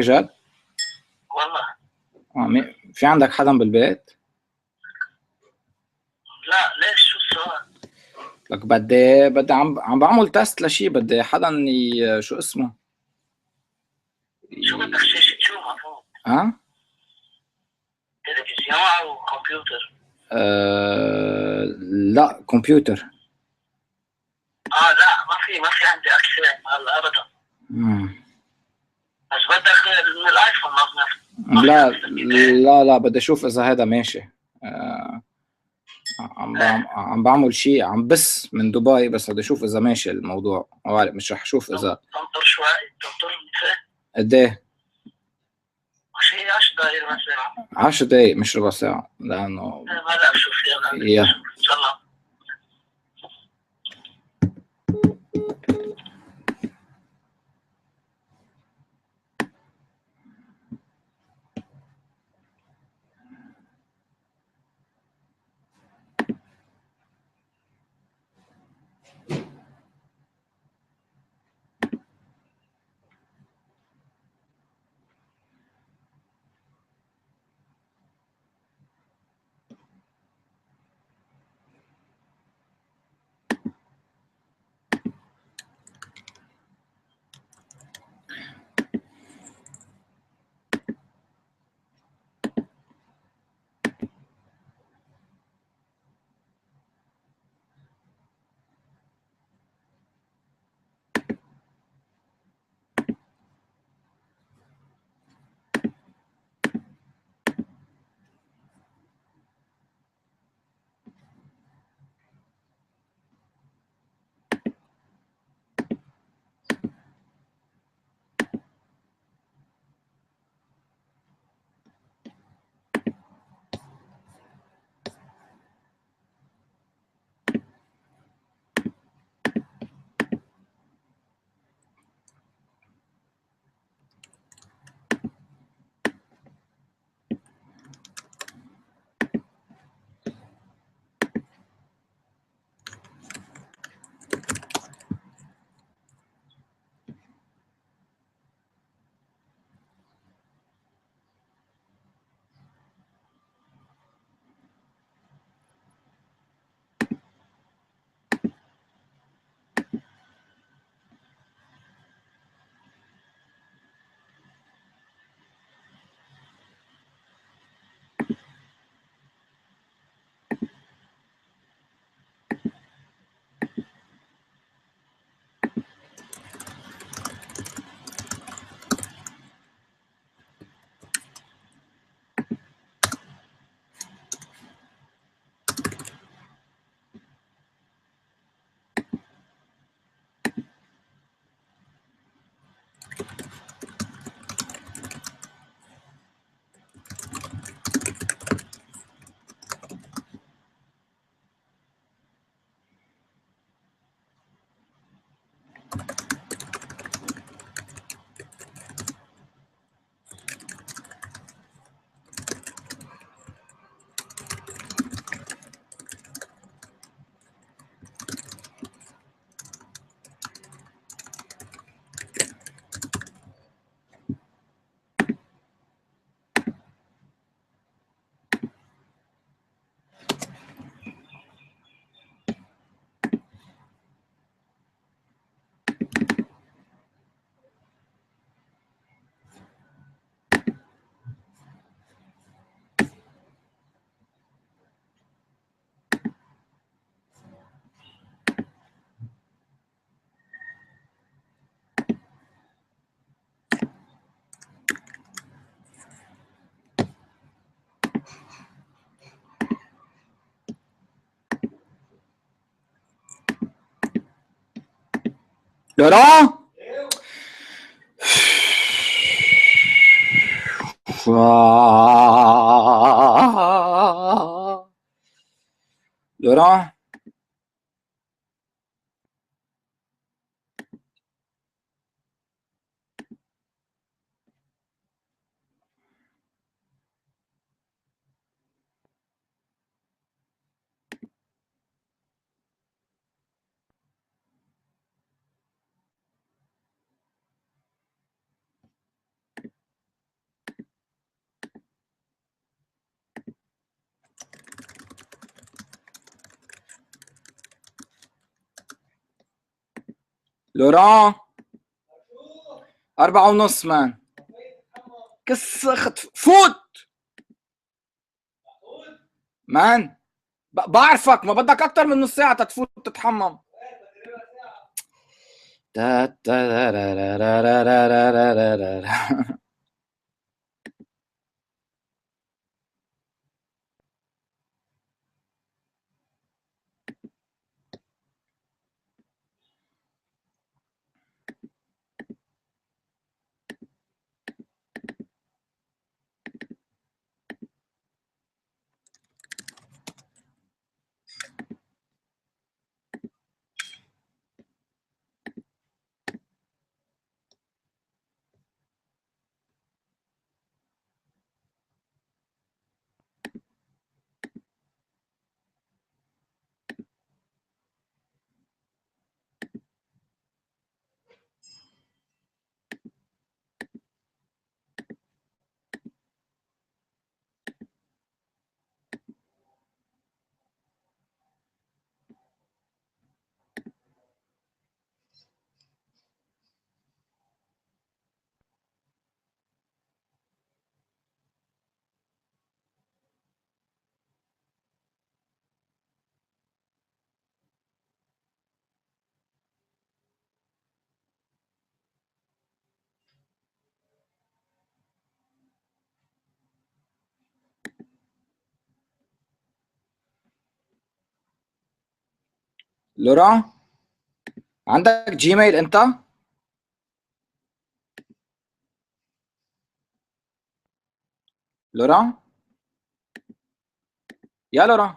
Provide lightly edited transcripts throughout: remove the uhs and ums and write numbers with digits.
بجد؟ والله. في عندك حدا بالبيت؟ لا ليش شو السؤال؟ لك بدي عم بعمل تيست لشي، بدي حدا شو اسمه؟ شو بدك شاشة شو مفروض؟ ها؟ تلفزيون أو كمبيوتر؟ لا كمبيوتر. لا ما في عندي أكسين هلا أبدا. بس بدك من الآيفون لا بدي أشوف إذا هذا ماشي. عم بعمل شيء، عم بس من دبي، بس بدي اشوف اذا ماشي الموضوع. مش رح اشوف اذا تنطر شوي، تنطر قد ايه. مش هي 10 دقايق ربع ساعة. 10 دقايق مش ربع ساعة، لانه هلا اشوف يلا ان شاء الله. لوران لوران لوران 4:30 مان. كسخت فوت مان. بعرفك ما بدك اكتر من نص ساعة تتفوت تتحمم. لوران عندك جيميل انت؟ لوران يا لوران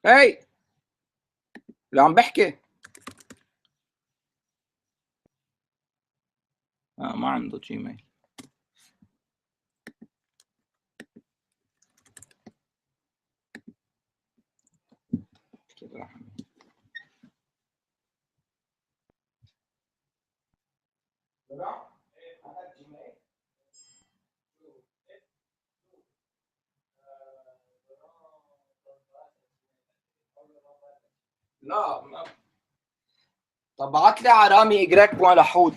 هي اللي عم بحكي. ما عنده جيميل. لا طب بعت لي على رامي اجراك بوان لحود.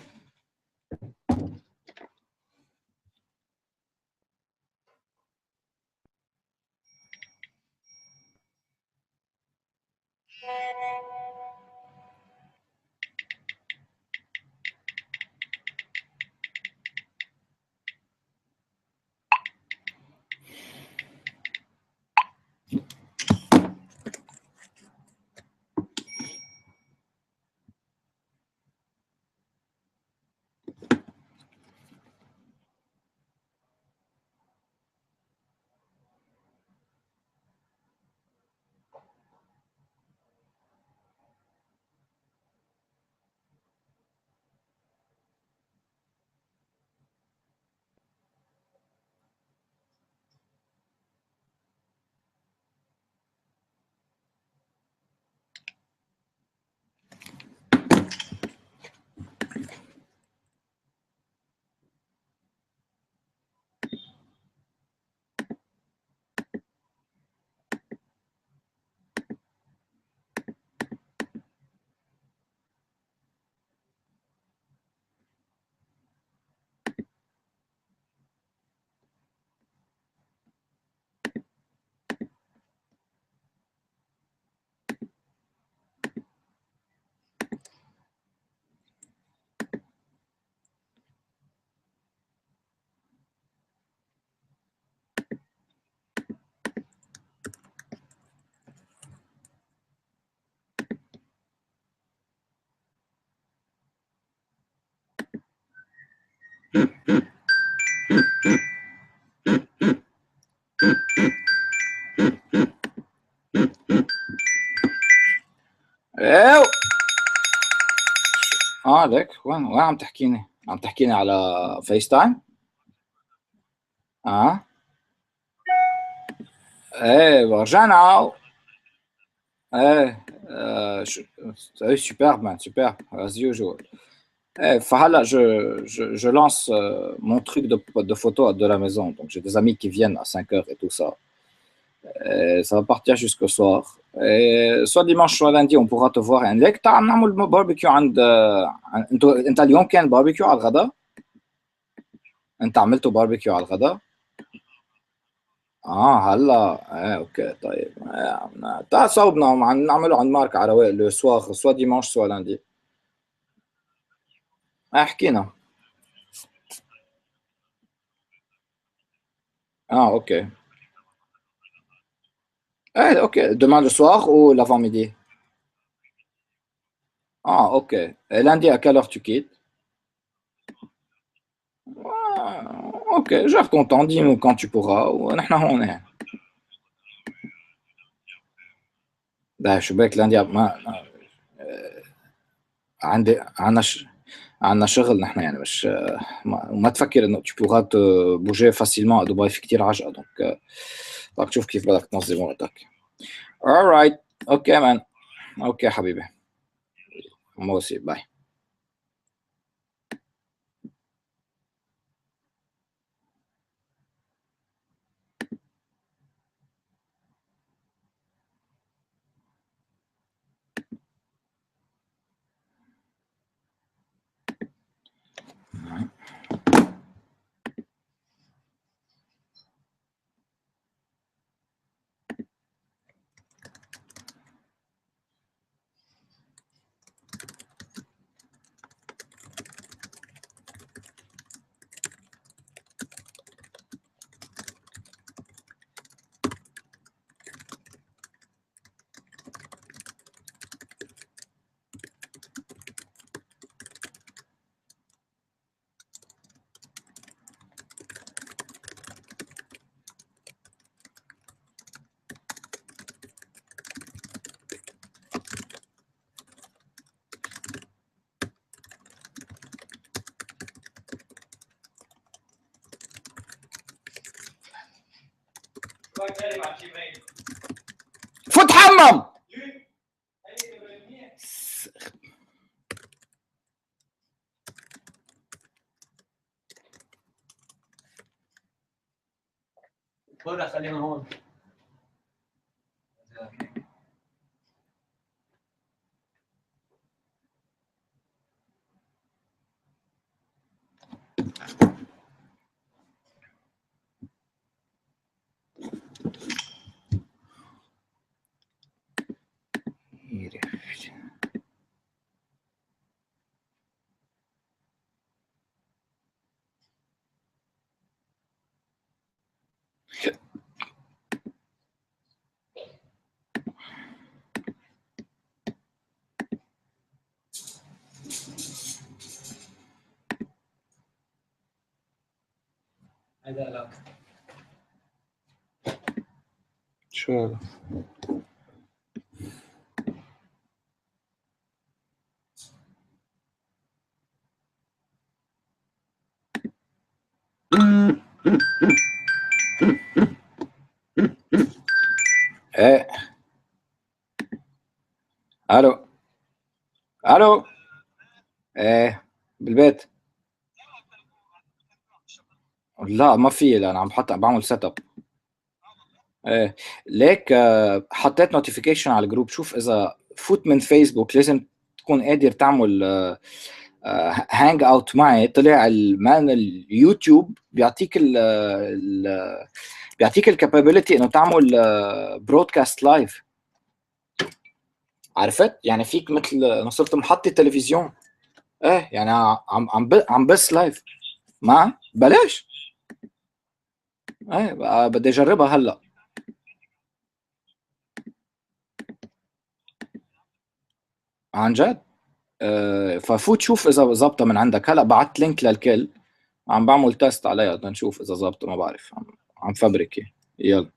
ايوه ليك وين عم تحكيني؟ عم تحكيني على فيس تايم؟ ايه ورجعنا. ايه سوبر مان سوبر as usual. Eh, فهلا je lance mon truc de photo de la maison. Donc j'ai des amis qui viennent à 5 heures et tout ça. Ça va partir jusqu'au soir. Soit dimanche, soit lundi, on pourra te voir عندك. تعال نعمل باربيكيو انت اليوم كان باربيكيو على الغداء؟ انت عملته باربيكيو على الغداء؟ هلا. اوكي طيب. تعال صوبنا نعمله عند مارك على رواق لو سواغ، سوا ديمانش سوا لاندي. حكينا. اوكي. اوكي demain le soir ou l'avant-midi. Ok. Et lundi, à quelle heure tu quittes? Ok, gère ton temps, dis-nous quand tu pourras. ونحن هون يعني. ده شو بك lundi عندنا شغل نحن يعني مش ما تفكر انه tu pourras te bouger facilement à Dubaï في كتير عجقة دونك شوف كيف بدك تنظم وقتك. alright. اوكي مان. اوكي حبيبي. موسي باي. فوت حمم. خلينا هون. هذا لا. شو هذا؟ ايه. الو. الو. ايه. بالبيت. لا ما في، لا انا عم بحط بعمل سيت اب. ايه. ليك حطيت نوتيفيكيشن على الجروب. شوف اذا فوت من فيسبوك لازم تكون قادر تعمل هانج اوت معي. طلع المان اليوتيوب بيعطيك بيعطيك الكابابيلتي انه تعمل برودكاست لايف. عرفت يعني فيك مثل انا صرت محطة تلفزيون. ايه يعني عم بس لايف. ما بلاش. ايه بدي اجربها هلا. عن جد. ففوت شوف اذا ظابطه من عندك. هلا بعت لينك للكل. عم بعمل تيست عليها بدنا نشوف اذا ظابطه. ما بعرف. عم فبركي. يلا.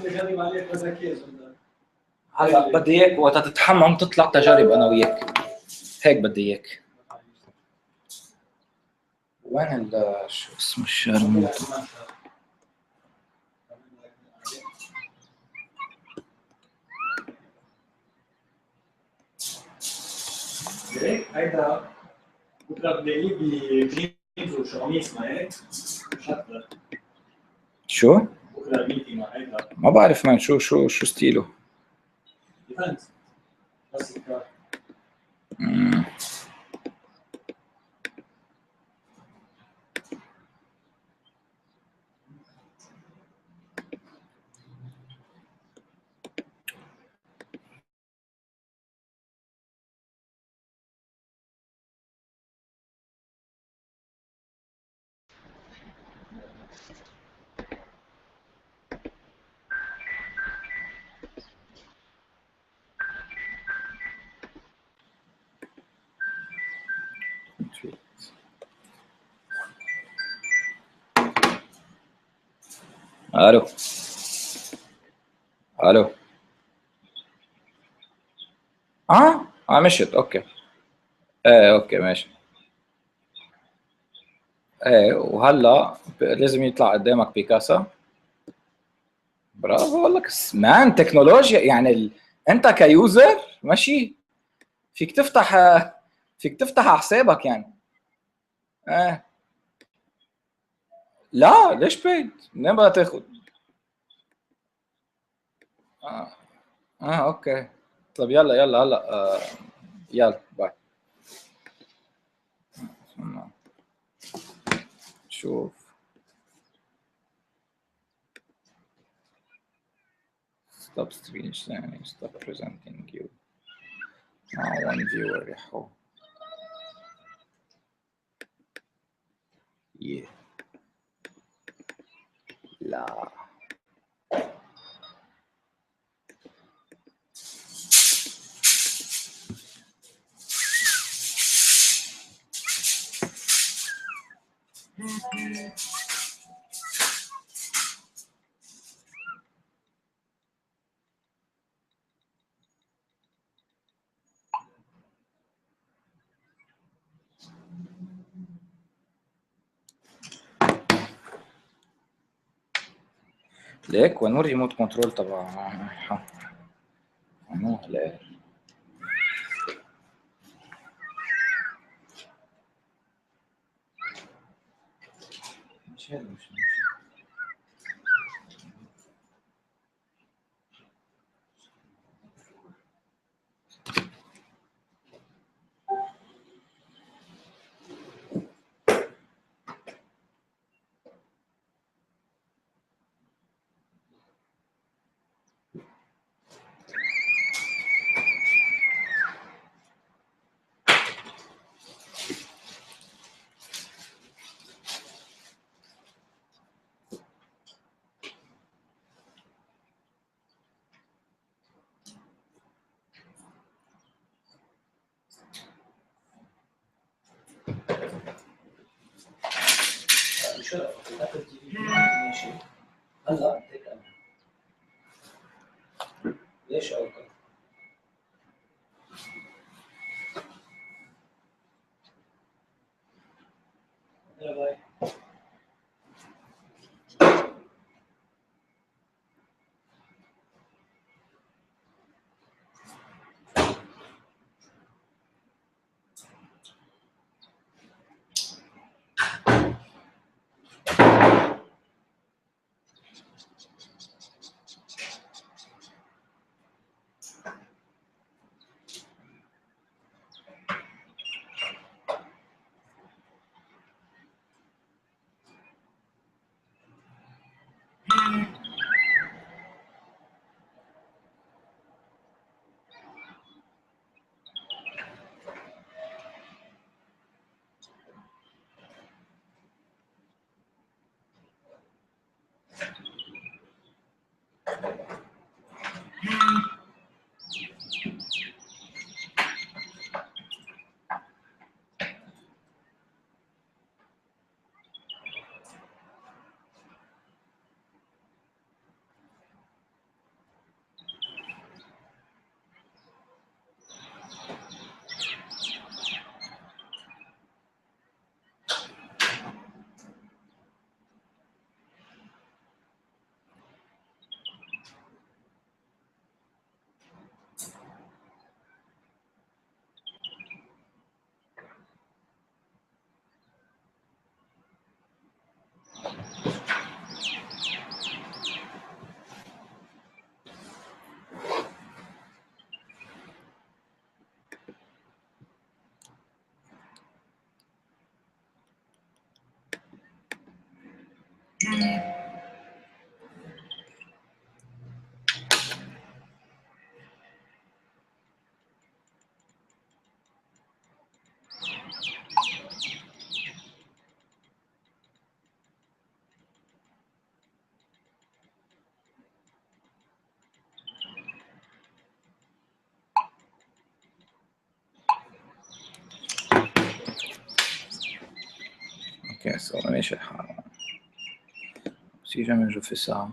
جرب عليك مزاكيز. هلا بدي اياك وقت تتحمم تطلع تجارب انا وياك. هيك بدي اياك. وين شو اسم الشارع؟ هيدا بكره بلاقيه بجينز وشقميص مع هيك شتى. شو؟ بكره ميتي مع هيدا ما بعرف مان شو ستيله. ديفنس بس كده. الو الو. مشت. اوكي. ايه اوكي ماشي. ايه وهلا لازم يطلع قدامك بيكاسا. برافو والله مان تكنولوجيا يعني انت كيوزر ماشي فيك تفتح على حسابك يعني. ايه لا ليش بيد منين بدها تاخذ. اه, اوكي. طب يلا هلا يلا باي. شوف stop screen sharing stop presenting you one viewer يحو yeah. لا ليك وين الريموت كنترول تبع لا مش هذا مش ماشي. هلا ليش اوكي باي. Ok, ça va ماشي الحال. Si jamais je fais ça,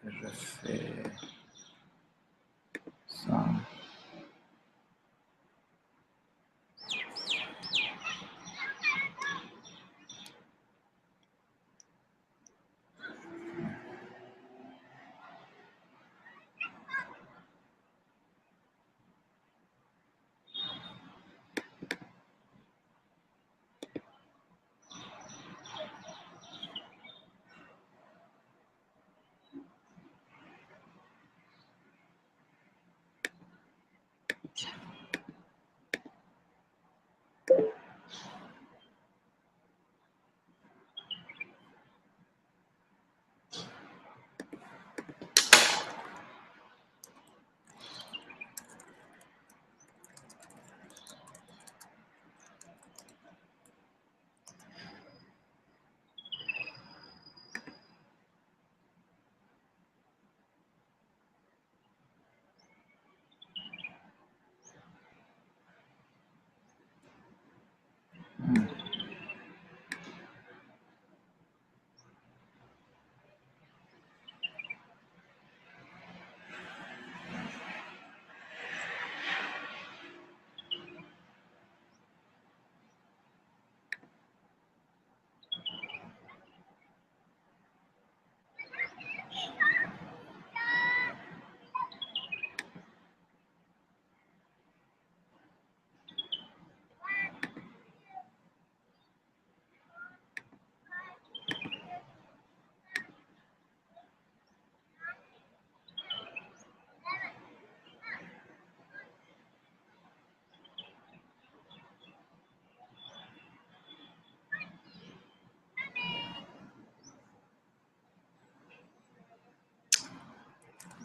je fais ça.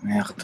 Merde.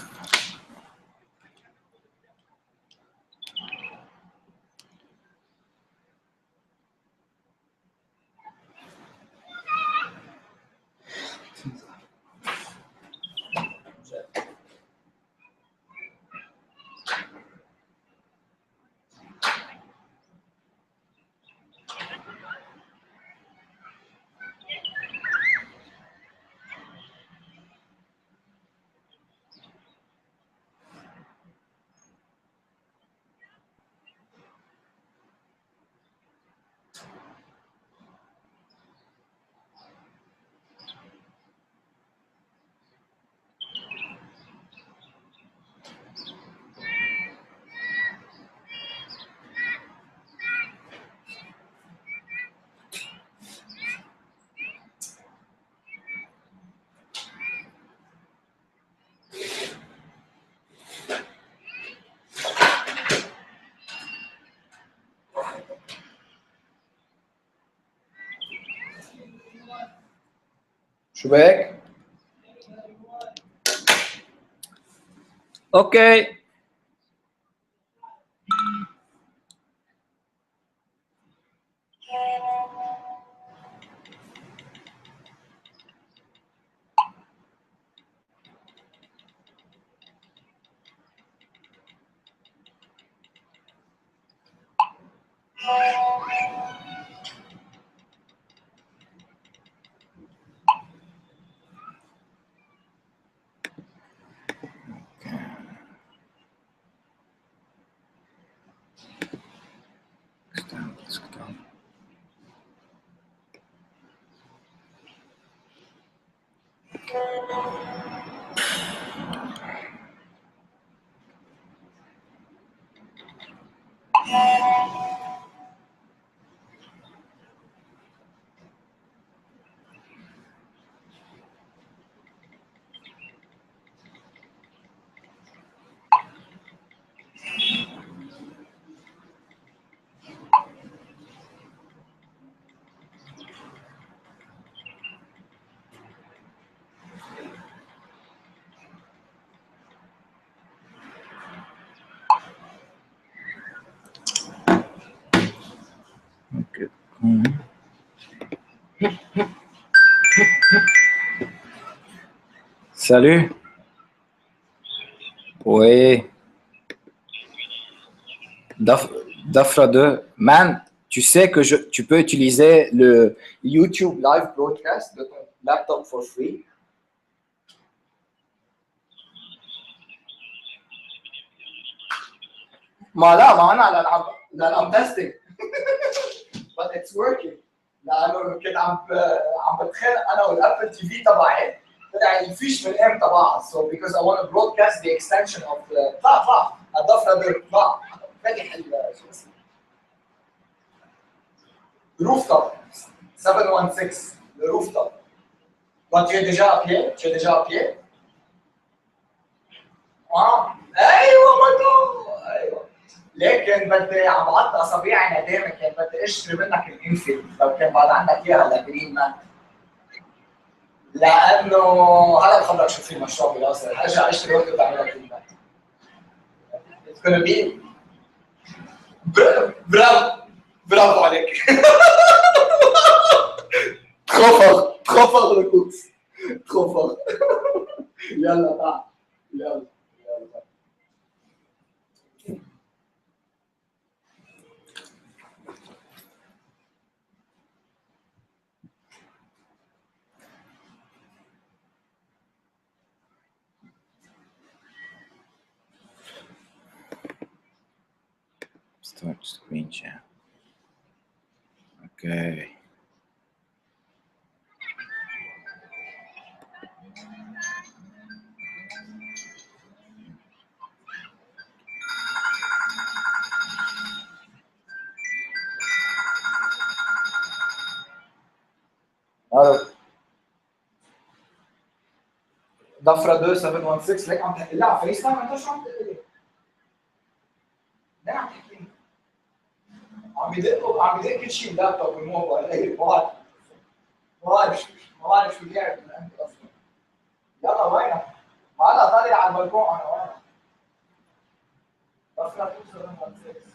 شو بك؟ اوكي. اوكي. Salut. Oui. Dafra 2, man, tu sais que tu peux utiliser le YouTube live broadcast de ton laptop for free. ما لا ما انا لان I'm testing but it's working لانه كنت عم بتخانق انا والابل تي في تبعي طلع الفيش من ام تبعها so because I want to broadcast the extension of the طلع الضفره طلع فاتح شو اسمه rooftop 716 le rooftop toi tu es déjà à pied tu es déjà à pied ايوه برضه ايوه لكن بدي عم بعطي اصابيعي ندامه كان بدي اشتري منك الانفيلد لو كان بعد عندك اياها لجرين مان لانه هلا بخبرك شو في مشروع بالقصر ارجع اشتري وحده وتعملها جرين مان It's gonna be برافو برافو عليك تخفض ركوز تخفض يلا تعال يلا يلا Start screen share. Okay. الو ضفرة 2716 ليك عم تحكي لي على فيس تايم انت شو عم تقول لي؟ ليه عم تحكي لي؟ عم يدق كل شيء اللابتوب والموبايل اي ما بعرف شو بيعمل انت اصلا يلا وينك؟ هلا طالع على البلكون انا وينك؟ ضفرة 2716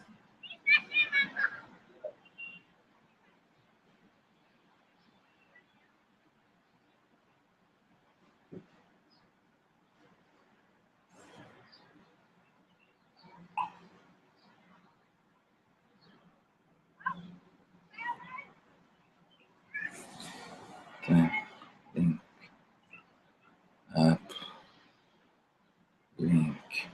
link up link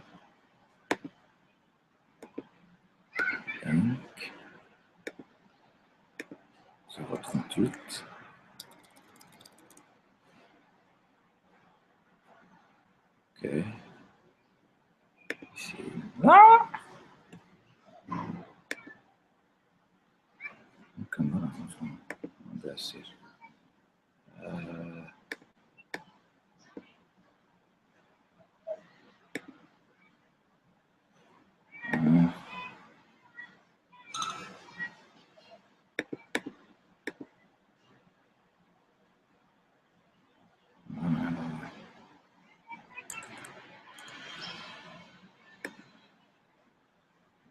038 اوكي ممكن مرة ما بدي أصير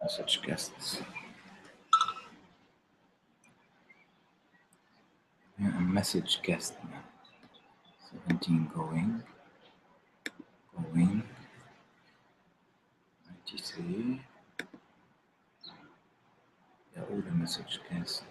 message guests. Yeah, message guest now. 17 going. 93. Yeah, all the message guests.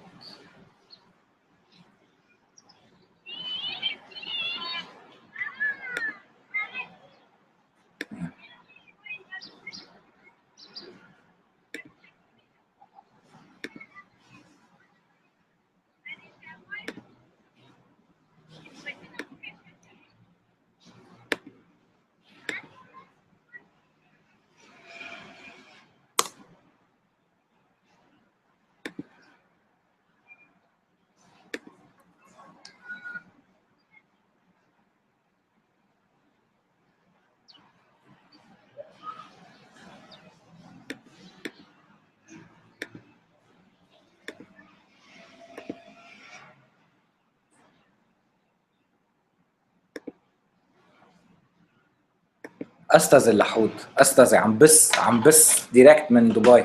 استاذ اللحود استاذ عم بس ديركت من دبي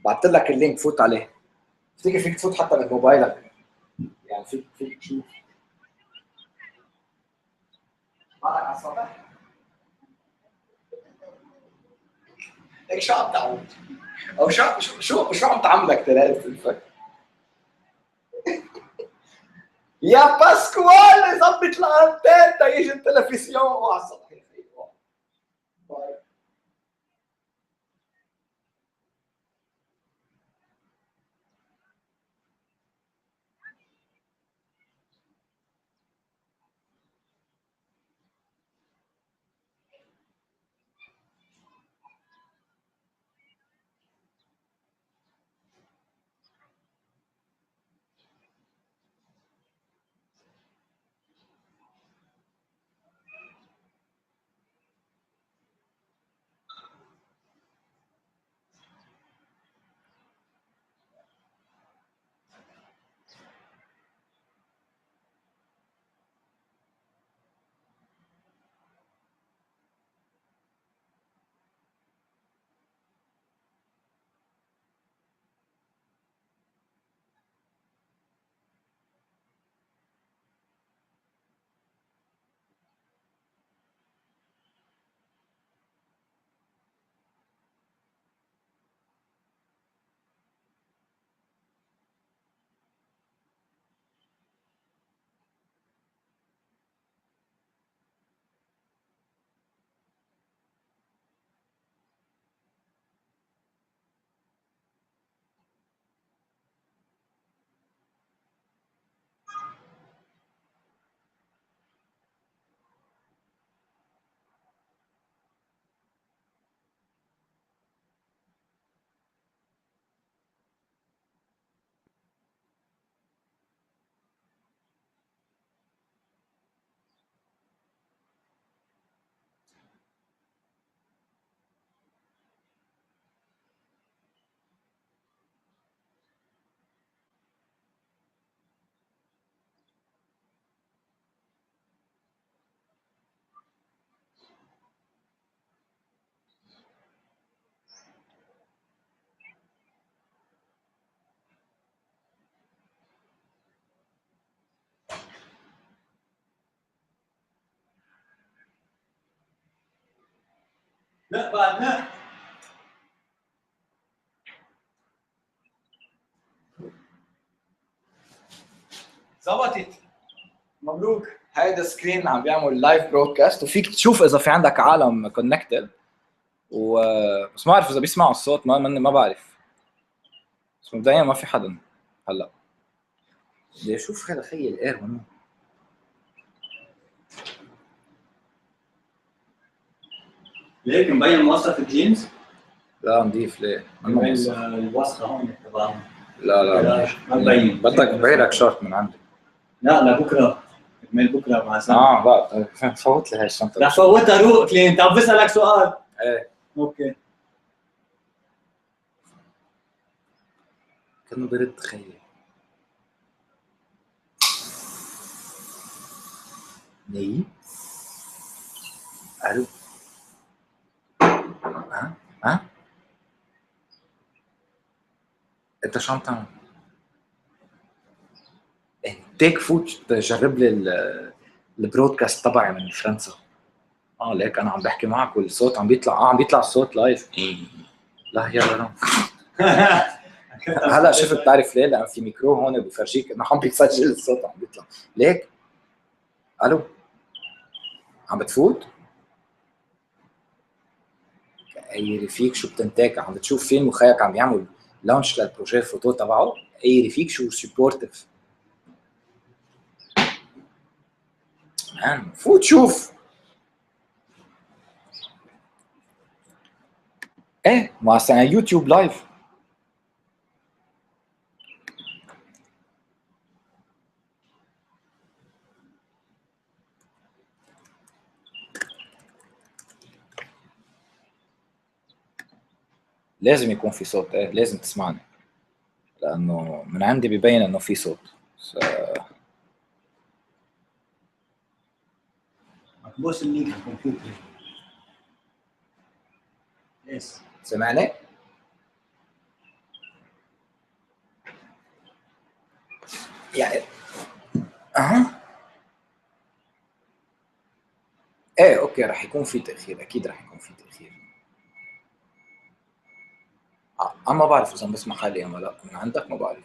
بعت لك اللينك فوت عليه تفتكر فيك تفوت حتى من موبايلك يعني فيك تشوف على السطح هيك شو عم تعود او شو عم تعملك تلاقي الفك؟ يا باسكوال ظبط الانتين تيجي التلفزيون على السطح يا اخي. لا بعد لا. ظبطت. مبروك. هيدا سكرين عم بيعمل لايف برودكاست وفيك تشوف اذا في عندك عالم كونكتد بس ما بعرف اذا بيسمعوا الصوت، ما بعرف، بس مبدئيا ما في حدا هلا. بدي اشوف هذا خيي الاير هون. ليك مبين موصف الجينز؟ لا نضيف ليه؟ مبين الوسخه هون تبعهم. لا ما مبين. بدك بغيرك شورت من عندي. لا لبكره. كمان بكره مع سنة. لا فوت لي هاي الشنطه. رح فوتها روق كلينت. عم بسألك سؤال. ايه اوكي. كانه برد خيي. ني الو. ها انت شو عم تعمل؟ تيك فوت تجرب لي البرودكاست تبعي من فرنسا. ليك انا عم بحكي معك والصوت عم بيطلع. عم بيطلع الصوت لايف. لا يلا لا. هلا شفت بتعرف ليه؟ لان في ميكرو هون بفرجيك انه عم بيسجل الصوت عم بيطلع. ليك الو عم بتفوت؟ اي رفيق شو بتنتاك؟ عم بتشوف فين وخيك عم يعمل لانش للبروجي فوتو تبعه. اي رفيق شو سبورتيف مان. فوت شوف. ايه ما أصل يوتيوب لايف. لازم يكون في صوت. ايه لازم تسمعني لانه من عندي ببين انه في صوت. بوس اللينك على الكمبيوتر. يس. سمعني؟ يعني ايه اوكي رح يكون في تاخير. اكيد رح يكون في تاخير. ما بعرف اذا بسمع حالي ولا لا، من عندك ما بعرف.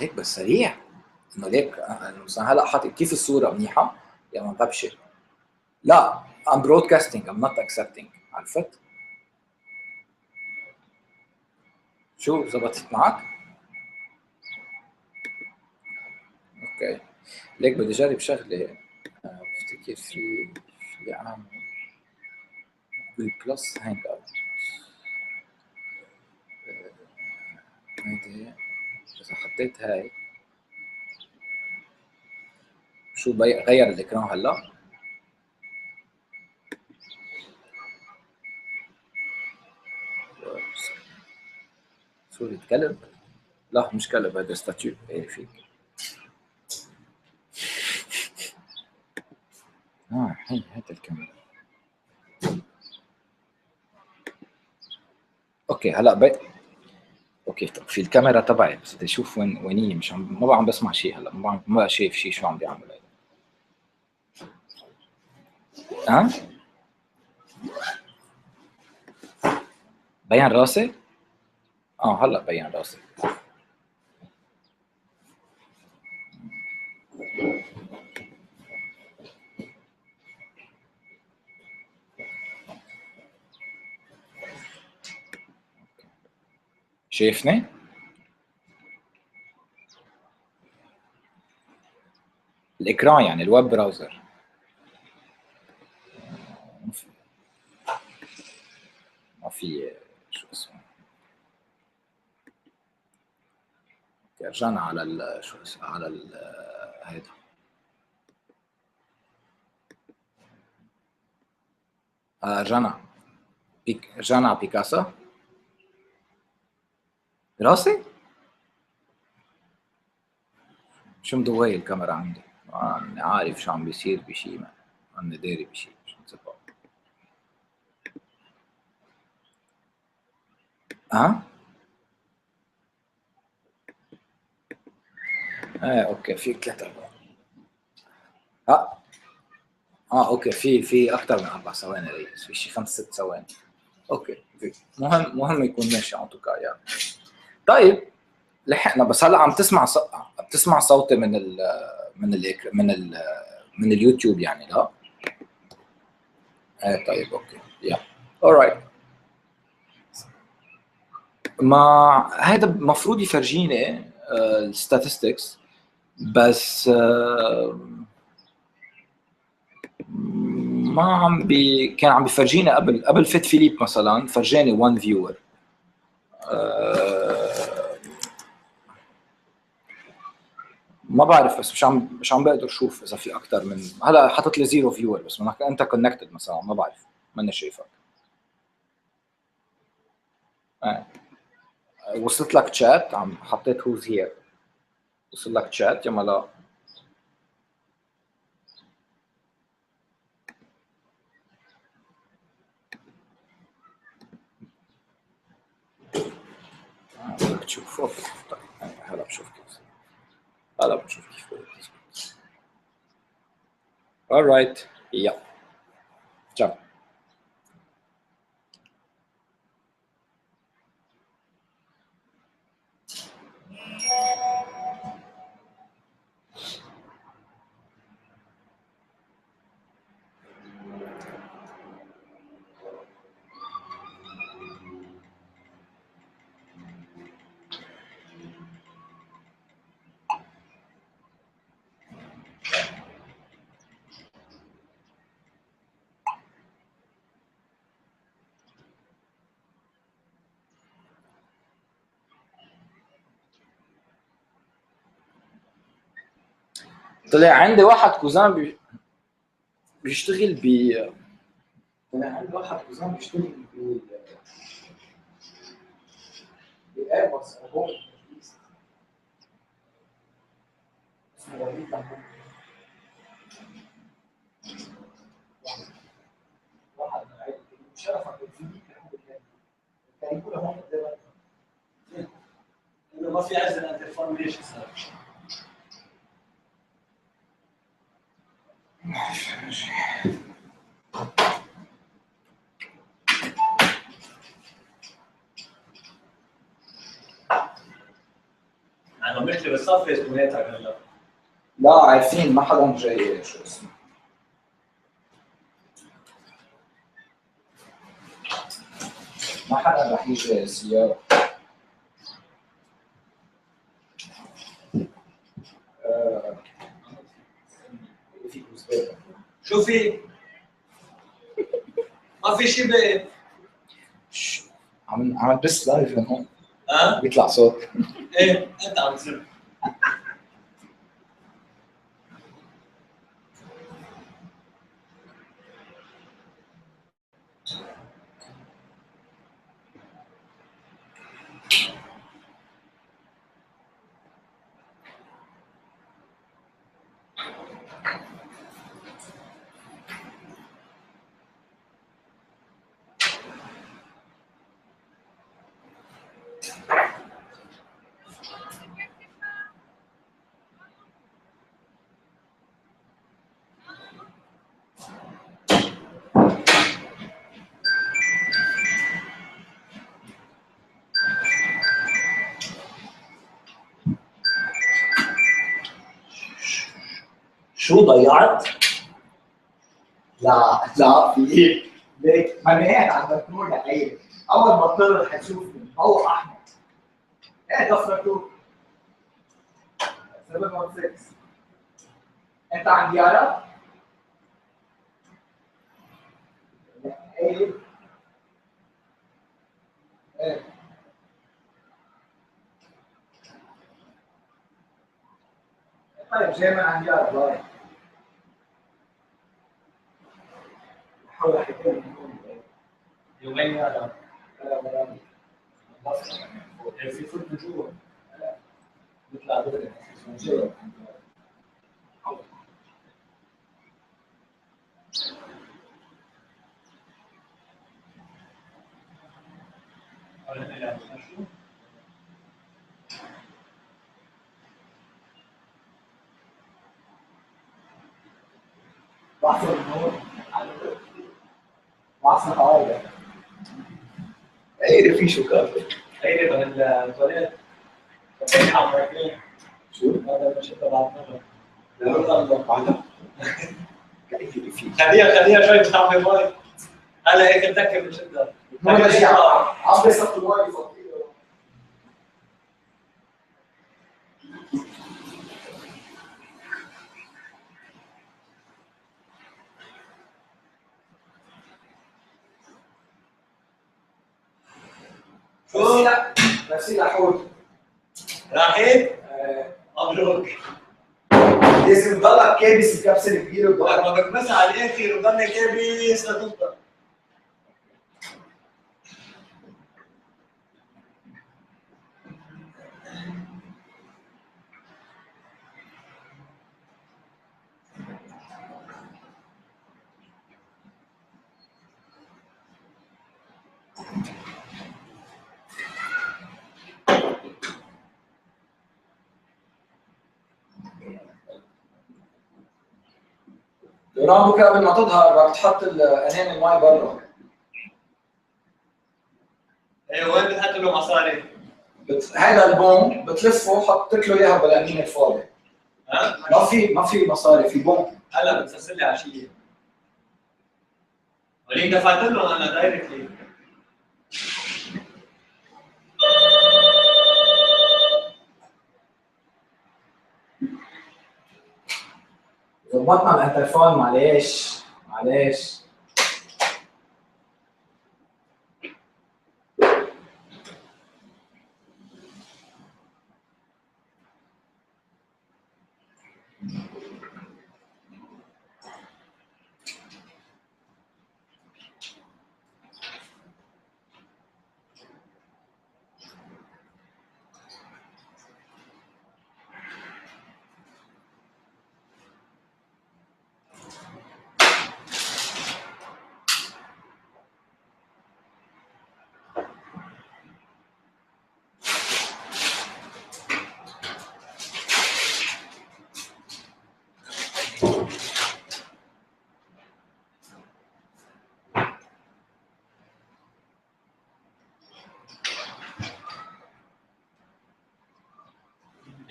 ليك بس سريع، انه ليك مثلا هلا حاطط كيف الصوره منيحه يا ما غبشه. لا I'm broadcasting I'm not accepting، عرفت؟ شو زبطت معك؟ اوكي ليك بدي اجرب شغله. بفتكر في عام بالبلس هانج اوت. هيدي اذا حطيت هاي شو غير الاكران هلا؟ صورة كلب؟ لا مش كلب، هذا ستاتيو. ايه فيك. هي الكاميرا. اوكي هلا اوكي طب في الكاميرا تبعي، بس بدي اشوف وين هي. مش ما عم بسمع شيء هلا، ما شايف شيء شو عم بيعمل هيدا. بين راسي؟ هلا بين راسي. شايفني؟ الاكران يعني الويب براوزر. ما في شو اسمه. رجعنا على شو اسمه، على هيدا. رجعنا رجعنا على بيكاسو. راسي؟ شو مضوي الكاميرا عندي؟ عارف شو عم بيصير بشيء، ما أنا داري بشيء شو نسبق. اوكي في 3 4. اوكي في اكثر من 4 ثواني ريس، في شيء 5 6 ثواني. اوكي في. مهم يكون ماشي ان توكا يعني. طيب لحقنا، بس هلا عم بتسمع صوتي من اليوتيوب يعني لا؟ طيب اوكي يا alright. ما هذا المفروض يفرجيني الستاتستكس، بس ما عم كان عم بيفرجيني قبل فيت فيليب مثلا، فرجاني 1 فيور. ما بعرف، بس مش عم بقدر اشوف اذا في اكثر من هلا. حاطط لي 0 فيور، بس منك انت كونكتد مثلا ما بعرف، ماني شايفك. وصلت لك تشات؟ عم حطيت هوز هير، وصل لك تشات يا ملا؟ بدك تشوف. اوكي طيب هلا بشوف كيف. alright يا تشاو. طلع عندي واحد كوزان بيشتغل طلع عندي واحد كوزان بيشتغل بايرباص اسمه وليد محمود. واحد شرفك كان يقول هون انه ما في عزل عند الفورميشن صار. بتصفي زبوناتك هلا. لا عارفين ما حدا جاي شو اسمه. ما حدا رح يجي سيارة. شو في؟ ما في شيء باقي. عم تبث لايف من هون. ها؟ بيطلع صوت. ايه انت عم تصير. شو ضيعت؟ لا لا في ليك ما انا قاعد على البلكونه قايل اول ما تطلع حتشوفني ضوء احمر قاعد اصلا 7.6 انت عن ديارة؟ ايه ايه طيب جاي من عن ديارة والله بحاول احكي لك يومين هذا. لا في فوت من جوا. بيطلع بدري لحظة النور لحظة عايدة ايه في شو كافي هيدي بالتواليت. كيف عم راكبين؟ شو؟ هذا المشي تبع النظر. لا والله بعدها خليها شوي بتعمل مي. هلا هيك متذكر من شدة. عم بيصفي المي يصفي شو؟ نفسي حوت راحت؟ مبروك. لازم تضلك كابس الكبسه الكبيره وتضلك ما بكبسها على الاخر وضلني كابس لتفضل. دوران بكره قبل ما تظهر بدك تحط انين المي برا. ايه وين بتحط له مصاري؟ هذا البوم بتلفه حط له اياها بالانين الفاضي. ها؟ ما في مصاري في بوم. هلا بتسلسل لي عشيه. وليك دفعت له انا دايركتلي. ظبطنا الانترفون معلش.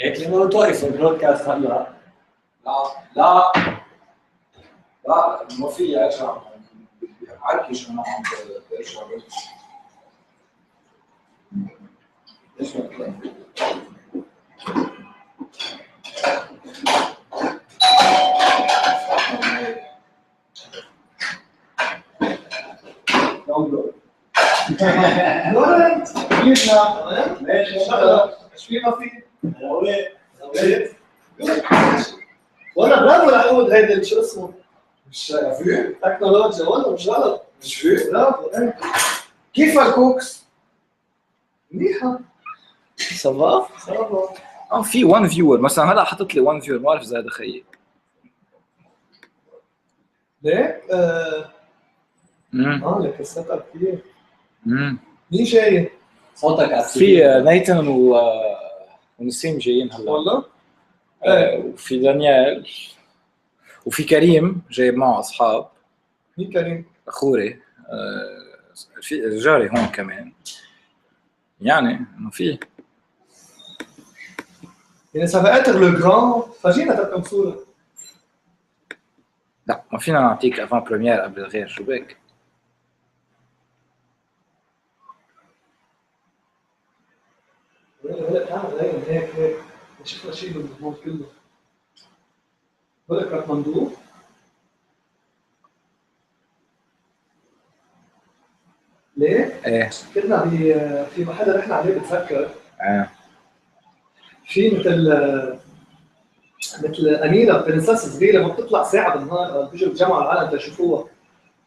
هيك لما توقف البرودكاست هلا. لا ما في يا شباب عركش انا عم بشرب ايش والله برافو لحود هيدا شو اسمه؟ مش فيه؟ تكنولوجيا والله مش غلط. مش فيه؟ برافو كيف الكوكس؟ منيحة. صباح في 1 فيور مثلا هلا حطت لي 1 فيور ما بعرف اذا هذا خيي. ليك لك السيت اب كثير. مين جاي؟ صوتك في نايتن ونسيم جايين هلا والله؟ وفي دانيال وفي كريم جايب معه اصحاب. مين كريم؟ اخوري في جاري هون كمان يعني انه في يعني ça va être le grand. فرجينا تبقى صورة. لا ما فينا نعطيك افان بريمير قبل الغير شو بك؟ هلا تعال هيك شفنا شيء بالموضوع كله. بقولك مندوب. ليه؟ ايه كنا في محل رحنا عليه بتذكر. في مثل أميرة برنسس صغيرة ما بتطلع ساعة بالنهار بيجوا بالجامعة العالم تشوفوها.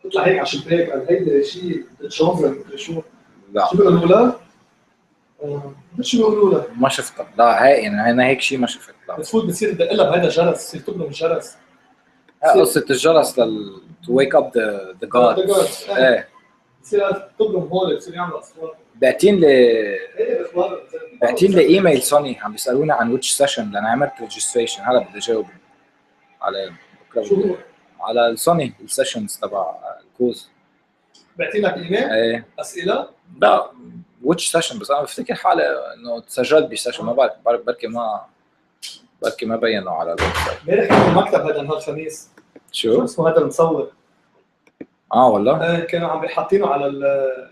بتطلع هيك على الشباك قال هيدا شيء تشوفها مدري شو. لا شو بيقولوا لها؟ شو بيقولوا لها؟ ما شفتها لا هاي يعني انا هيك شيء ما شفت لا بتفوت بتصير تدق لها بهذا جرس تصير تطلب الجرس. قصة الجرس to wake up the gods. ايه بتصير تطلبهم هول بتصير يعملوا أصوات. بعتين لي هيدا بعتين لي ايميل سوني عم بيسالوني عن ويتش سيشن لان عملت ريجستريشن هلا بدي اجاوب على شو هو؟ على السوني السيشنز تبع الكوز. بعتين لك ايميل؟ ايه اسئله؟ لا ويتش سيشن بس انا بفتكر حالي انه تسجلت بسيشن ما بعرف بركي ما بينوا على الويب سايت. امبارح كنت بالمكتب هذا نهار الخميس. شو اسمه هذا المصور؟ والله؟ كانوا عم حاطينه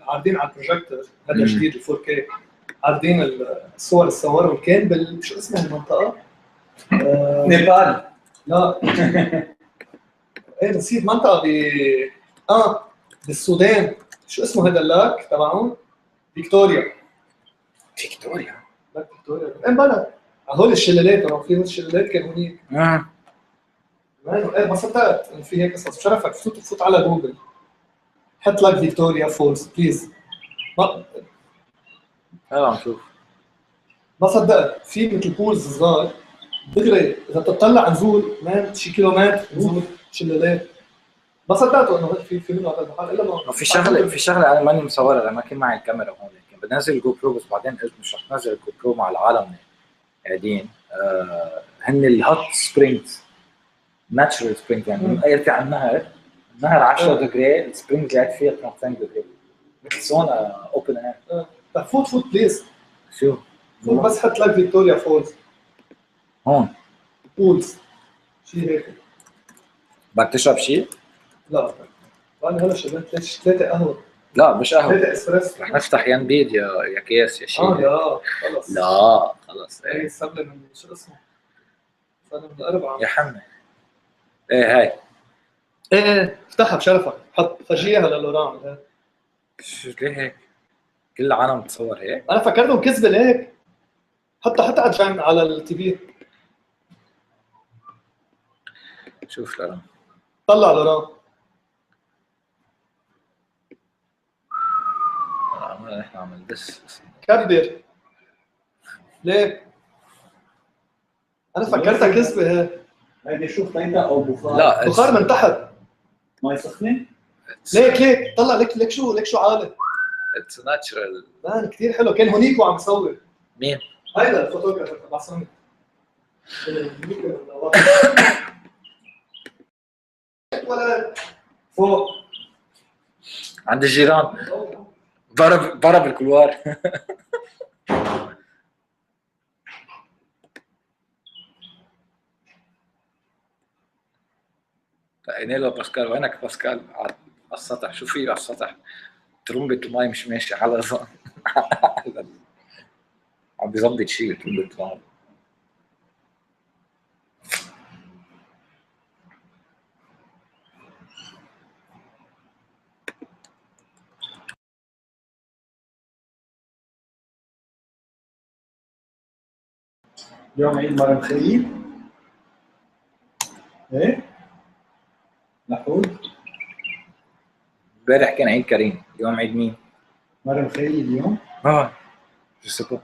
عارضين على البروجيكتور هذا جديد ال 4K. عارضين الصور اللي صورهم كان شو اسمها المنطقه؟ نيبال. لا ايه نسيت منطقه بالسودان. شو اسمه هذا اللاك تبعهم؟ فيكتوريا. لاك فيكتوريا ايه بلد هول الشلالات تبع في الشلالات كان هونيك. ايه ما صدقت انه في هيك قصص. بشرفك فوت على جوجل حط لك فيكتوريا فولز بليز. هلا عم شوف ما صدقت في مثل بولز صغار دغري اذا بتطلع نزول مان شي كيلومتر نزول شلالات. ما صدقت انه في منه هذا المحل الا ما في شغله انا ماني مصورها لما كان معي الكاميرا هون لكن بنزل الجو برو بس بعدين قلت مش رح نزل الجو برو مع العالم قاعدين هن الهوت سبرينجز ناتشرال سبرينج يعني يرجع النهر 10 دغري السبرينج قاعد فيها 30 دغري مثل سونا اوبن اير. فوت بليز. شو فوت بس حط لك فيكتوريا فولز هون بولز شيء هيك. بدك تشرب شيء؟ لا انا هلا شربت 3 قهوه. لا مش قهوه 3 اسبريسو. رح نفتح ينبيد يا كياس يا شيء. لا خلص. لا خلص ايه سبله من شو اسمه؟ صار من 4 يا حمي. ايه هاي ايه افتحها بشرفك حط فرجيها للوران. شو ليه هيك؟ كل العالم بتصور هيك؟ انا فكرتهم كذبه ليك. حتى على التي في. شوف لرا طلع لوران. نحن عم ندس كبر ليك. انا فكرتها كذبه هيك. بدي اشوف ميتة او بخار. لا بخار من تحت. مي سخنه. ليك طلع لك شو عالي. اتس ناتشرال مان كثير حلو. كان هونيك وعم يصور. مين؟ هيدا الفوتوغرافر تبع سوني. ولا فوق عند الجيران ضرب الكلوار. لقينا له باسكال، وينك باسكال؟ على السطح. شو في على السطح؟ ترمبة المي مش ماشي على عم بيظبط شيء ترمبة المي. اليوم عيد مريم خليل. ايه؟ محمود؟ امبارح كان عيد كريم، اليوم عيد مين؟ مريم خليل اليوم؟ je sais pas.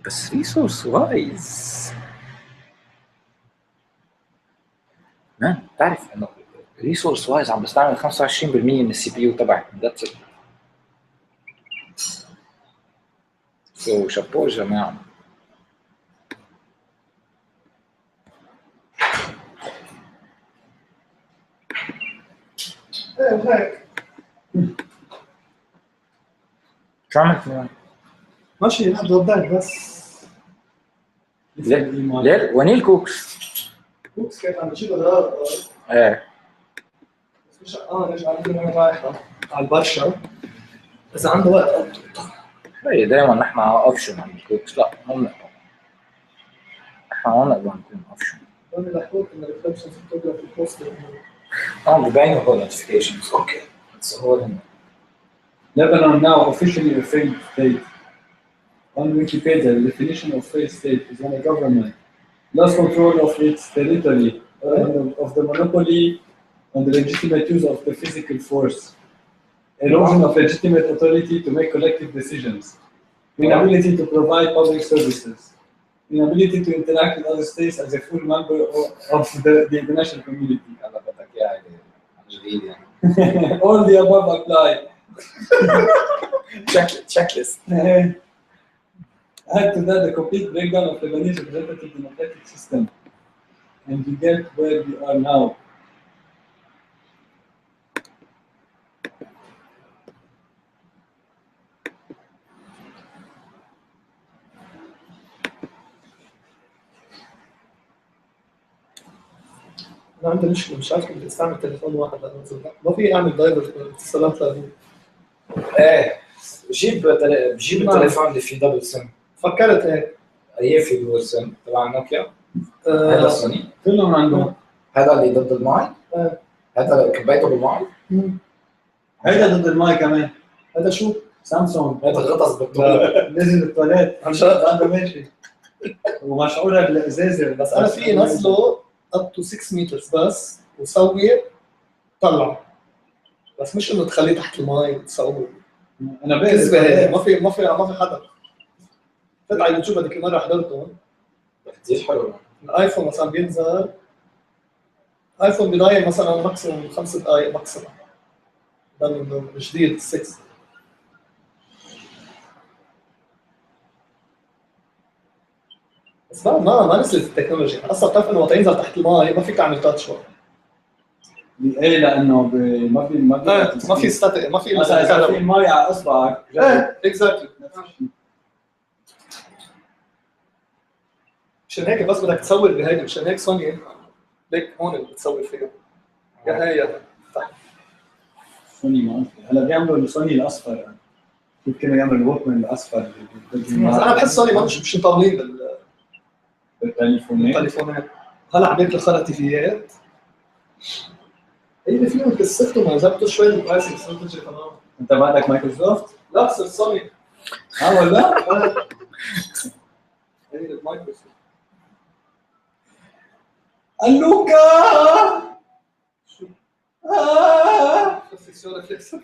بس ريسورس وايز مان، بتعرف انه ريسورس وايز عم بستعمل 25% من السي بي يو تبعي. ذاتس ات. سو شابو يا جماعه. ايه وهيك شو عملت اليوم؟ ماشي لحد وداك بس. ليه؟ وين الكوكس؟ كوكس كيف عم بجيب اغراض. ايه بس مش رجع عندي وانا رايحه على البرشا. اذا عنده وقت أبطل. هي دائما نحن اوبشن عند الكوكس. لا هم نحن هون نقدر نكون اوبشن. وانا لحقوك ان ريفلكشنز فوتوغرافي بوست. ببينوا هول نوتيفيكيشنز. اوكي بس هو هن. Lebanon now officially a failed state. On Wikipedia, the definition of failed state is when a government lost control of its territory, of the monopoly on the legitimate use of the physical force, erosion of legitimate authority to make collective decisions, inability to provide public services, inability to interact with other states as a full member of the international community. هلا بدك اياها جديد يعني. All the above apply. تشيك ليست. Add to that the complete breakdown of Lebanese representative democratic system, and we get where we are now. انا عندي مشكله مش عارف كيف استعمل تليفون واحد لانه ما في اعمل دايفرت اتصالات لهذه. ايه بجيب التليفون اللي فيه دبل سم. فكرت هيك. ايه في دبل سم تبع نوكيا. هذا سوني كلهم عندهم. هذا اللي ضد الماي. هذا كبيته بالماي. هذا ضد الماي كمان. هذا شو؟ سامسونج. هذا غطس بالطول. نزل التواليت. عن جد هذا ماشي. ومشعورها بالازازه. بس انا في نزله up to 6 متر بس وصور طلع. بس مش انه تخليه تحت الماء وتصور. انا كذبه هيك ما في حدا. فت على اليوتيوب هذيك المره حضرته. كثير حلو. الايفون مثلا بينزل ايفون بدايه مثلا ماكسيموم 5 دقائق ماكسيموم. ده الجديد 6. بس ما نزلت التكنولوجيا اصلا. بتعرف انه وقت ينزل تحت الماء ما فيك تعمل تاتش وقت. ايه لانه ما في ستاتيك ما في مثلا اذا في مي على اصبعك. ايه اكزاكتلي. مشان هيك بس بدك تصور بهيدي. مشان هيك سوني ليك هون اللي بتصور فيها. يا هي يا تحت. سوني ما هلا بيعملوا سوني الاصفر. كيف كانوا يعملوا الوكمان الاصفر. انا بحس سوني ما مش مطولين بالتليفونات. هلا عم ياكلوا خرا تيفيات. اللي فيهم كسفتوا ما زبطوا شوي البرايسنج صرت تجي تمام. انت ما عندك مايكروسوفت؟ لا صرت سوني. ولا؟ هي المايكروسوفت. اللوكا شو؟ آه ريفلكس.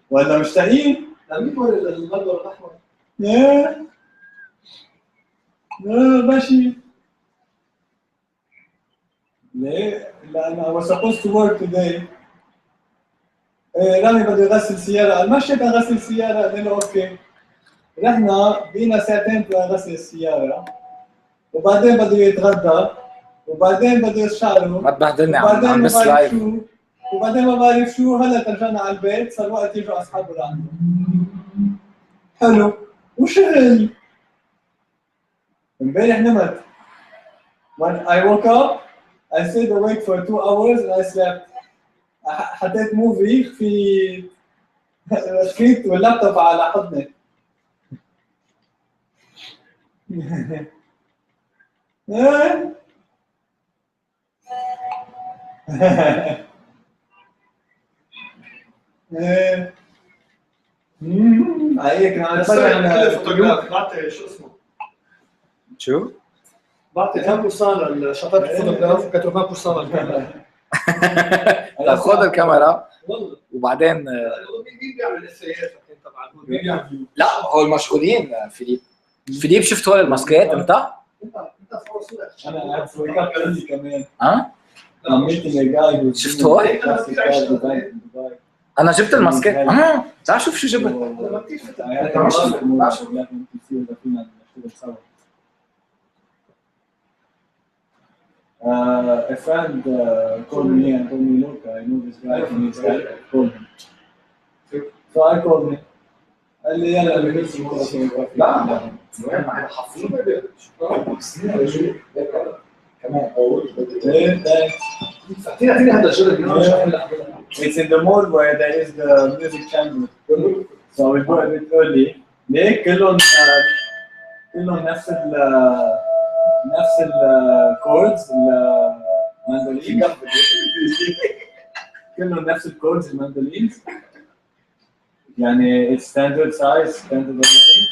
ولا مشتاقين؟ مين هو المدور الاحمر؟ ماشي. ليه؟ لأن I was supposed to work today. رامي بده يغسل سيارة. قال ماشي بغسل سيارة. قال له اوكي. رحنا بينا ساعتين غسل السيارة، وبعدين بده يتغدى، وبعدين بده يشعره، ما تبهدلني وبعدين عم ما بس بعرف لايف. شو، وبعدين ما بعرف شو. هلا رجعنا على البيت، صار وقت يجوا اصحابه لعنده. حلو وشغل. امبارح نمت. When I woke up, I stayed awake for 2 hours and I slept. حطيت موفي في ركبت واللابتوب على حضني. هيك انا كل فوتوغراف بعطي شو اسمه؟ شو؟ بعطي 20% لشطات الفوتوغراف و 80% للكاميرا. طيب خذ الكاميرا والله وبعدين مين بيعمل اسيات تبع مين بيعمل؟ لا هو المشغولين فيليب. فيليب شفت هول الماسكات انت؟ انت صور صورة. انا قاعد في عندي كمان. ها؟ شفت هول؟ انا جبت الماسكات. تعال شوف شو جبت. A friend called me and told me, look, I know this guy from Israel. Call him. So I called him. قال لي يلا لا المهم احنا حافظين كمان اعطيني هذا الجرد. It's in the mall where there is the music channel. So we go a bit early. ليه كلهم نفس الكوردز الماندولين. كلهم نفس الكوردز الماندولين. يعني it's standard size, standard everything.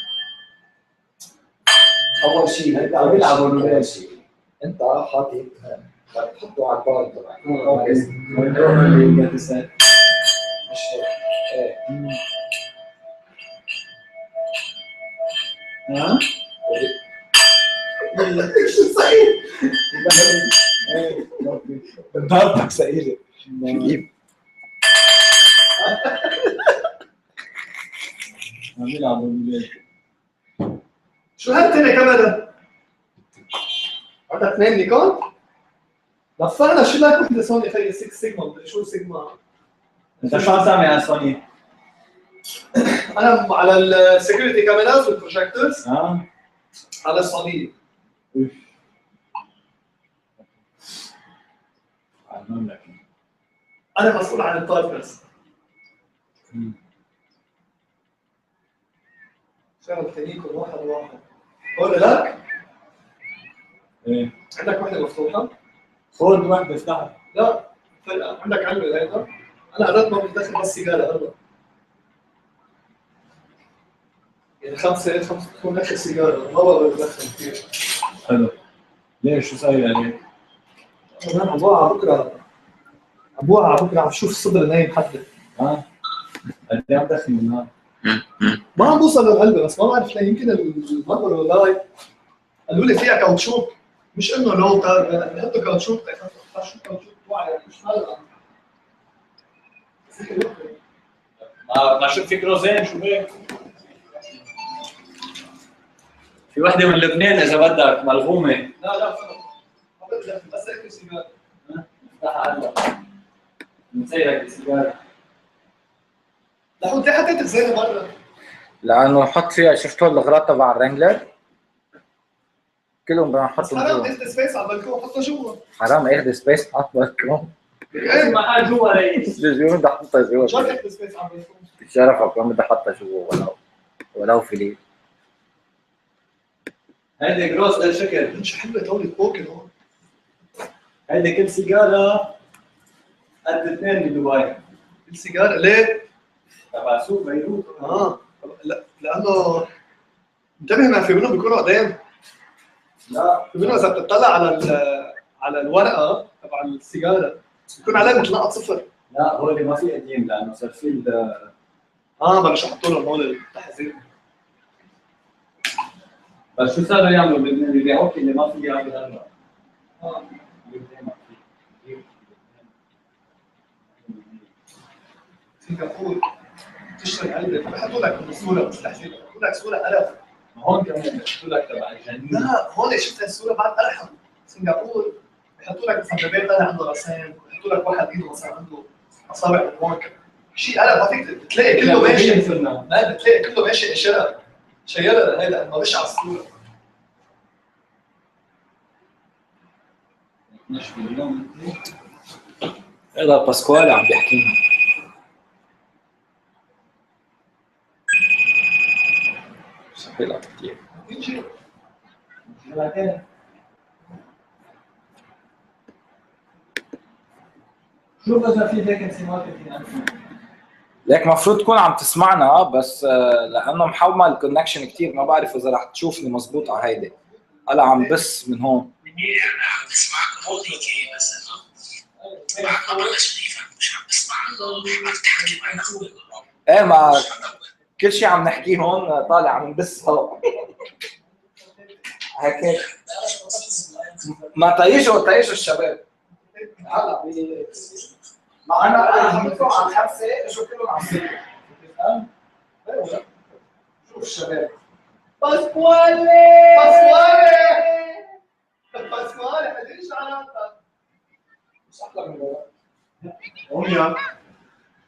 اول شيء هيدا عم يلعبوا اول شيء انت حاطط بتحطه على البال تبعك. مش هيك. ها؟ ضربك سئيلة. عم يلعبوا بالليل. شو هالتاني كاميرا؟ عندك 2 نيكون؟ لفعنا شو لك وحده سوني خيي 6 سيجما مدري شو سيجما. انت شو عم تعمل على سوني؟ انا على السكيورتي كاميراز والبروجيكتورز على الصينيه. على المملكة. انا مسؤول عن البارتنرز. شغل تانيكم واحد هون لك؟ ايه عندك وحده مفتوحه؟ خذ واحدة افتحها. لا فرقه عندك علبه هيدا. انا قررت ما بدخل بس سيجاره هلا. يعني خمسه تكون اخر سيجاره ما بقدر ادخل كثير. حلو. ليش شو صاير عليك؟ انا عم بوقع بكره. عم شوف الصدر نايم حدي. قد ايه عم تدخن بالنهار؟ ما عم بوصل للقلب بس ما بعرف ليه. يمكن المرة والله قالوا لي فيها كاوتشوك مش انه لو بحطوا كاوتشوك شو كاوتشوك واعي مش فارقه. ما شوف فيك روزين شو بك؟ في وحدة من لبنان إذا بدك ملغومة. لا بس اكل سيجاره. افتحها هلا. بنسيرك السيجارة. لحد ليه حطيت الزينه برا؟ لانه حط فيها شفت هول الاغراض تبع الرانجلر كلهم بدنا نحطهم حرام جوا. اخذ سبيس على البلكون حطه جوا. حرام اخذ سبيس حط بالكون. ايه ما حد جوا رئيس. جوا بدي احطها جوا. شو اخذ سبيس على البلكون؟ بشرفك ما بدي احطها جوا ولو فيليب. هيدي جروس هالشكل. شو حلوه طاوله بوكر هون. هيدي كل سيجارة قد 2 بدبي. السيجاره ليه؟ تبع سوق بيروت. لا لانه انتبه ما في منهم بيكونوا قدام. لا في منهم اذا بتطلع على الورقه تبع السيجاره بيكون عليها مثل نقط صفر. لا هو اللي ما في قديم لانه صار في بلشوا يحطوا لهم هول التحذير. بس شو صاروا يعملوا بيبيعوك اللي ما في يعمل هلا. سنغافور تشتري علبه بحطوا لك بالصوره بالتحذير. بحطوا لك صوره قرف. هون كمان بحطوا لك تبع الجنين. لا هون شفت الصوره بعد ارحم. سنغافور بحطوا لك مثلا بيبي طالع عنده راسين، بحطوا لك واحد ايده مثلا عنده اصابع من هون، شيء قرف. ما فيك بتلاقي كله ماشي، لا بتلاقي كله ماشي اشاره شيره هيدا ما بشع الصوره. نشفي اليوم هذا باسكوال عم بيحكي لنا. سهلة كثير. شوف اذا في فيكنسي ماركتنج. ليك مفروض تكون عم تسمعنا، بس لانه محومه الكونكشن كثير ما بعرف اذا رح تشوفني مزبوط على هيدي. هلا عم بس من هون. عم بسمعك هونيك بس انه بعد ما بلش يفهم مش عم بسمع عم تحكي مع اخوي. ايه ما كل شيء عم نحكيه هون طالع عم نبث هوا. هيك ما طيشوا الشباب. هلا ما انا حطيتهم على الخمسه اجوا كلهم على السته. شوف الشباب. باسكوالي حديش علاقه. مش احلى من هذا. هون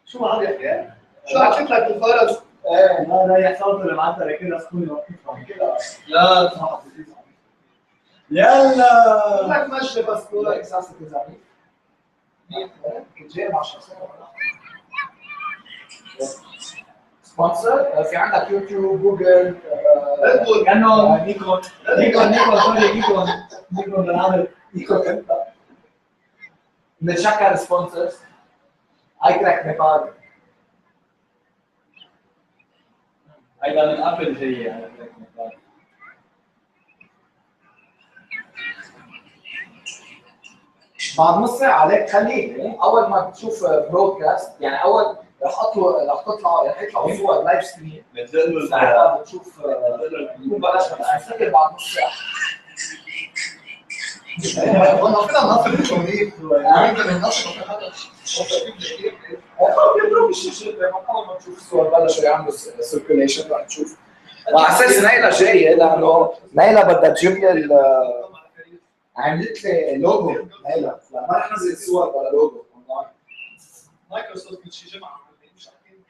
شو عم يحكي؟ شو حكيت لك بالفرس؟ ايه لا يحصل له المعدل كلها سكون وقفها كلها. لا صح. يلا لك مشي باسكوالي. احساسك زعيم. كنت جاي مع شخصين. سبونسر في عندك يوتيوب، جوجل، كانه نيكون سوري نيكون بنعمل نيكون. بنتشكر سبونسرز. اي كراك نيبال. هيدا من ابل جاي على فكره. بعد نص ساعة عليك خليك اول ما تشوف برودكاست، يعني اول رح يطلعوا صور لايف ستريم بتلاقوا بتشوف بلاش نسكر بعد نص ساعة. والله فينا ننظم التوظيف يمكن ننظم في هذا بيضرب الشاشة اول ما تشوف الصور بلشوا يعملوا سيركيليشن رح تشوف. وعلى اساس نايلة جاية لانه نايلة بدها تجيب لي عملت لي لوجو نايلة، ما رح نزل صور ولا لوجو. مايكروسوفت من شي جمعه مش عارفين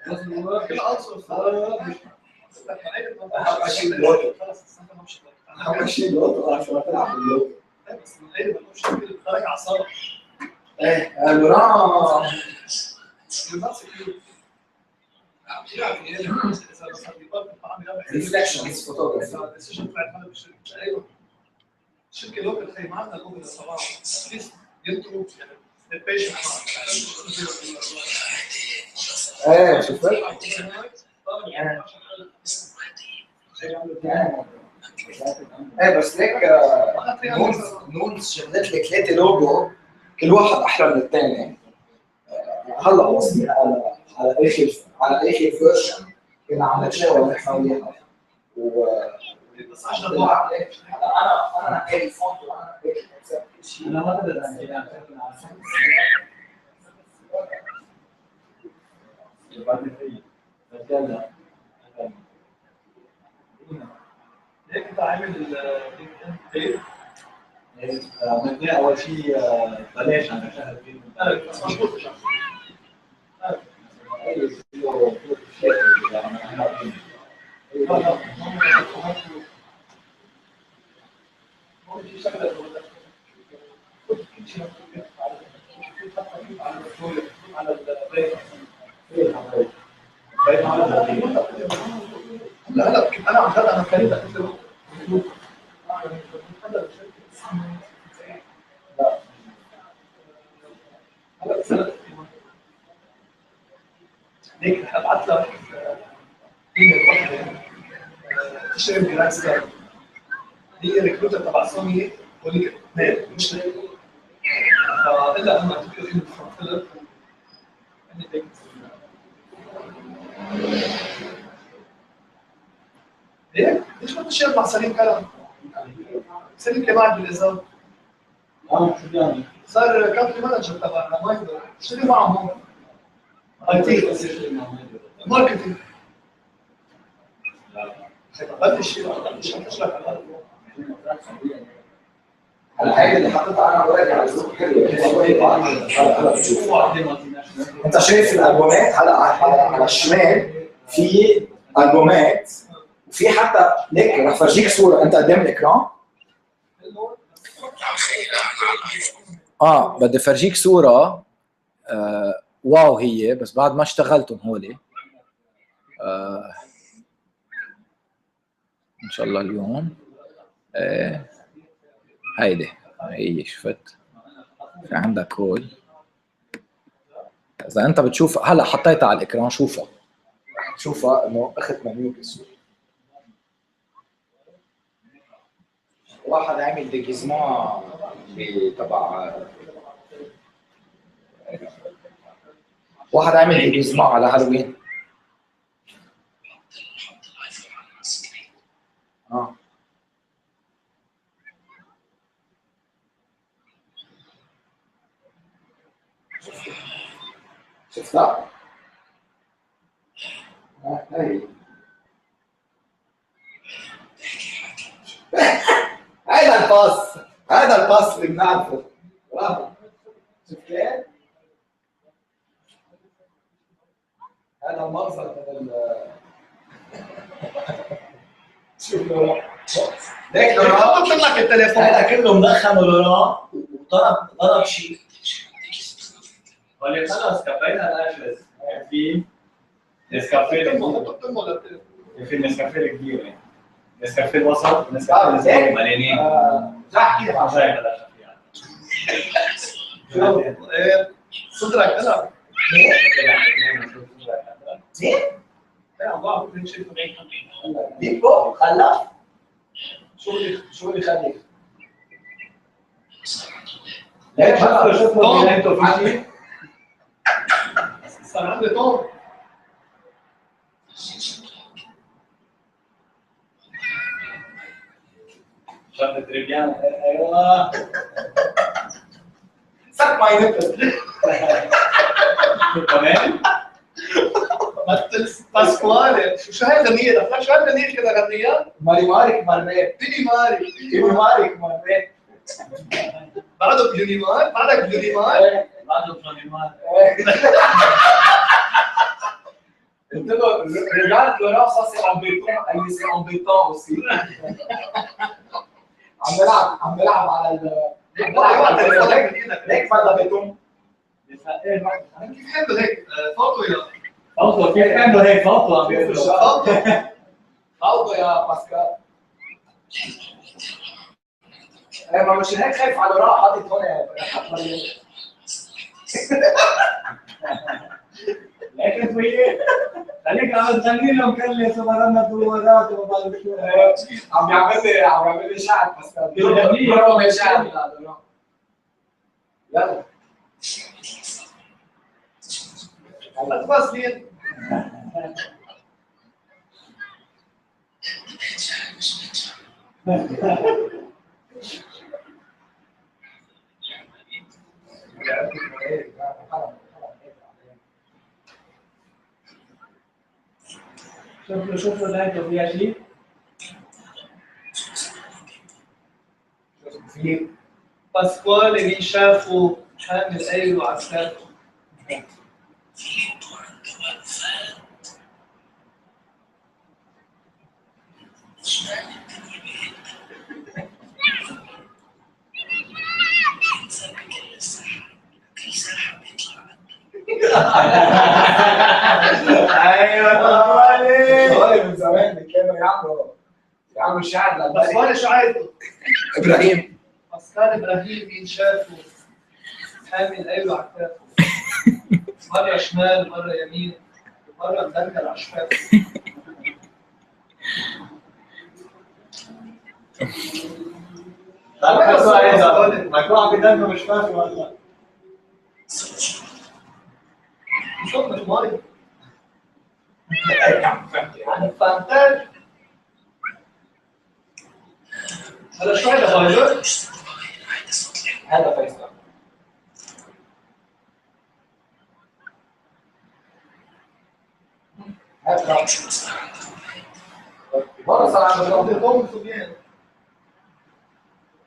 16000 كل عنصر اهم شيء اللوجو. اهم شيء اللوجو عشان تلعب باللوجو. بس من غير ما مش كل خارج اعصابك. ايه لوران ريفلكشنز فوتوغرافي. الشركه لوكال خي معنا لوكال الصراحه ينطروا البيشنت. ايه شفت؟ ايه بس ليك نون شغلت لك 3 لوجو كل واحد احلى من الثاني. هلا وصلنا على اخر فيرجن كنا عم نتشاور نحن وياها. بس 10 دولار انا نقيت الفونت وانا نقيت كل شيء. انا ما بقدر احكي عن هيك انت عامل بدي اول شيء بلاش عن شهر فيه بس مضبوط لا انا عن جد انا كريم ليك هبعت لك ايميل واحده تشتغل جراند ستار. هي ريكروتر تبع سوني وليك اثنين مش ليك. فالا انا اعطيك الايميل فلت ايه؟ ليش ما تشتغل مع سليم كلام؟ سليم كمان بالازاز شو بيعمل؟ صار كانتري مانجر تبعنا ما يقدر اشتغل معهم هون. اي تي ماركتينج بلش مش هتشرح على الحاجه اللي حطيتها انا وراجع على الجروب حلوه. انت شايف الالبومات هلا على الشمال في البومات وفي حتى ليك رح افرجيك صوره انت قدام الاكران. بدي افرجيك صوره واو هي بس بعد ما اشتغلتهم هولي ان شاء الله اليوم. هيدي هي شفت في عندك هول. اذا انت بتشوف هلا حطيتها على الاكران شوفها انه اخذت منيو بالصوره. واحد عامل ديجيزمان تبع على هالوين. شفتها؟ هاي هذا الباص اللي بنعرفه. برافو. شفت كيف؟ هذا المنظر من شوف لورا. ليك لورا حطت لك التليفون هذا كله مدخن لورا وضرب شيء. واللي خلص كفينا الاشلس في نسكافيه في النسكافيه الكبير يعني نسكافيه الوسط نسكافيه الصغير مليانين احكي لك عن شاي صدرك انا زين؟ انا بعرف من شيء ديبو خلف شو اللي خليك؟ ليش شفنا بيناتو في شيء؟ صار عندي طول شغله تريبيان ايوه سك ماي نبل كمان مثل باسكوالي شو هاي الغنية؟ شو هاي الغنية كذا غنية؟ ماري مارك مرمات تيني ماري تيني مارك مرمات بعده بلونيمار بعدك بلونيمار بعده بلونيمار قلت له رجعت لورا صار سي امبيتون قال لي سي امبيتون اوسي عم بلعب على ليك فلا بيتون كيف عنده هيك فوتو يا فوتو كيف عنده هيك فوتو عم بيقول فوتو يا باسكال ما مش هيك خايف على وراء حاطط هون لكن وياه خليك عم تغني لهم كلمه سمرنا دورات وما بعرف شو عم بيعمل لي شعر باسكال بيعمل شعر يلا هلا بس لين شوف له لايته فيها شيء في باسكوال اللي شافوا حامل ايلو عسكرته ايوه من زمان كانوا يعملوا شعر باسكوال شو عايزه؟ ابراهيم باسكال ابراهيم مين شافه حامل ايلو عسكرته مره شمال مره يمين مره مدلل على شفافه ما يكون عم يدلنا مش فاهم ولا شوف مش ماي يعني فهمتك هذا شو هذا فايلر؟ هذا فيصل مرة صار عندنا قوم سوريان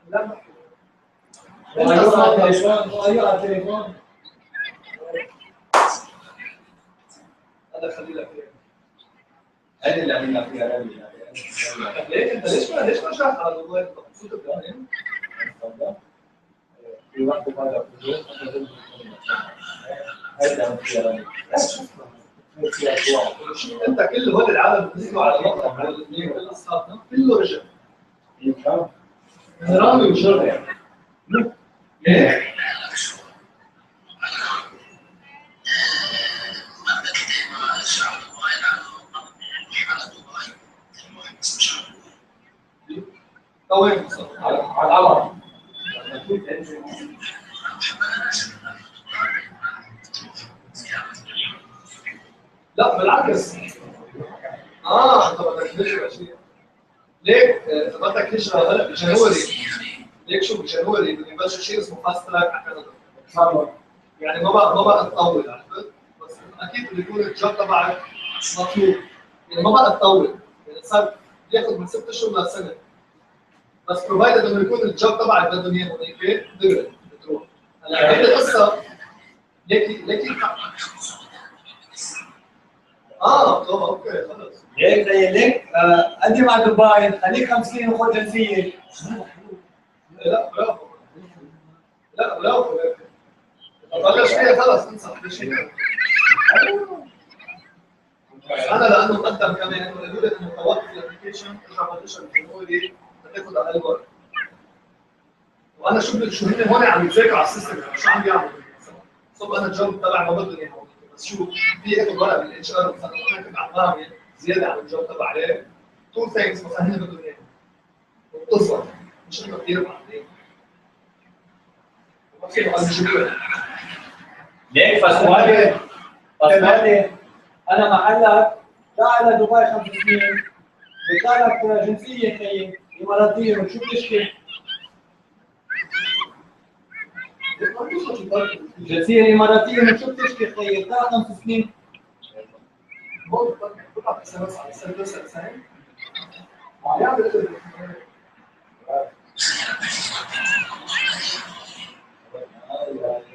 لا ايوه على التليفون ايوه على التليفون هذا خلي لك هذه اللي عملنا فيها رمي ليه انت ليش ما شرحت على الموبايل مبسوط ابراهيم؟ في وقت هذا هذا فيها رمي انت كل هول العالم بتنزلوا على مطلق على الاثنين كل اصحابنا كله رجع رامي وشرطه ليه؟ وين على العمر. لا بالعكس انت بدك تهجر شيء ليك انت بدك تهجر هلا بجانوري ليك شو بجانوري بده يبلش شيء اسمه فاست تراك على كندا يعني ما بقى تطول عرفت بس اكيد بده يكون الجوب تبعك مطلوب يعني ما بقى تطول يعني صار بياخذ من 6 اشهر لسنه بس بروفايدد انه يكون الجوب تبعك بدهم اياه هيك دغري بتروح هلا هيدي القصه ليك اوكي خلص هيك زي ليك قدم على دبي خليك 5 سنين وخذ جنسيه. لا برافو لا برافو بلش فيها خلص انسى انا لانه مقدم كمان انه قالوا لي انه توقف الابلكيشن ارجع بلشها بالجمهوري بتاخذ اقل وقت وانا شو هن هون عم يتذاكروا على السيستم شو عم بيعملوا صب انا الجوب تبعي ما بدهم اياه بس شو في اخذ ورق بالاتش ار مثلا انا كنت عم بعمل زياده عن الجوب تبعي تو ثينكس مثلا هن بدهم اياه وبتزبط مش انه كثير معقدين وما في قلب جبل ليك فسوالي انا محلك لا على دبي 5 سنين بيطلع لك جنسيه خيي اماراتيه وشو بتشكي؟ الجنسيه الاماراتيه من شو بتشكي خيي؟ بتاع 5 سنين بقى سنه على سنه سنه يعمل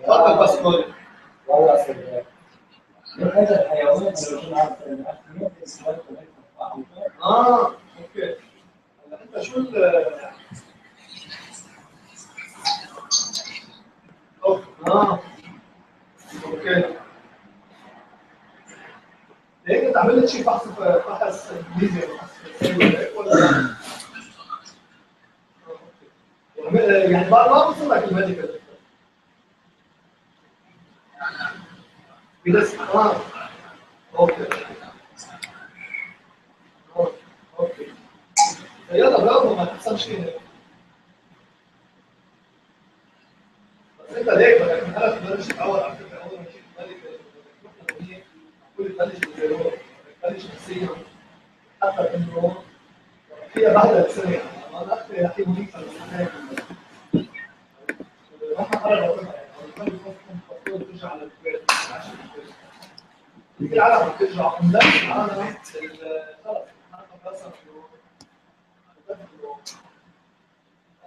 تفضل بس قول والله سيدي هذا الحيوان اوكي هلا انت شو اوكي ليه انت عملت شيء فحص انجليزي ولا يعني ما بوصل لك الميديكال بس اوكي اوكي يلا برافو ما تحصل شيء بس انت ليك بدك من هلا تبلش تتعود على فكره اول ما تجيب الميديكال كل تبلش بالزيرو تبلش نفسيا حتى انه فيها بهدله سنه ما نحكي يا اخي مهمه راح اقرر ترجع على البيت في عالم بترجع ونلاقي العالم خلص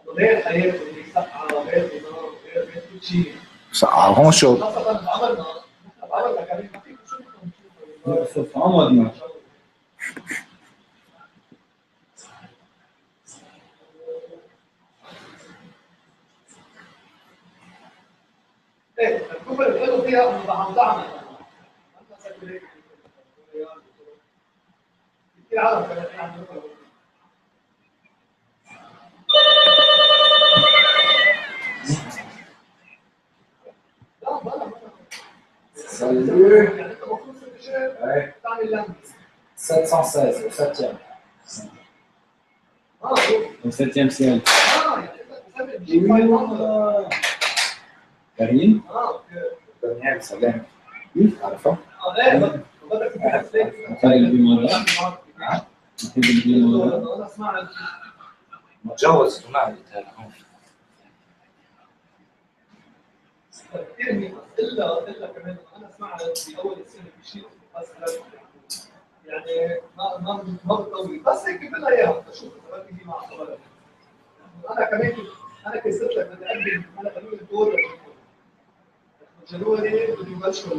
غير حياته اللي سقعه غير نظام غير كل شيء سقعة هون شو خاصة عملنا كمان ما فيك شو صف عمرنا ايه الكفر اللي قالوا فيها انه عم تعمل كثير عالم كمان عم يقولوا Salut. يعني انت المفروض تعمل لمس 716 au 7e. au 7e ciel. يعني انت بتسمي كريم Daniel, سلام. عارفه؟ ايه بدك تتحسن خالد بمرة نحب البيمارة انا اسمع متجوز اجتماعي هون. كثير منيح الا كمان انا سمعت في اول السنه في شيء اسمه يعني ما بتطول بس هيك بدها اياها تشوف اذا بدك مع خبرك. انا كمان انا كنت لك بدي اقدم انا قالوا لي دور جنوري بده يبلشوا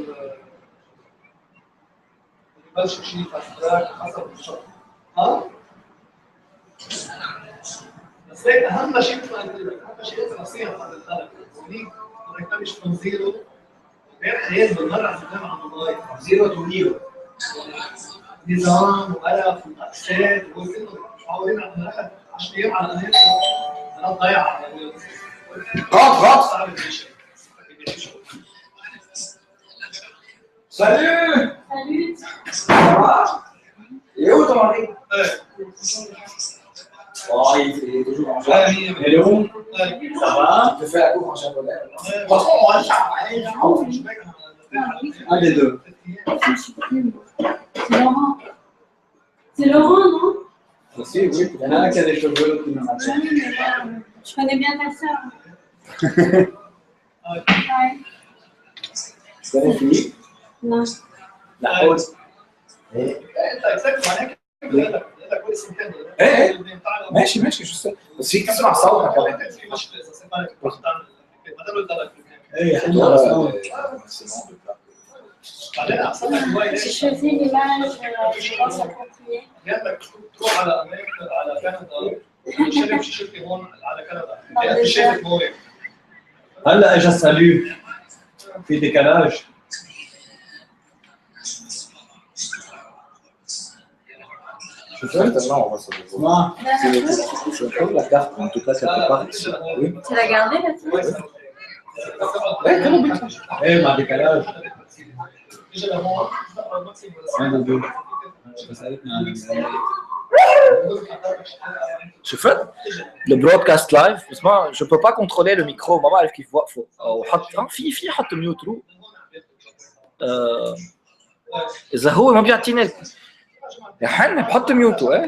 شيء فاست تراك حسب الشغل. ها؟ بس هيك اهم شيء مثل ما قلت لك اهم شيء انت نصيحه عن الخلق هونيك بدك تبلش من زيرو غير حياه بالمره عم تتكلم عن الموبايل زيرو تو هيرو نظام وقلق ومؤسسات وكله متعودين على ناخذ 10 ايام على النت انا ضايعه على غلط صعب الشيء. Salut! Salut. Ça va? Il est où ton mari? Oh, il est toujours en joie. Hello, ça va? Tu fais la cour en japonais. Patron, moi, Un des deux. C'est Laurent. C'est Laurent, non? Aussi, oui. Il y en a un qui a des cheveux, l'autre qui n'en a pas. Oui, mais là, je connais bien ta sœur. Ouais. Tu connais Philippe? Non. La haute. انت اكسبت معناها كده كويس جدا. ايه ماشي ماشي شو السبب؟ بس فيك تسمع صوتها كمان. في مشكله اذا سمعت بتعمل ما دام الدرجه ايه حلوة أصلاً. بعدين احسن لك هواي J'ai ليش؟ choisi l'image, je pense à continuer. جنبك تروح على امريكا على كندا شركه شركه هون على كندا شركه هون هلا اجى الساليو في ديكالاج. Je fais maintenant, on va se revoir. ما Je trouve la carte, en tout cas, quelque part ici. Oui. Tu l'as gardé là-dessus? Eh, quel but? ايه مع ديكالاج. اجى لهون عندنا دول. بسألتنا عن شو فت؟ البرودكاست لايف بس ما جو بو با كونترولي لو ميكرو ما بعرف كيف وقفه او حط في حط ميوت رو اذا هو ما بيعطيني يا حن بحط ميوتو ايه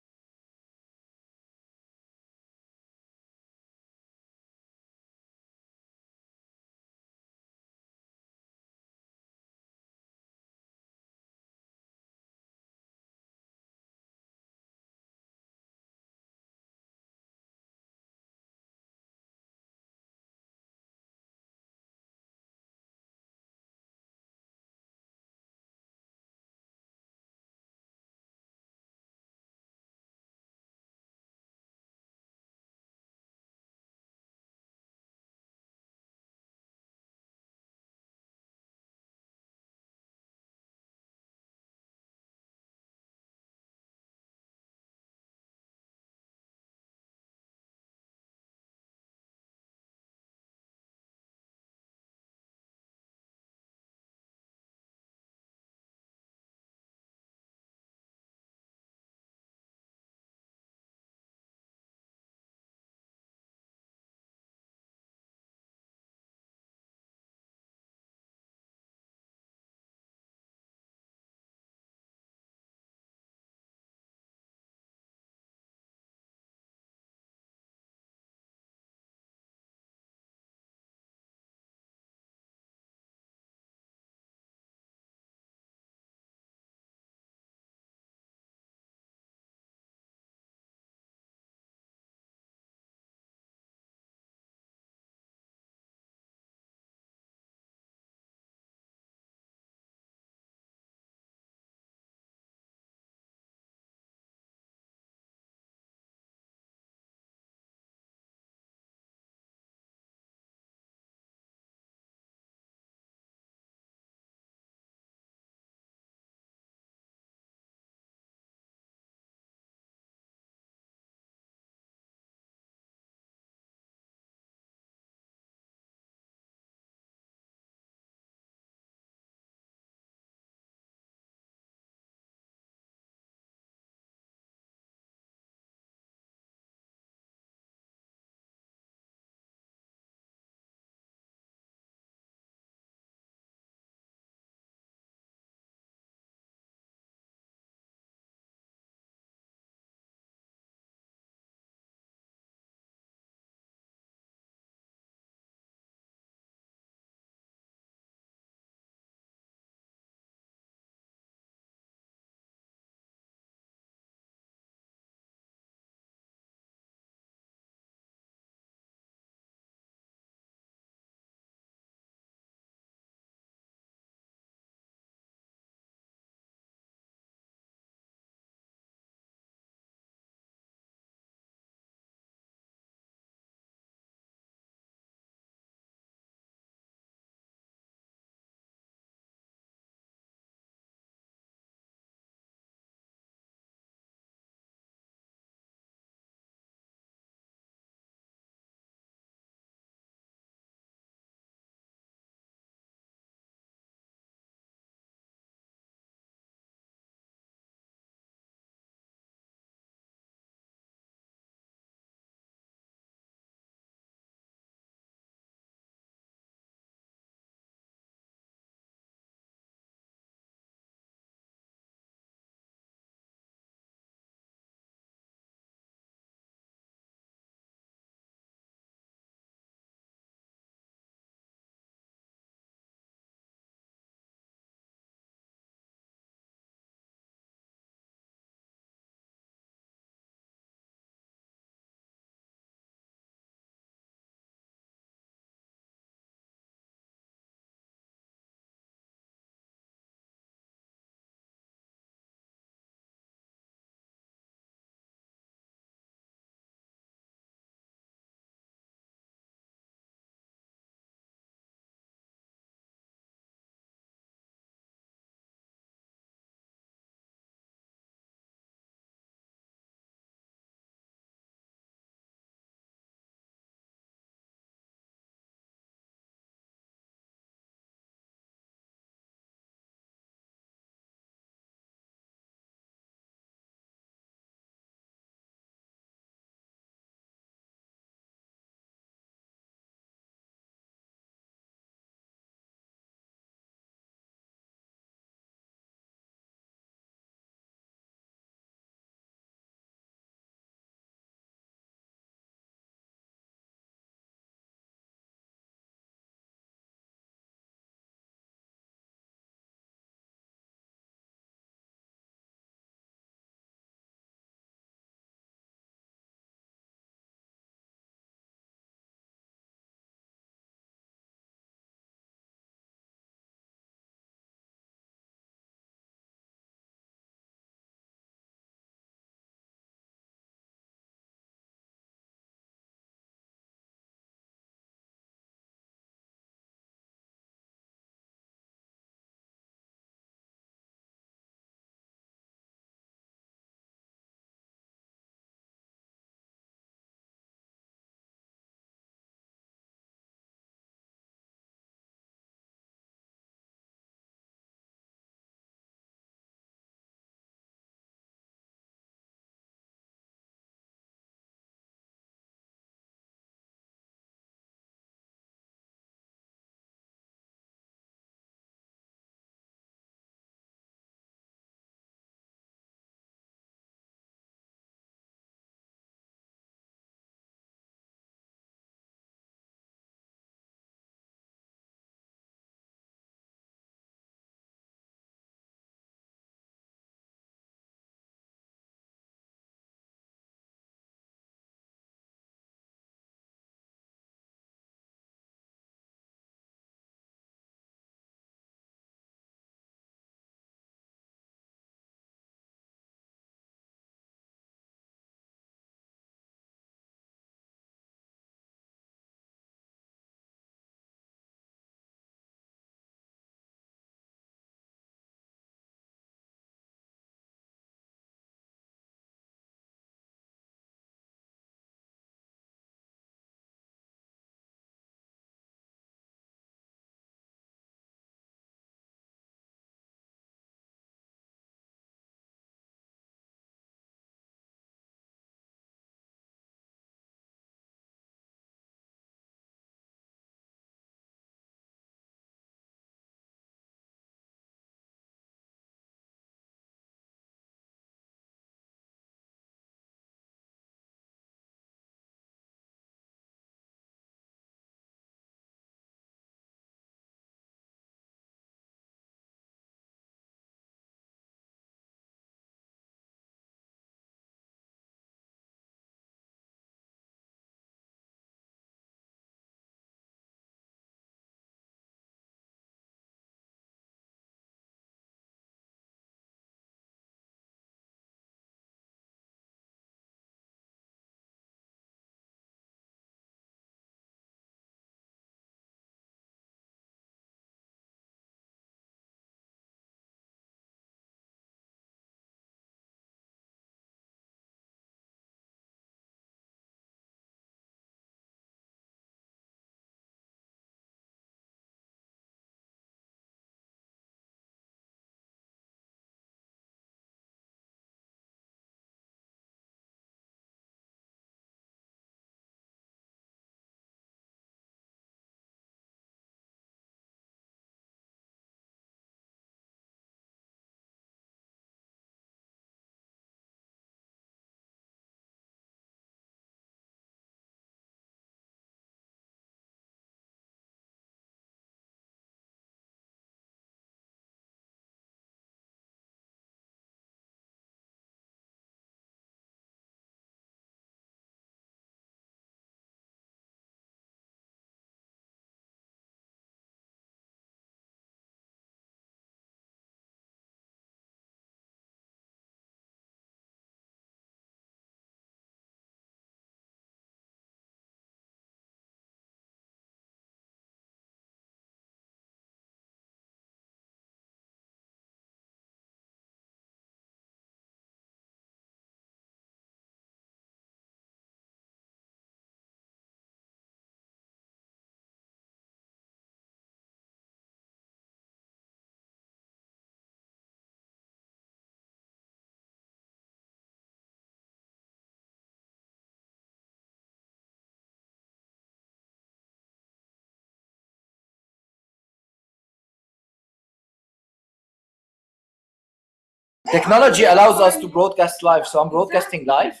Technology allows us to broadcast live, so I'm broadcasting live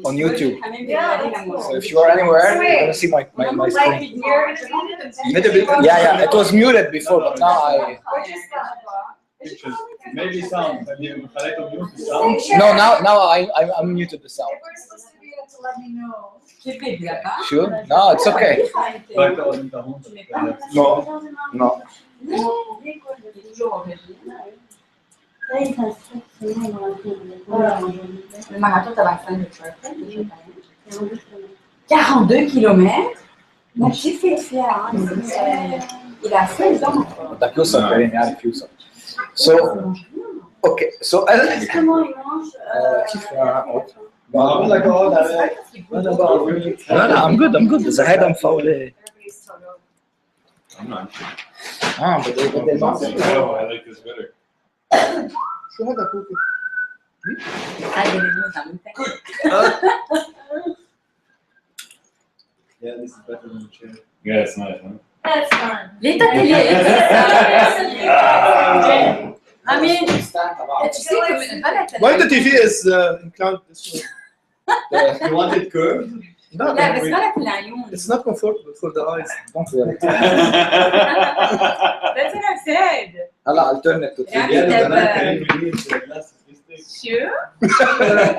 on YouTube. So if you are anywhere, you're gonna see my screen. Yeah, it was muted before, but now I. Pictures. Maybe sound. Have you خليته mute the sound? No, now I'm muted the sound. We're supposed to be able to let me know. Sure? No, it's okay. Like, oh, انت هون. No. Le marathon, t'as 25 de 42 km. Mon petit fait fier. Il a 16 ans. بدك يوصل كريم يعرف يوصل. So okay, so Comment il mange كيف اقعد؟ بقول لك اقعد عليك انا بقعد لا I'm good اذا هيدا مفولة بدي I like this better. شو هذا كوكي؟ Yeah, this is better than the chair. Yeah, it's nice, huh? That's fun. ليه تاكلي؟ I mean, tu sais que البلد Why the TV is inclined this way? You want it curved? No, لا بس بالك العيون. it's not comfortable for the eyes. Don't worry. That's what I said. هلا alternate to 3D. يعني Can طب you leave the glasses this thing? sure.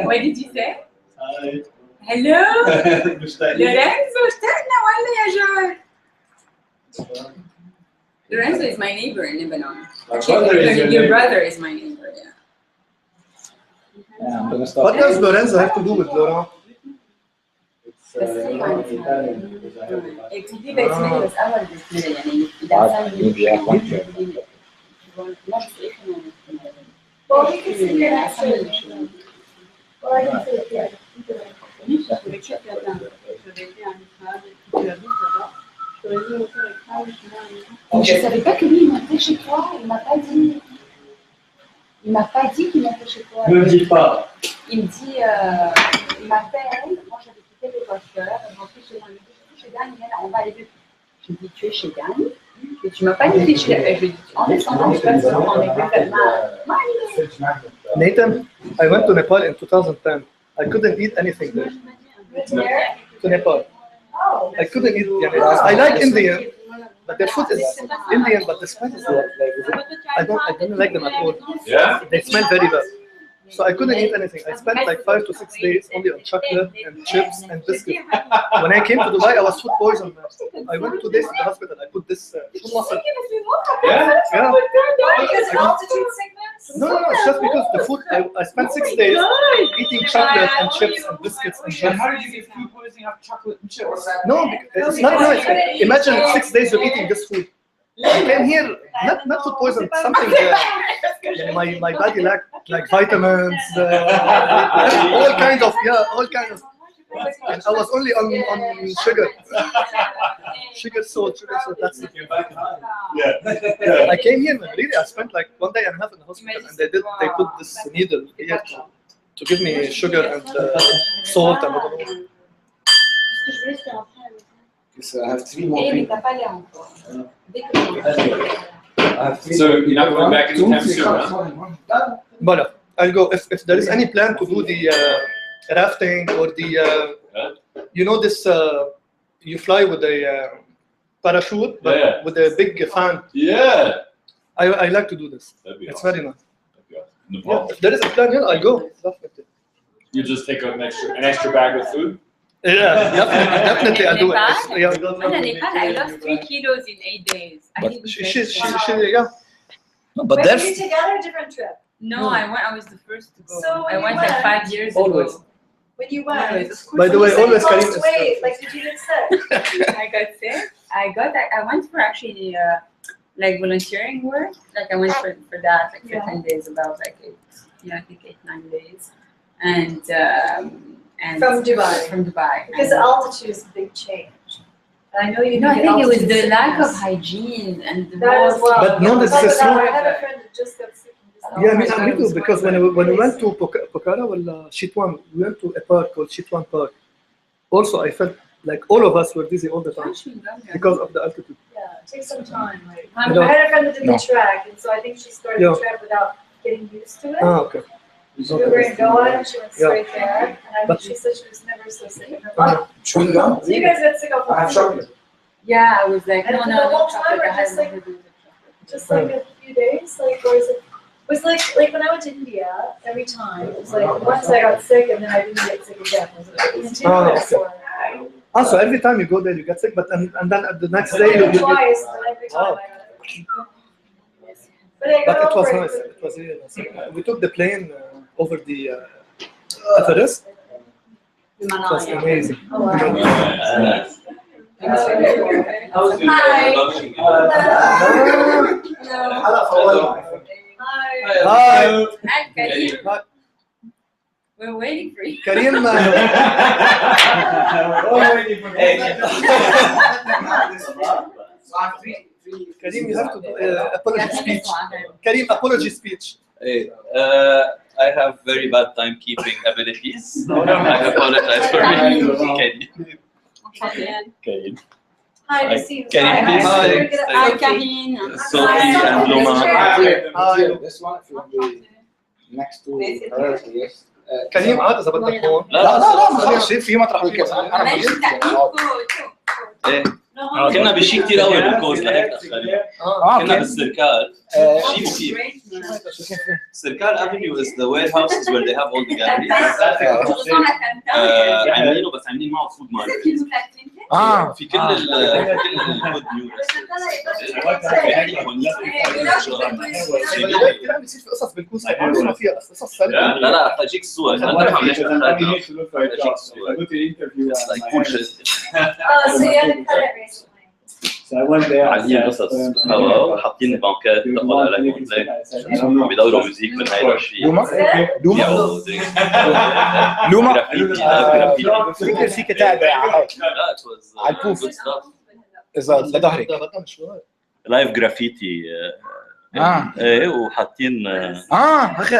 What did you say? Hi. Hello. مشتاقين. Lorenzo اشتقنا ولا يا جار؟ Lorenzo is my neighbor in Lebanon. My brother is your Your neighbor. brother is my neighbor, yeah. Yeah, I'm gonna What start. does Lorenzo have to do with Laurent? It's Italian. ابتدي باسمي بس اول باسمي يعني اذا Well, we can see your next one. Well, I can see it here. Je ne savais pas que lui il montait chez toi, il m'a pas dit. Il m'a pas dit qu'il montait chez toi. Ne me dis pas. Il me dit, il m'appelle, moi j'avais quitté le coiffeur, je rentrais chez Dan, chez Dan, il est là, on va aller de. Je lui dis, tu es chez Dan? Et tu m'as pas dit chez Dan. Je lui dis, en descendant, je passe sur mon équipement. Nathan, I went to Nepal in 2010. I couldn't eat anything there. To Nepal. Oh. I couldn't eat. I like Indian, but their food is Indian, but the spices are I don't like them at all. Yeah? They smell very bad. So I couldn't eat anything. I spent like 5 to 6 days only on chocolate and chips and biscuits. When I came to Dubai, I was food poisoned. I went 2 days to the hospital. I put this Yeah? yeah. Because altitude sickness? No, it's just because the food. I spent 6 days eating chocolate and chips and biscuits and And chips. how did you get food poisoning after chocolate and chips? No, it's not nice. Imagine 6 days of eating this food. I came here not food poison, something. My body lacked like vitamins, all kinds of. And I was only on sugar, salt. That's it. Yeah. I came here, man, really. I spent like 1 day and a half in the hospital, and they put this needle here to give me sugar and salt and I don't know. So I have 3 more Et mais people. t'as pas l'air encore. Dès que tu I have 3 So you're not going back anytime soon, huh? Voilà. I'll go if there is any plan to do the rafting or the you know this you fly with a parachute but Yeah. with a big fan. Yeah. I like to do this. That'd be It's awesome. very nice. That'd be awesome. Yeah, Nepal. if there is a plan, yeah, I'll go. Definitely. You just take an extra bag of food? Yeah, definitely I'll do it. Yeah. أنا Nepal, I lost 3 kilos in 8 days. I But didn't She, say- yeah. No, but Were there's you together a different trip? No, I was the first to go. So when I you went like went- 5 years Always. ago. When you went? By the way, You said always you Karim lost is weight. Like, did you get sick? I got sick. I went for actually like volunteering work. Like I went for that like for 10 days, about like 8, I think 8-9 days, and From Dubai. From Dubai. Because And- altitude is a big change. And I know you No, I get think it was altitude the lack of sickness. hygiene and the That as well. But no, this is true. I had a friend that just got sick. and just- Yeah, me too. Because when we went to Pokhara or Chitwan, we went to a park called Chitwan Park. Also, I felt like all of us were dizzy all the time because of the altitude. Yeah, it takes some time. Like, You know- I had a friend that did No. the track, and so I think she started Yeah. the track without getting used to it. Ah, okay. She we were in Goa, and she went Yeah. straight there, and I But- she said she was never so sick in her Ah. life. Chewing gum? So you guys got sick off I have of food, chocolate. Yeah, I was like, And no, for no, the no whole chocolate. time, I had just like- nothing to do with the chocolate. just like a few days, like, or is it? Was like when I went to India, every time it was like once I got sick and then I didn't get sick again. It was like continuous. Also, every time you go there, you get sick, but and then at the next day, Twice, you get. and every time I got sick. But I But got it was over nice. it. It was really nice. We took the plane over the Everest. It was amazing. Oh, wow. Hi. Hi. Hi, Hi, Karim. Hi. We're waiting for you. Karim. Karim, you have to do apology speech. Karim, apology speech. Hey, I have very bad timekeeping abilities. I apologize for being Karim. Hi, Hi. Nassim. Can you please Hi. say- Hi, Karine. Sophie and Luma. This one, if you want to next to her, yes. كريم عاد اذا بدك هون. لا لا لا ما خلص في مطرح بالكاس انا ماشي موجود. ايه كنا بشيء كثير قوي بالكوز لهيك تاخرين. كنا بالسركال شيء مخيف. سركال افنيو is the warehouses where they have all the galleries. عاملينه بس عاملين معه فود ماركت. في كل الفود نيو كثير عم بيصير في قصص بالكوس ما فيها قصص سلبيه. لا لا حجيك الصور انا نفهم ليش اخذنا حجيك الصور It's like cool shit. Oh, so you had to cut it recently. عاملين قصص هوا وحاطين بانكات تقول على كومبليت عم بيدوروا موزيك من هاي الشيء لوما لوما لوما فكر فيك تابع على البوف اذا لظهرك لايف جرافيتي ايه وحاطين اخي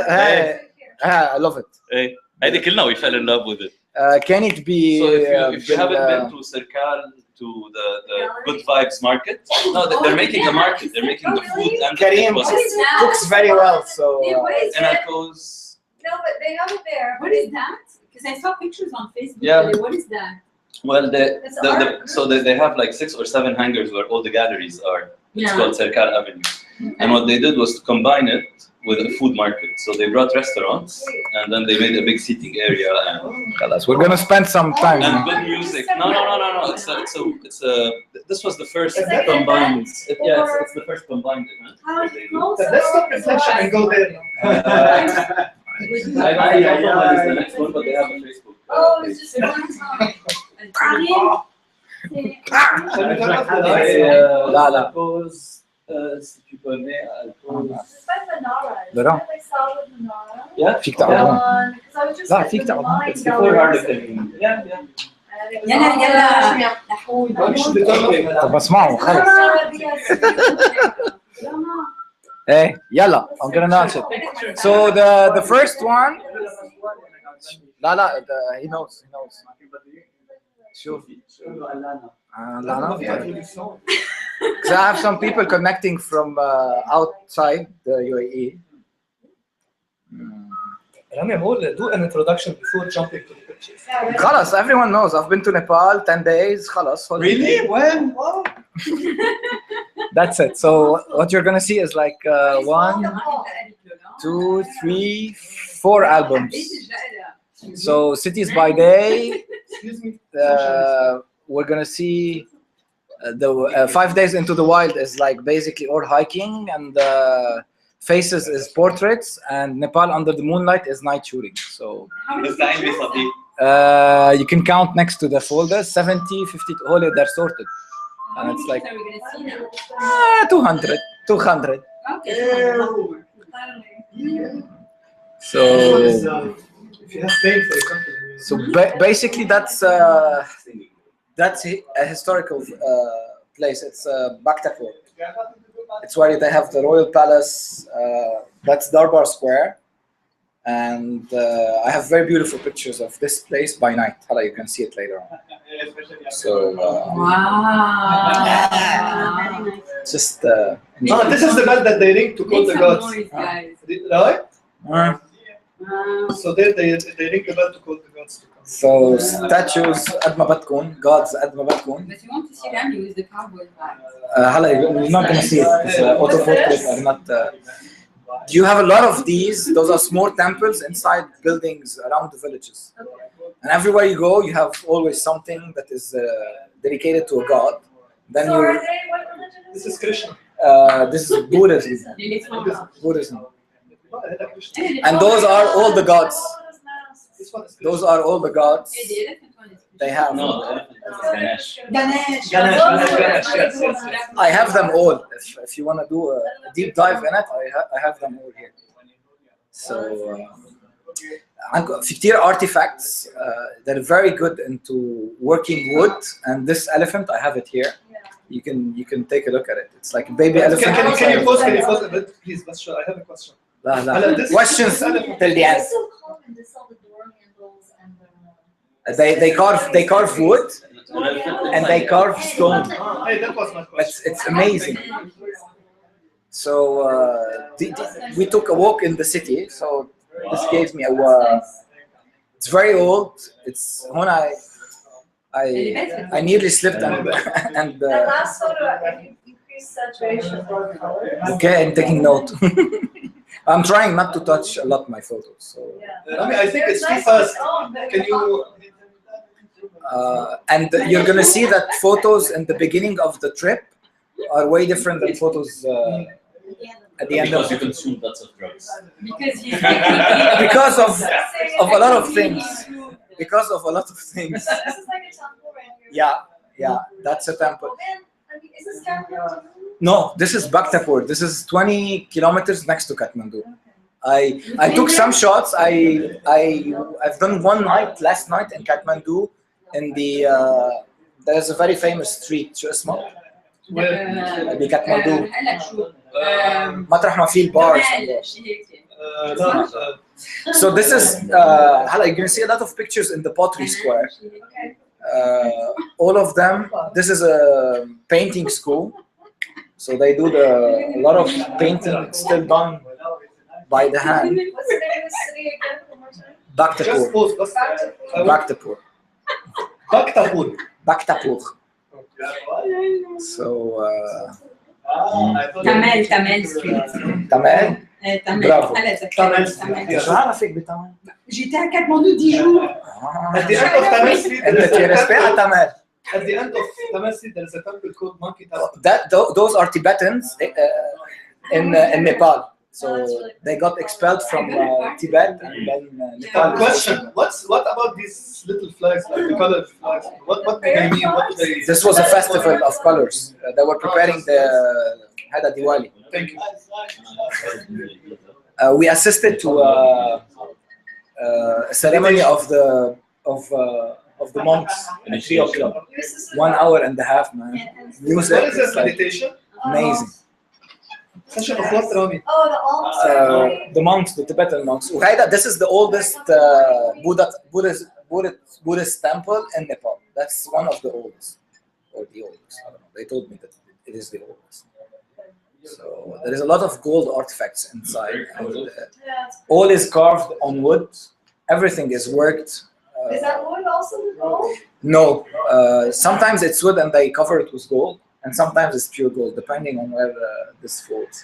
I love it. ايه هيدي كلنا we fell in love with it. Can it be So if you haven't been to Serkal to the Good Vibes market, no, they're making a market. They're making the food and the Karim cooks very well, so and it goes. No, but they have it there. What is that? Because I saw pictures on Facebook. Yeah. Today. What is that? Well, It's art. so they have like 6 or 7 hangars where all the galleries are. It's Yeah. called Serkal Avenue. And what they did was to combine it with a food market. So they brought restaurants and then they made a big seating area and we're gonna spend some time. and good music. No. It's a. This was the first combined. It's the first combined event. How that they do. Let's stop reflection and go there. I don't know when is the next one, but they have a Facebook. Oh, it's just one time. لا لا si tu connais, It's by Manara. لا لا Like solid Manara. فيك تعرفون. Because I was just لا like فيك the تعرفون. mind it's before galleries. Harlequin. Yeah. And it was يلا all يلا نحول. طب اسمعوا خلص. Hey, يلا I'm gonna announce it. So the first one. لا he knows. شوف. لا because I have some people connecting from outside the UAE. رامي هول do an introduction before jumping to the pictures. خلاص everyone knows I've been to Nepal 10 days خلاص. Really? When? Wow. That's it. So what you're gonna see is like 1, 2, 3, 4 albums. So cities by day. Excuse me. We're gonna see the 5 days into the wild is like basically or hiking, and faces is portraits, and Nepal under the moonlight is night shooting. So you can count next to the folders 70, 50. All they're sorted, and it's like 200. So If you have pain, for example. so basically that's a historical place. It's Baktapur. It's where they have the royal palace. That's Darbar Square, and I have very beautiful pictures of this place by night. Hala, you can see it later on. So just This is the bell that they ring to call the gods. Right? So they ring the bell to call the gods to come. so statues قد ما بدكم, gods قد ما بدكم. But you want to see them use the cowboy hat. هلا we're not gonna see it because auto portraits are not. You have a lot of these. Those are small temples inside buildings around the villages. And everywhere you go, you have always something that is dedicated to a god. Then So you. are they, what religion is This is Krishna. This is Buddhism. Buddhism. Krishna. And those are all the gods. This one is Krishna. Those are all the gods. They have. No, the elephant is Ganesh. Ganesh, yes. I have them all. If you want to do a deep dive in it, I have them all here. So في كتير artifacts. They're very good into working wood, and this elephant, I have it here. You can take a look at it. It's like a baby elephant. Can you pause a bit, please? But sure, I have a question. Questions till the end. It's so common to sell the door handles and the. They carve wood and they carve stone. Hey, that was my question. It's amazing. So we took a walk in the city. So this gave me a. It's very old. It's when I nearly slipped and That last photo, if you increase saturation or color. okay, I'm taking note. I'm trying not to touch a lot my photos. So I mean, I think it's too fast. Can you? and you're gonna see that photos in the beginning of the trip are way different than photos at the end of Because you consume lots of drugs. because of a lot of things. Because of a lot of things. This is like a temple right here. Yeah, that's a temple. And, I mean, is this Kathmandu? No, this is Bhaktapur. This is 20 kilometers next to Kathmandu. I took some shots. I've done one night last night in Kathmandu. In the there's a very famous street. شو اسمه؟ بكاثماندو. مطرح ما في البارز. So this is you're gonna see a lot of pictures in the pottery square. All of them. This is a painting school, so they do a lot of painting still done by the hand. What's the name of the city again? One more time. Bhaktapur. Just pause. Bhaktapur. Bhaktapur. Bhaktapur. So Tamel street. Tamel. Bravo. شو عرفك بتمل؟ J'étais à Katmandou 10 jours. At the end of Tamil Street, انت تيرسبي على تمل. at the end of Tamil Street, there is a temple called Monkey Temple. Those are Tibetans in Nepal. So they got expelled from Tibet and then Nepal. Question: what about these little flags, like the colored flags? What do they mean? What do they? This was a festival of colors. They were preparing the Hada Diwali. Thank you. We assisted to a ceremony of the monks at 3 o'clock. 1 hour and a half, man. Music. What is this it's like meditation? amazing. Session of what, Rami? Oh, the alms. The monks, the Tibetan monks. This is the oldest Buddhist temple in Nepal. That's one of the oldest, or the oldest. I don't know. They told me that it is the oldest. So there is a lot of gold artifacts inside, and all is carved on wood. Everything is worked. Is that wood also the gold? No, sometimes it's wood and they cover it with gold, and sometimes it's pure gold, depending on where this falls.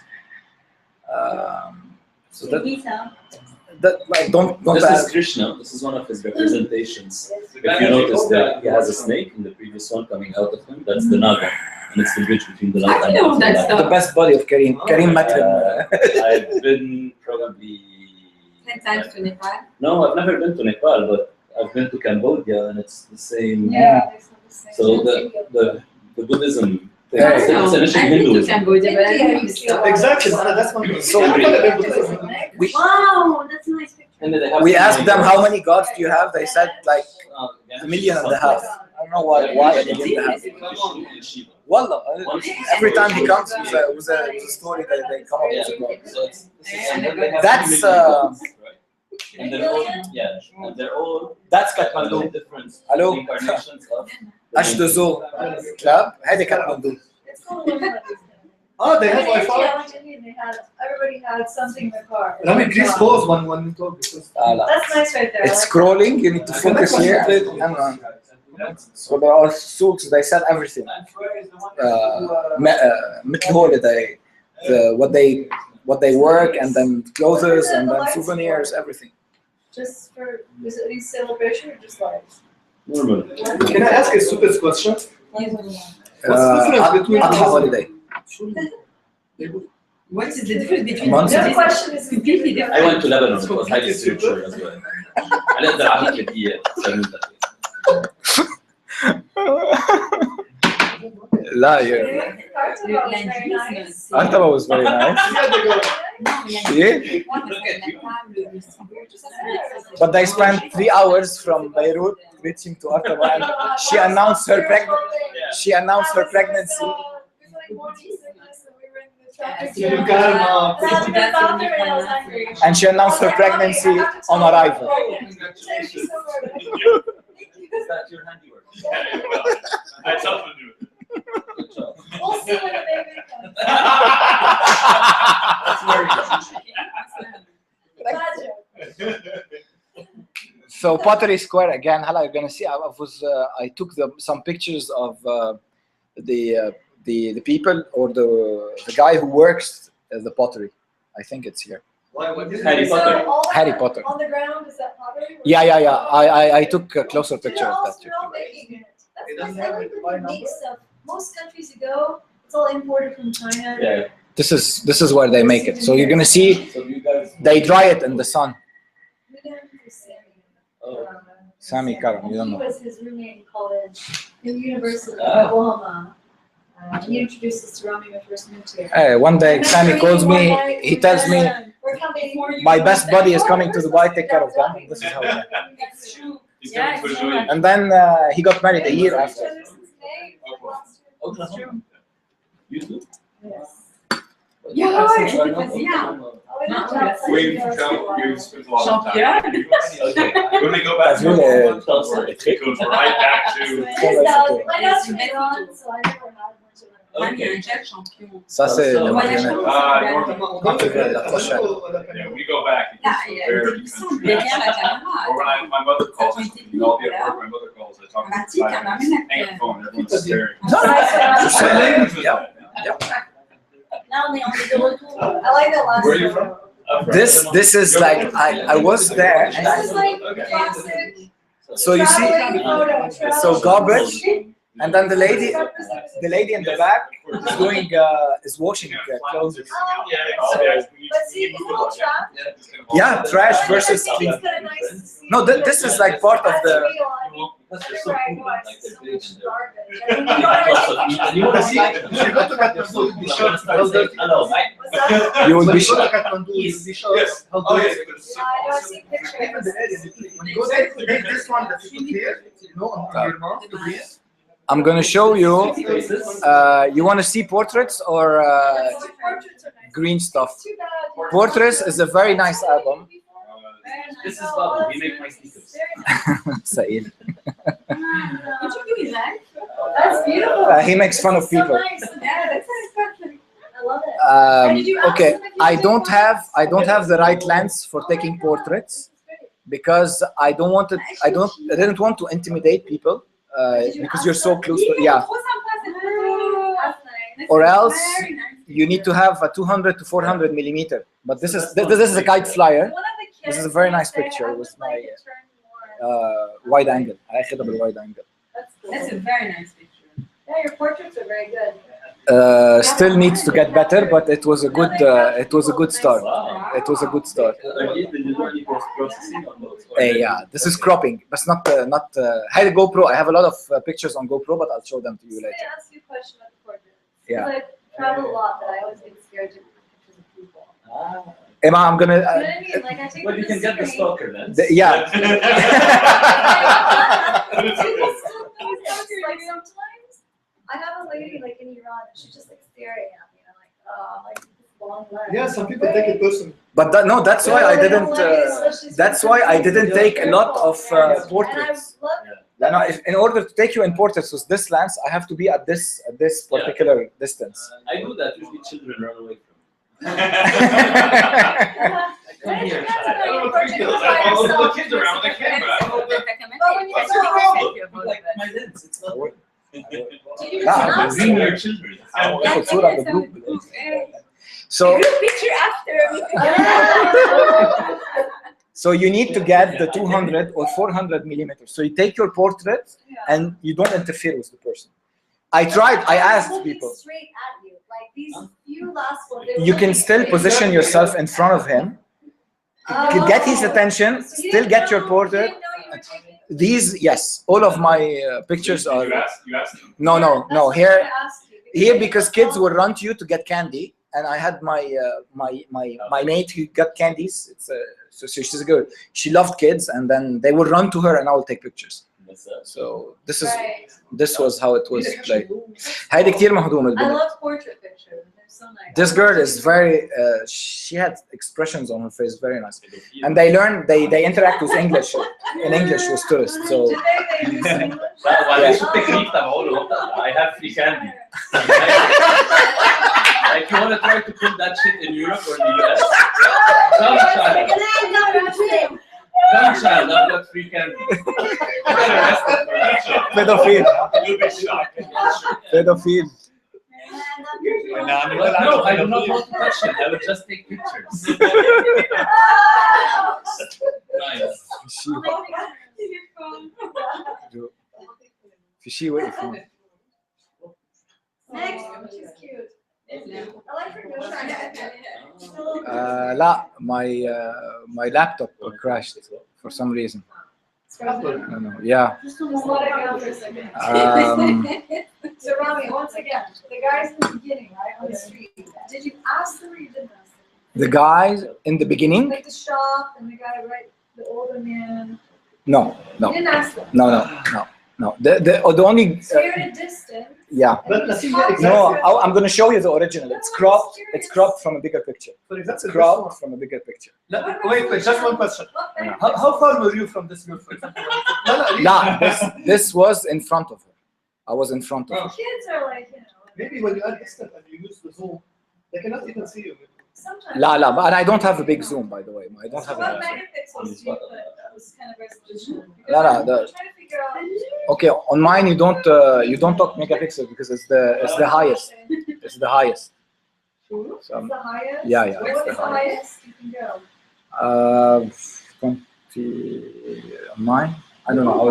So that like don't. This is Krishna. This is one of his representations. If you notice that he has a snake in the previous one coming out of him, that's the Naga. And it's the bridge between the light and the the best body of Karim. Karim met him. I've been probably 10 times to Nepal. No, I've never been to Nepal, but I've been to Cambodia, and it's the same. Yeah. So the Buddhism. Yeah. It's initially I've been to Hinduism. Cambodia, but I didn't see Exactly. That's one. So Wow, that's a nice picture. And then they have we asked them how many gods do you have. They said like 1.5 million. I don't know why 1.5 million. Wallah, every time he comes with a story that they come up with a god. So That's and they're all, and they're all that's Kathmandu. different Hello. incarnations of H2O club هذه كاتماندو. It's called one. Oh, they have In India, Wi-Fi. I went to India and they had, everybody had something in their car. Let me please pause when you talk because That's nice right there. It's I like scrolling. You need to focus here. So there are souks. They sell everything. مثل holiday, what they work, and then clothes, and then souvenirs, everything. Just for, is it any celebration or just like? Normal. can I ask a stupid question? What's the difference between Adha holiday. What is the difference between Months. The question is completely different? I went to Lebanon. It was highly spiritual as well. أنا أقدر أعمل لك إياه. لا Artaba was very nice. Yeah. But they spent 3 hours from Beirut reaching to Artaba, and she announced her pregnancy. And she announced her pregnancy on arrival. That's your handiwork. That's something to do. Good job. We'll see when the baby comes. That's very good. So Pottery Square again. Hala, you're gonna see. I took some pictures of the people or the guy who works the pottery. I think it's here. Harry Potter. Harry Potter. On the ground, is that pottery? Yeah. I took a closer picture of that. They're all making it. That's I like when they make stuff. Most countries you go, it's all imported from China. Yeah. This is where they make it. So you're gonna see they dry it in the sun. Sammy Karam, you don't know. He was his roommate in college in the University of Oklahoma. He introduced us to Rami when we first moved here. Hey, one day Sammy calls me. He tells me, "My best buddy is coming to Dubai. Take care of them." This is how it went. It's true. Yeah, it's true. And then he got married a year after. Oklahoma. You too? Yes. Yeah, c'était fascinant. We spent a lot of time. Champion. Okay. When we go back to it goes right back to My dad's from Iran, so I never had much of it. Man, il y a un jet champion. Ça c'est le Voyage marionnette. yeah, we go back. It Ah, gets il y a very une émission de derrière la caméra. Or when my mother calls, Ça a été we all get là. work, my mother calls, I talk Mathis, to quand my même, hang up the phone, everyone's staring. Now on the retour. I like that last Where are you photo. from? This is like I was there. This is like classic So you see, traveling photo. so garbage, and then the lady in the back is doing is washing clothes. But see, it's a little trap. Yeah, trash versus clean. It's kind of nice. No, this is like part of the. Everywhere I go, I see so much garbage. You want to see? You go to Kathmandu, you'll be shocked how dirty. Hello, Mike. What's that? You will When be you go to shocked. Kathmandu, you'll be shocked Yes. how Oh, dirty yes. it is. Yeah, I know, I've seen Even the pictures. area, when you go there, take this one that you put here, you know, on your mouth to breathe. I'm gonna show you. You want to see portraits or green stuff? Too bad. Portraits is a very nice album. This is Babu. We make my sneakers. Saeed. Would you do that? That's beautiful. He makes fun of It's so people. nice. Yeah, that's perfect. I love it. Did you ask Okay, them if you I don't have the right lens for taking portraits because I didn't want to intimidate people because you're so close to Or else you need to have a 200 to 400 millimeter. But this is a kite flyer. This is a very nice picture with my wide angle. I have a wide angle. That's a very nice picture. Yeah, your portraits are very good. Still needs to get better, but it was a good start. It was a good start. Yeah, this is cropping, but not. I had a GoPro. I have a lot of pictures on GoPro, but I'll show them to you Can I later. ask you a question about the portraits? Yeah. Because I travel a lot, but I always get scared to take pictures of people. Emma, I'm gonna. You know what I mean? Like I take Well, you can get the stalker then. Yeah. Like sometimes I have a lady like in Iran, and she's just like staring at me, and I'm like, oh, like this long leg. Yeah, some people take it personally. But that's why I didn't. That's why I didn't take a lot of portraits. Now, in order to take you in portraits with this lens, I have to be at this particular distance. I do that. Usually children run away from me. Come here, the kids around with the camera. Like my lens. It's not working. Bring your children. So picture after. So you need to get the 200 or 400 millimeters. So you take your portrait and you don't interfere with the person. I asked people. Straight at you, like these few last ones. You can still position yourself in front of him, get his attention, still get your portrait. These, yes, all of my pictures are. You asked him. No. Here because kids will run to you to get candy, and I had my mate who got candies. So she's good. She loved kids, and then they would run to her, and I will take pictures. So this was how it was played. هيدي كتير مهضومة I البنت. love portrait pictures. They're so nice. This girl is very. She had expressions on her face, very nice. And they learn. They interact with English in English with tourists. So. I have free candy. Like you want to try to pull that shit in Europe or the US? Come child, I've got free candy. Pedophile. You'll be shocked. Pedophile. No, I do not want to touch it. I would just take pictures. Nice. في شيء وقف. Next, she's cute. I like her nose. لا, my laptop crashed for some reason. No. Yeah. So Rami, once again, the guys in the beginning, right, on the street, did you ask them or you didn't ask them? The guys in the beginning? Like the shop and the guy, right, the older man. No. You didn't ask them? No. The only. So you're at a distance. Yeah. No, I'm going to show you the original. It's cropped from a bigger picture. For example, It's cropped from a bigger picture. Wait, just one question. How far were you from this girl, for example? This was in front of her. I was in front of her. Kids are like, Maybe when you are distant and you use the zoom, they cannot even see you. sometimes. But I don't have a big zoom, by the way. I don't have What a. megapixels do you put? That was kind of resolution. No, I'm trying to figure out. Okay, on mine you don't talk megapixel because it's the highest. It's the highest. So, It's the highest? yeah, What's it's the highest you can go? 20 on mine. I don't know. I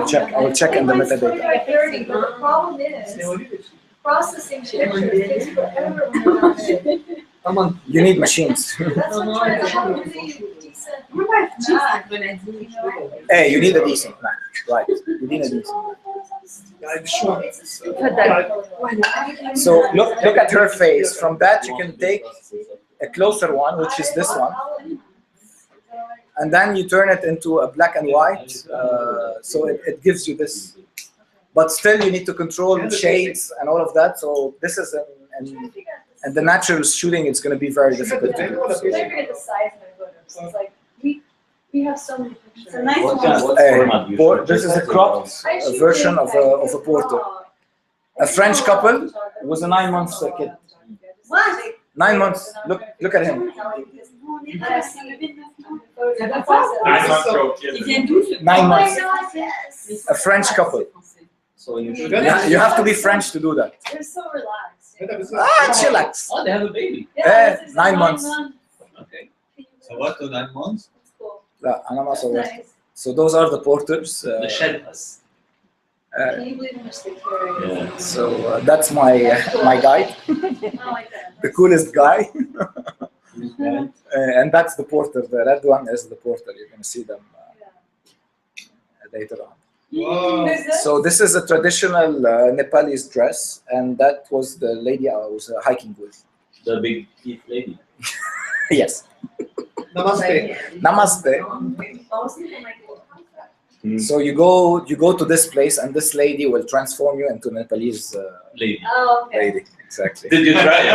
will check in the metadata. 30, but the problem is processing pictures takes forever when you're not there. Come on. You need machines. That's what I'm trying to have a really decent Mac. Hey, you need a decent Mac, right? You need a decent. I'm sure. It's a stupid. So look at her face. From that you can take a closer one, which is this one, and then you turn it into a black and white. So it gives you this. But still, you need to control shades and all of that. So this is and the natural shooting, it's going to be very difficult to do. I forget the size of my photos. It's like we have so many pictures. It's a nice This is a cropped version of a portrait. A French couple was a 9 months kid. What? 9 months. Look at him. 9 months. A French couple. So You have to be French to do that. They're so relaxed. Chillax. Oh, they have a baby. Yeah, this is 9 months. Okay. So what to 9 months? That's cool. لا أنا ما That's صورت. nice. So those are the portraits. The shed us. Can you believe how much they carry? So that's my guide, I like that. the coolest guy. And that's the porter. The red one is the porter. You're gonna see them later on. So this is a traditional Nepalese dress, and that was the lady I was hiking with. The big teeth lady. Yes. Namaste. Namaste. So you go to this place, and this lady will transform you into Nepalese Lady. Oh, okay. lady. Exactly. Did you try it?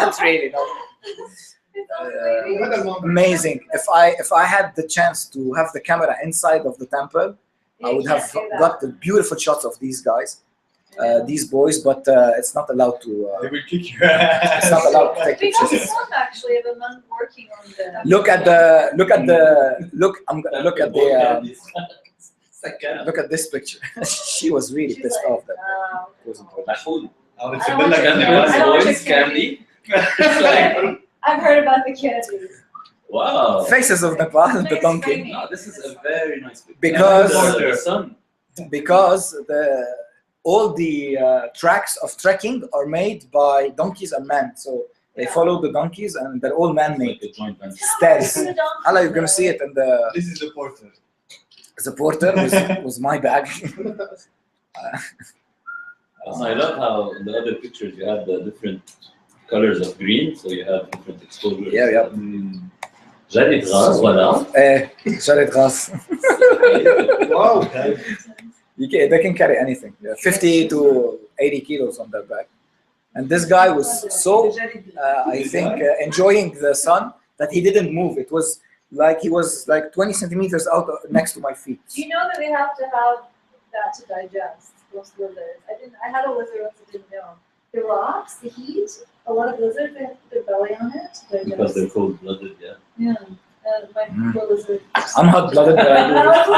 Not really, no. Amazing. If I had the chance to have the camera inside of the temple, I would have got the beautiful shots of these guys, these boys, but it's not allowed to. They will kick you. It's not allowed to take We got pictures. some actually of a man working on the. Look at this picture. She was really She's pissed like, off that it wasn't her. محمود أو I نسيب don't لك want أنا your- بس I don't want boys your candy. I've heard about the candy. Wow. Faces of Nepal, the Nice donkey. framing. No, this is a very nice picture. Because- the sun. Because all the tracks of trekking are made by donkeys and men. So they follow the donkeys and they're all man-made. Like a joint venture. Stairs. The donkey. Allah, you're gonna see it in the This is the porter. porter was my bag. I love how in the other pictures you have the different colors of green, so you have different exposures. Yeah. جريت غاز ولا؟ شريط غاز. Wow. They can carry anything. 50 to 80 kilos on their back. And this guy was so, I think, enjoying the sun that he didn't move. It was like he was like 20 centimeters out next to my feet. Do you know that they have to have that to digest? Most lizards. I had a lizard once I didn't know. The rocks, the heat, a lot of lizards, they have to put their belly on it to digest. Because they're cold-blooded, yeah. Yeah. My poor lizard. I'm hot-blooded, but I And I was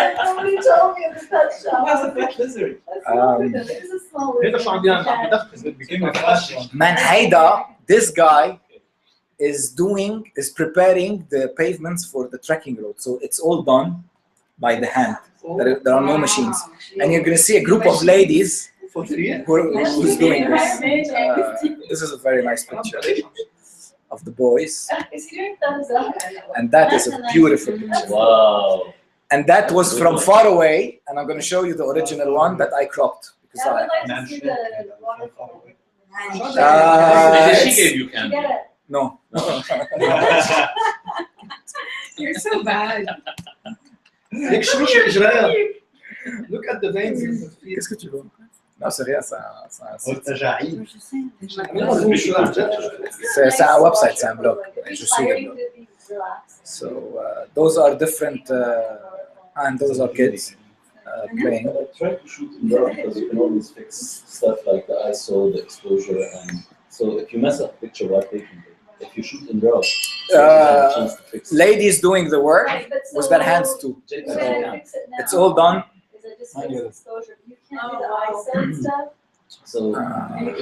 like, nobody told me in the pet shop. That's a big lizard. That's small lizard. It was a small هذا شو عم بيعمل؟ عم lizard. بدخل. It became a fashion. Man, Haida, this guy is preparing the pavements for the trekking road. So it's all done by the hand. There are no machines. And you're going to see a group of ladies For 3 years. who's doing this. This is a very nice picture of the boys. Is he doing thumbs up? And that is a beautiful picture. Wow. And that was from far away. And I'm going to show you the original one that I cropped. Because I would like to see the waterfall. She gave you You candy. get it. No. You're so bad. ليك شو الاجراءات؟ Look at the veins in the feet. Qu'est-ce que tu veux? Non, c'est rien, والتجاعيد. c'est un website, c'est un blog. Je suis le blog. So those are different, and those are kids playing. Try to shoot in RAW because you can always fix stuff like the ISO, the exposure, and so if you mess up a picture while taking it, if you shoot in RAW, you have a chance to fix it. Ladies doing the work with their hands too. It's all done. Exposure. You can't do the ISO and stuff. So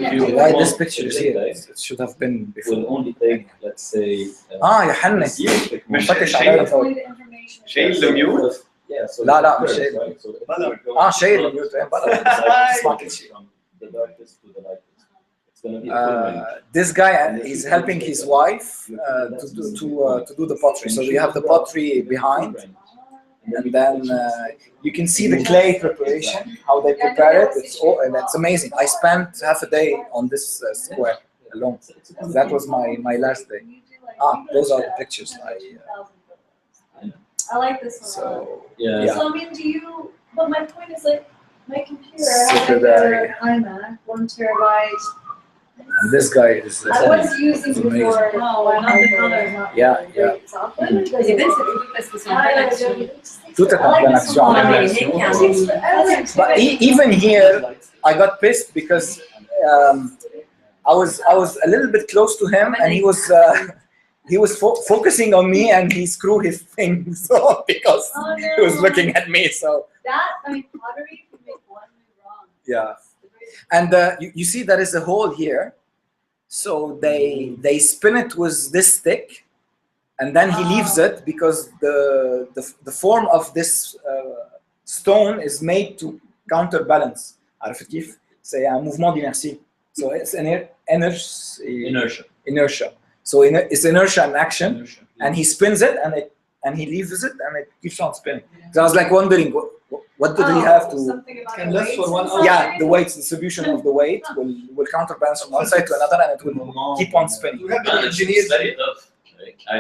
if you Why want this picture is here? It should have been it before. will only take, let's say, يا حنة. مش فتش شيء- عليها فوق. Only the information. شيء الميوت. Yeah, so لا، لا، the مش curves, شيء. right? So if اه شيء الميوت بلا. اسمع كل شيء from the darkest to the lightest. It's gonna be a full range. This guy is helping his wife to do the pottery. So we have the pottery behind, and then you can see the clay preparation, how they prepare it. And it's amazing. I spent half a day on this square alone. That was my last day. Those are the pictures. I like this one. So Yeah. So I mean, but my point is like, my computer has Secretary. like an iMac, 1 terabyte. and this guy is. I was using It's amazing. before. not the color. Yeah, yeah. Les belles, c'est plutôt parce qu'ils sont en pleine action. Tout est en pleine action. But even here, I got pissed because I was a little bit close to him, and he was focusing on me, and he screwed his thing so because he was looking at me. So Pottery can make one move wrong. yeah, and you see there is a hole here, so they spin it with this stick, and then he leaves it because the form of this stone is made to counterbalance. عرفت كيف؟ C'est un mouvement d'inertie. So it's inertia. So it's inertia in action, and he spins it, and he leaves it, and it keeps on spinning. So I was like wondering, what did he have to? Something about Can the last for weights 1 and hour. Yeah, the weight distribution of the weight will counterbalance from one side to another, and it will keep on spinning. We have Man, an it's engineer. very tough. I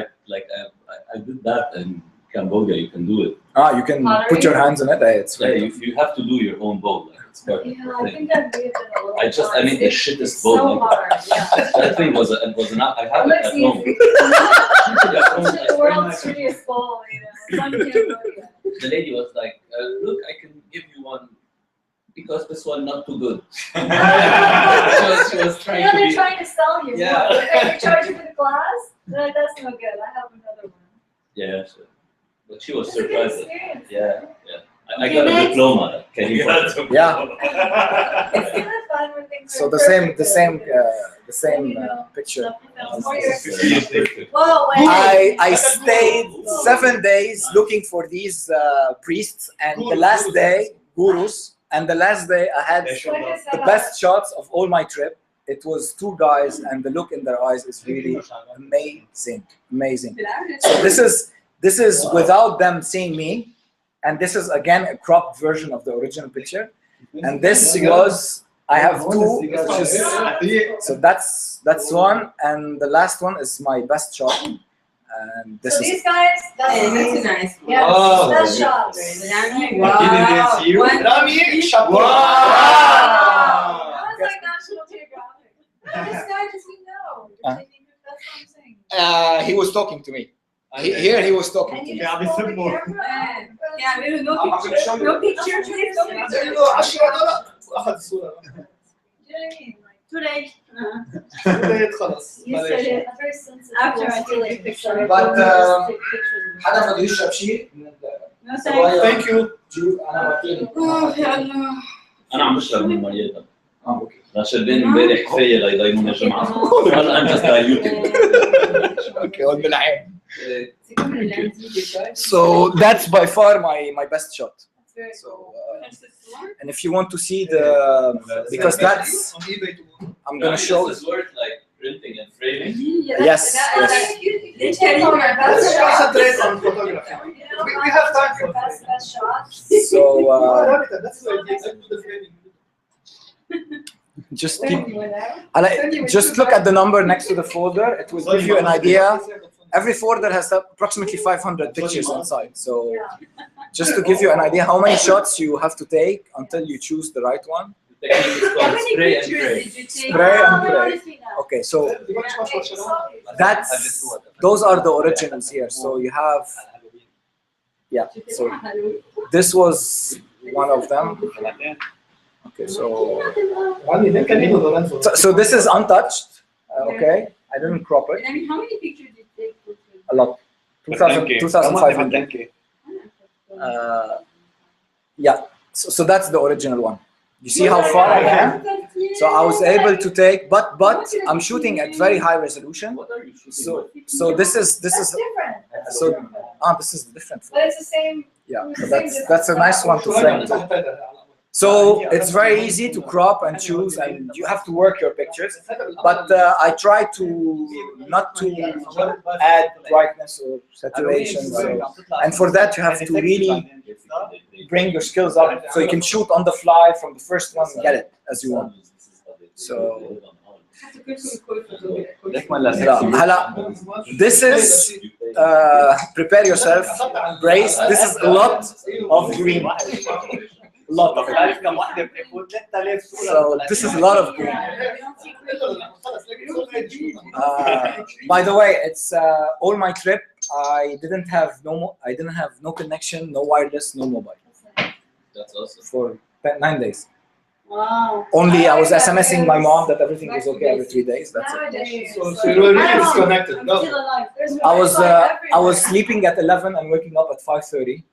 did that in Cambodia. You can do it. You can put your hands in it. It's Yeah, very you have to do your own bowl. Like, it's part of Yeah, the I thing. think that may have been a little. I mean, the It's shittest so bowl. Like, hard. Yeah. that thing was I have it Let's at see home. if the world's prettiest bowl, you know. It's on Cambodia. The lady was like, "Look, I not too good. She was trying You know, to they're be. trying to sell you. Yeah. Look, they're charging for the glass. No, that's no good. I have another one. Yeah, sure. But she was It's a good surprised. experience. Yeah, yeah. I got a diploma. Can you? Yeah. It's kind of fun when things So are the same picture. Whoa, wait. I stayed 7 days looking for these priests, and the last day, gurus, and the last day I had the best shots of all my trip. It was 2 guys, and the look in their eyes is really amazing, amazing. So this is without them seeing me, and this is again a cropped version of the original picture, and this was. I have 2, which is, so that's one, and the last one is my best shot. And this So is these guys, that's That's a amazing. nice one. Yes, Oh. best shots. Rami, Wow. Rami, chapeau. Wow. Wow. That was like National Geographic. This guy does he know? That's what I'm saying. he was talking to me. Here he was talking And to you me. just hold the camera. Yeah, there's no picture. No picture, please. No picture. له 10 دولار واخذ الصوره. Do you know what I mean? Like, Too late. بديت خلص you said بلاش. it. I'm very sensitive. After I to take a picture. But, take pictures. حدا بده يشرب شيء؟ No thanks. Thank you. انا بعطيني. Oh, يا الله. انا عم بشرب من ميتها. اوكي. شربين امبارح كفايه ليضيمون الجمعه. هلا I'm just diluting. اوكي هون بالعين. C'est comme le lundi d'école. So that's by far my best shot. That's very So cool. and if you want to see the because that's On eBay to I'm gonna show. This is worth like printing and framing. Yes, yes. They take all our best Let's shots. concentrate on photography. We have time for best shots. So that's the idea. Let's do the framing. just keep. Just look at the number next to the folder. It will give you an idea. Every folder has approximately 500 pictures inside. So just to give you an idea how many shots you have to take until you choose the right one. The technique is How called many spray and pictures pray. did you take? Spray and Oh, pray. notice me now. Okay, so Yeah, that's those are the originals here. So you have, yeah. So this was one of them. Okay, so this is untouched. Okay, I didn't crop it. I mean, how many pictures did you take? A lot. 2,500. Yeah. So that's the original one. You see how far I am? So I was able to take, but I'm shooting at very high resolution. So this is That's different. That's so different. this is different. But it's the same. Yeah, so that's a nice one to frame. So it's very easy to crop and choose, and you have to work your pictures. But I try to not to add brightness or saturation. And for that, you have to really bring your skills up, so you can shoot on the fly from the first one and get it as you want. So this is prepare yourself, brace. This is a lot of green. Lot of it. So this is a lot of green. By the way, it's all my trip. I didn't have no connection, no wireless, no mobile. That's awesome. For 9 days. Wow. Only I was SMSing my mom that everything was okay every 3 days. That's it. Nowadays. So you were really disconnected. I'm No. still alive. There's I was Wi-Fi sleeping at 11 and waking up at 5:30,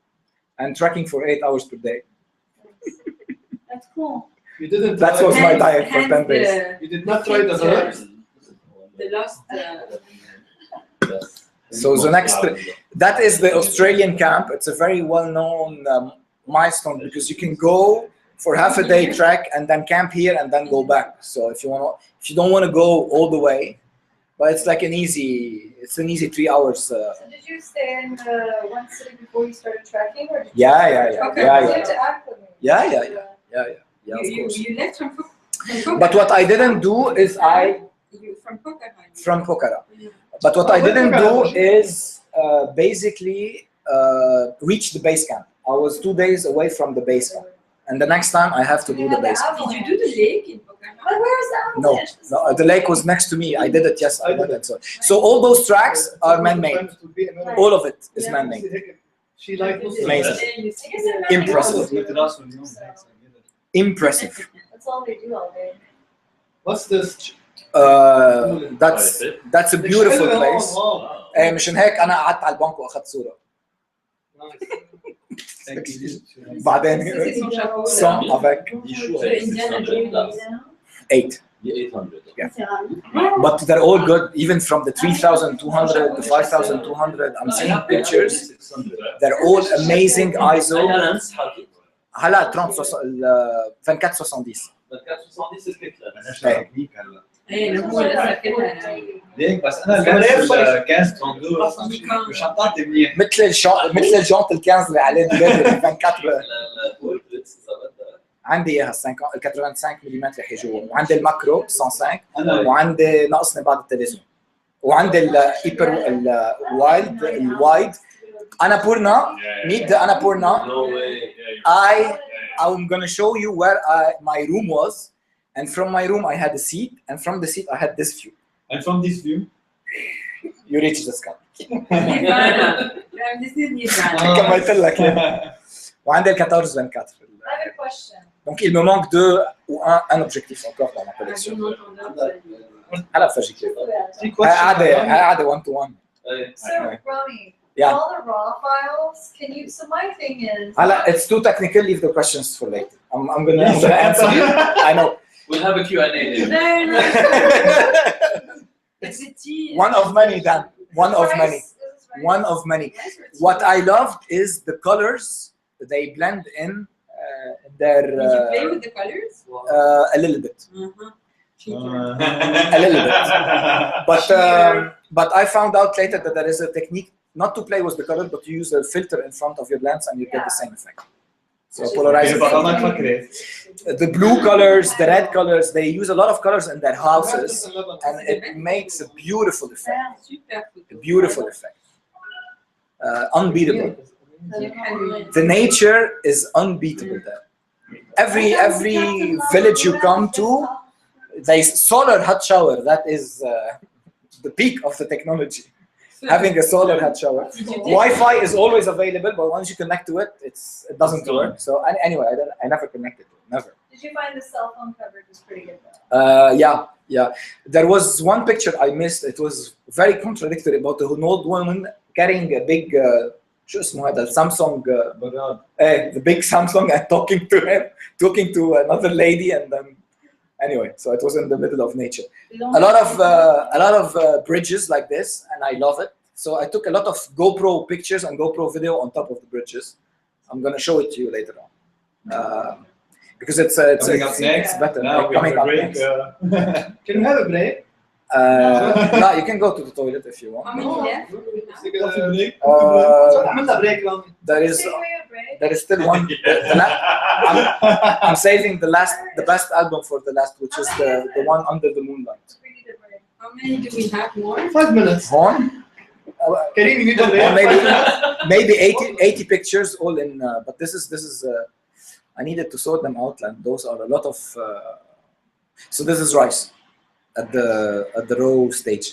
and tracking for 8 hours per day. That's cool. You didn't. That was my diet for 10 days. You did not try the herbs. The lost. So the next, that is the Australian camp. It's a very well-known milestone because you can go for half a day trek and then camp here and then go back. So if you don't want to go all the way, but it's like an easy 3 hours. So did you stay in one city before you started tracking, or did you Yeah. Okay. Yeah, You had to acclimate. Yeah, of course. You left from But what I didn't do is from Pokhara. from Pokhara. But what I didn't do is basically reach the base camp. I was 2 days away from the base camp, and the next time I have to do the base camp. Did you do the lake in Pokhara? But where is the No, avalanche? the lake was next to me. I did it. Yes, I did it. So all those tracks are man-made. All of it is man-made. She liked Amazing. Impressive. impressive. That's all they do all day. What's this? That's a beautiful place. مشان هيك انا قعدت على البنك واخذت صوره. بعدين some avec 8. 800. Yeah. But they're all good, even from the 3,200 to 5,200. I'm seeing pictures. They're all amazing ISO. هلا 2470. ليك بس انا اللانس 1532 مش عطاتي منيح مثل الجونت ال 15 اللي عليه دولار 24. عندي اياها 85 ملم رح يجوا، وعندي الماكرو 105 وعندي ناقصني بعض التلفزيون، وعندي الايبر الوايد. انا بورنا need the انا بورنا. I'm gonna show you where my room was, and from my room I had a seat, and from the seat I had this view. And from this view you reach the sky. كملت لك. وعندي ال 14-24. I have a question. Donc il me manque 2 ou un objectif encore dans ma collection. هلا بفرجيك. قاعدة 1 to 1. So Rami, Yeah. all the raw files, can you, so my thing is. It's too technical, leave the questions for later. I'm gonna answer you. I know. We'll have a Q&A later. No. One of many, Dan. One of many. What I loved is the colors they blend in their. Did you play with the colors? A little bit. A little bit. But I found out later that there is a technique not to play with the color, but to use a filter in front of your lens, and you get the same effect. So polarizing. The blue colors, the red colors, they use a lot of colors in their houses, and it makes a beautiful effect. A beautiful effect. Unbeatable. The nature is unbeatable there. Every village you come to, there's solar hot shower. That is the peak of the technology. Having a solar hot shower. Wi-Fi is always available, but once you connect to it, it doesn't work. So anyway, I never connected to it, never. Did you find the cell phone coverage was pretty good though? Yeah. There was one picture I missed. It was very contradictory about an old woman carrying a big شو اسمه هذا Samsung the big Samsung and talking to another lady, and then anyway, so it was in the middle of nature. A lot of bridges like this, and I love it. So I took a lot of GoPro pictures and GoPro video on top of the bridges. I'm gonna show it to you later on. Because it's better. Now coming up next. Can we have a break? No, you can go to the toilet if you want. How many left? There is still one. I'm saving the best album for the last, which is the one Under the Moonlight. How many do we have more? 5 minutes. Horn? Kareem, you need a break. Maybe 80 pictures all in. But this is. I needed to sort them out, and those are a lot of. So this is rice at the raw stage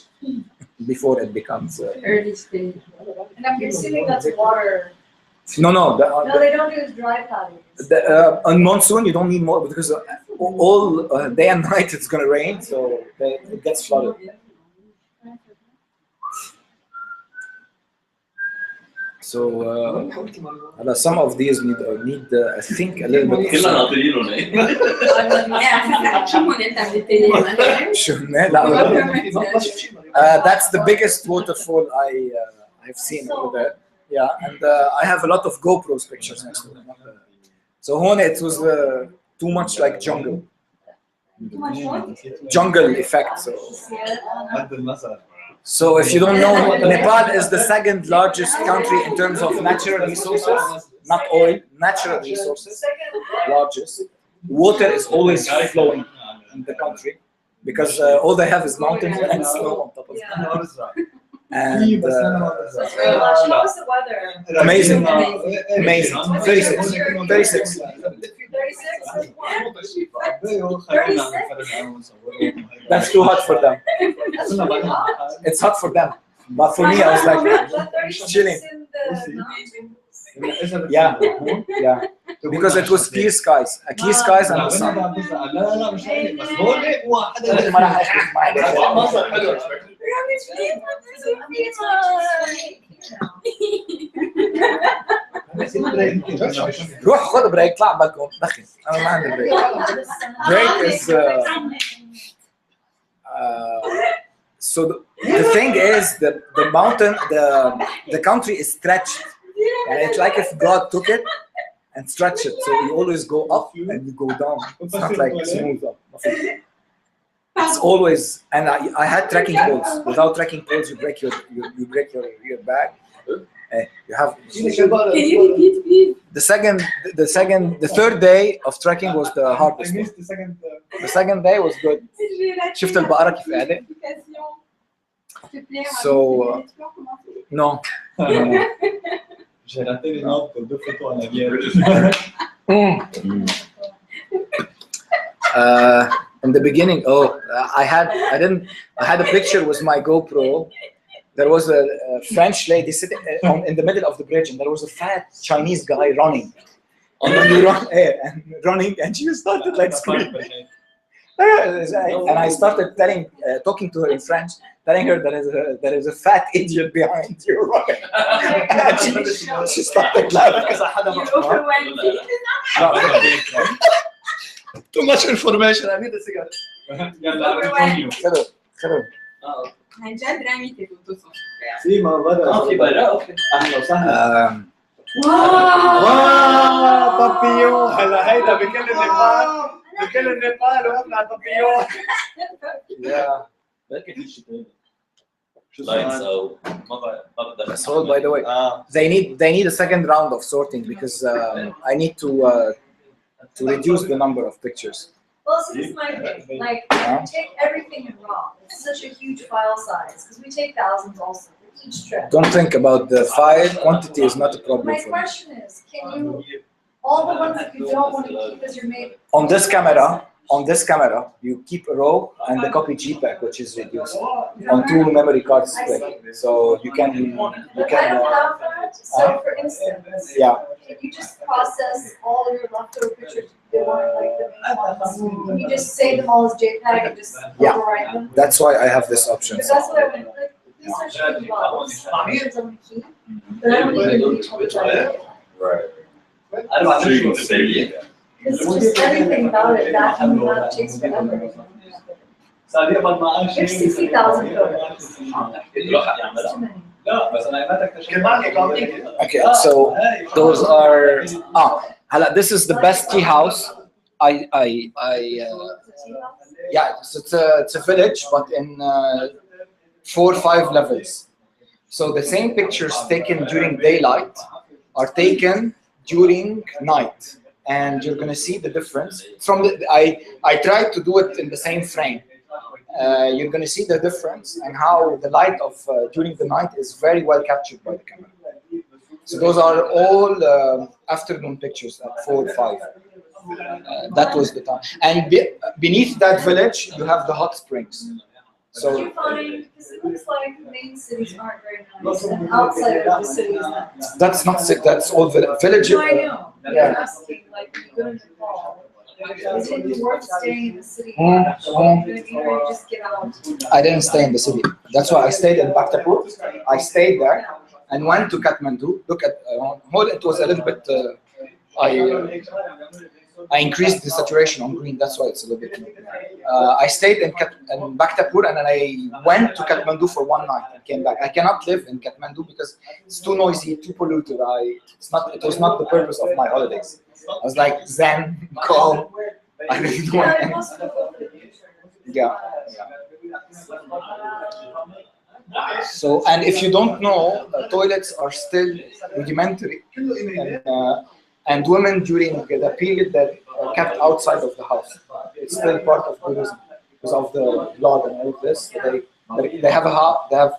before it becomes early stage. And I'm assuming that's water. No, they don't use dry patties. On monsoon, you don't need more because all day and night it's going to rain, so it gets flooded. So some of these need I think a little bit. That's the biggest waterfall I've seen over there. Yeah, and I have a lot of GoPro's pictures next to it. So hone it was too much like jungle. Jungle effect. So if you don't know, Nepal is the second largest country in terms of natural resources, not oil, natural resources, largest. Water is always flowing in the country because all they have is mountains and snow on top of it. And how was the weather? Amazing. 36. 36. 36? That's too hot for them. It's hot for them, but for me, I was like chilling. Yeah. because it was clear skies, clear skies and the sun. لا مش هيك بس هون هيك هو حدا ما راح احكي معك. منظر حلو روح خذ بريك، اطلع بالكم دخن، انا ما عندي بريك. Break is so the thing is the mountain, the country is stretched, and it's like if God took it and stretched it, so you always go up and you go down. It's not like smooth up. It's always, and I had trekking poles. Without trekking poles, you break your back. You have. Can you repeat, please? The third day of trekking was the hardest. The second day was good. شفت البقرة كيف قاعدة؟ So no. J'ai raté les notes de 2 photos en arrière. In the beginning, I had a picture with my GoPro. There was a French lady sitting in the middle of the bridge, and there was a fat Chinese guy running. And she started like screaming. And I started talking to her in French, telling her there is a fat idiot behind you running. And she started laughing. Too much information. I need a cigarette. خذوا. عن جد رامي تفوتوا صوت. Si ما بدأ. في برا اوكي. اهلا وسهلا. واو بابيون. هلا هيدا بكل النيبال وقفنا على بابيون. Yeah. بركي في شيء ثاني. شو لاينز او ما بقدر. That's all, by the way. They need a second round of sorting because I need to reduce the number of pictures. Well, so this is my thing. Like, take everything in RAW. It's such a huge file size because we take thousands also for each trip. Don't think about the file quantity is not a problem My for me. question is, can you all the ones that you don't want to keep as your main? On this camera, you keep a RAW and the copy JPEG, which is reduced on 2 memory cards split. So you can. But I don't have that. So for instance, can you just process all your leftover pictures? They want like the main ones. Can you just save them all as JPEG and just overwrite them? That's why I have this option. Because that's what I went like. These are really well. Pictures I'm gonna keep, but I don't even need to edit. Right. I don't know what to say yet. Because just everything about it, that takes forever. There's 60,000 photos. Too many. Okay, so those are this is the best tea house. So it's a village, but in 4 or 5 levels. So the same pictures taken during daylight are taken during night, and you're gonna see the difference. I tried to do it in the same frame. You're gonna see the difference and how the light of during the night is very well captured by the camera. So those are all afternoon pictures at 4 or 5. That was the time. And beneath that village, you have the hot springs. So Did you find, because it looks like the main cities aren't very nice, and outside of the city is not. that's not it. That's all village. No, I know. I'm asking, like, when you go to Nepal, is it worth staying in the city? Or just get out? I didn't stay in the city. That's why I stayed in Bhaktapur. I stayed there and went to Kathmandu. Look at it was a little bit. I increased the saturation on green. That's why it's a little bit. I stayed in Bhaktapur and then I went to Kathmandu for 1 night and came back. I cannot live in Kathmandu because it's too noisy, too polluted. It was not the purpose of my holidays. I was like zen, calm. I didn't want anything. Yeah. So, and if you don't know, toilets are still rudimentary, and women during the period that are kept outside of the house. It's still part of Buddhism because of the blood and all of this. They have they have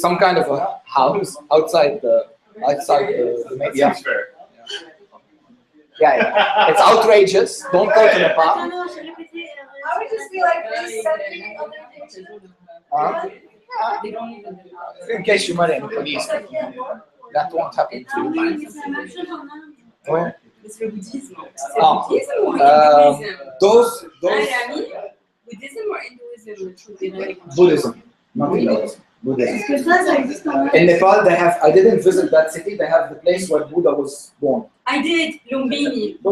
some kind of a house outside the yeah. It's outrageous. Don't go to Nepal. I would just be like, please send me other pictures. In case you marry any police, that won't happen to you. Where? C'est le bouddhisme. C'est Ah. le bouddhisme ou l'hindouisme? Those Rami, bouddhism or hinduism? Buddhism, not Hinduism. Buddhism. Est-ce que ça existe en In Nepal, they have. I didn't visit that city. They have the place where Buddha was born. I did, Lumbini. I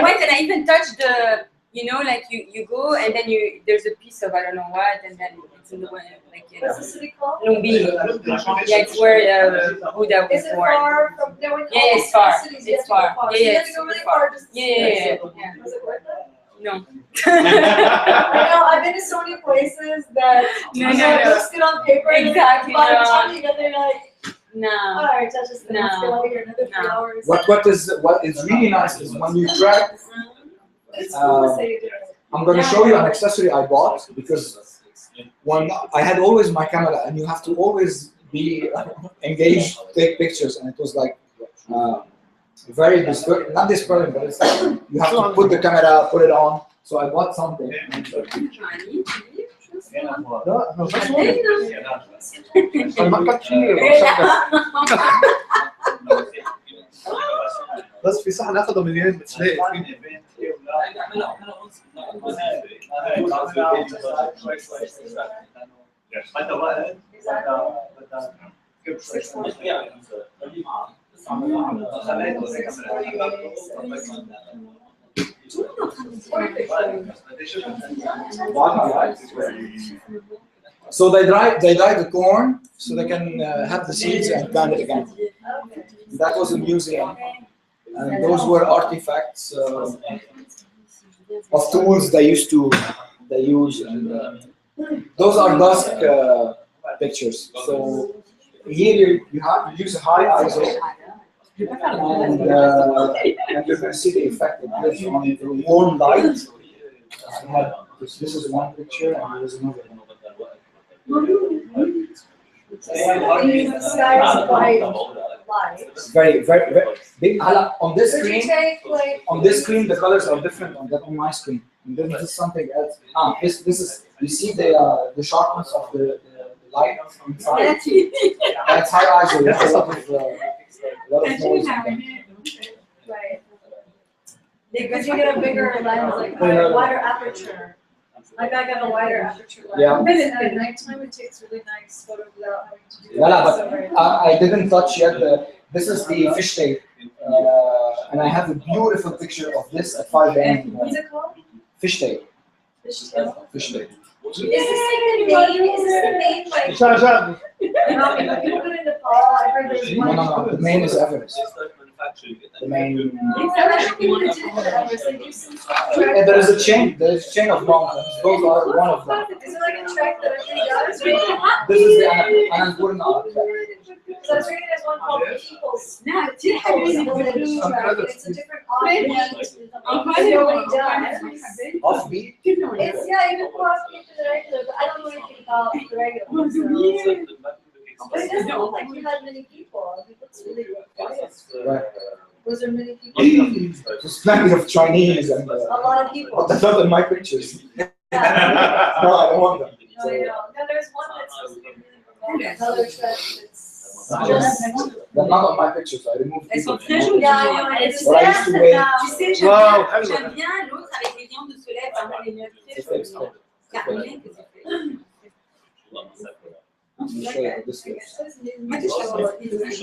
went and I even touched the, you know, like you go and then there's a piece of I don't know what, and then it's in the way, like, you know. What's the city called? Lumbini. Yeah, it's where Buddha was Is it born. far from there? Yeah, it's far. Cities, you It's have to go far. So Yeah, you yeah, have to go really it's far. far. Just to Yeah, see yeah, it. yeah. Was it worth it? No. I know, I've been to so many places that looks good on paper. Exactly, By the no. time you get there, you're like, No. alright, that's just let's No. go over here another 3 hours. What is really nice is when you track. It's cool to say it. I'm going to show you an accessory I bought because when I had always my camera and you have to always be engaged, take pictures, and it was like very not disturbing, but it's like you have to put the camera, put it on. So I bought something. بس في صحن اخذوا مليون بتلاقي So they dry the corn so they can have the seeds and plant it again. That was a museum, and those were artifacts of tools they use, and those are dusk pictures. So here you have to use a high ISO, and you can see the effect it gives on the warm light. This is one picture, and there is another one. The sky is quite light. Very big. On this Did you screen, take like on this screen, the colors are different on my screen. And then this is something else. This is, you see the sharpness of the light inside. That's high ISO. There's a lot of noise. right? Because you get a bigger lens, like a wider aperture. Like I got a wider aperture lens. Yeah. And at nighttime it takes really nice photos without having to do But I didn't touch yet. This is the fish tape, and I have a beautiful picture of this at 5 a.m. What's it called? Fish tape. Fish tail? Fish tape. Is this like the name? Is this the name like? No, people go to Nepal. I heard there's one. No. The main is Everest. The main. There is a chain. There is a chain of mountains. Those are one of them. Is it like a trek that everybody does? This is the Anandpurna trek. So I was reading there's one called People's Village Trek. It's a different offbeat. Nobody does. Offbeat. It's even more offbeat than the regular, but I don't know anything about the regular one. So. But it doesn't look like you had many people. It looks really quiet. Right. Was there many people? There's plenty of Chinese and. A lot of people. But that's not in my pictures. No, I don't want them. No, there's one that's supposed to be really remote. Another trek that's just. They're not on my pictures. I removed Elles sont people. très jolies. Yeah, What I used to wear. Tu sais, Wow, j'aime bien l'autre avec les rayons de soleil, vraiment les lunettes très jolies. Caroline, que c'est fait. Let me show you this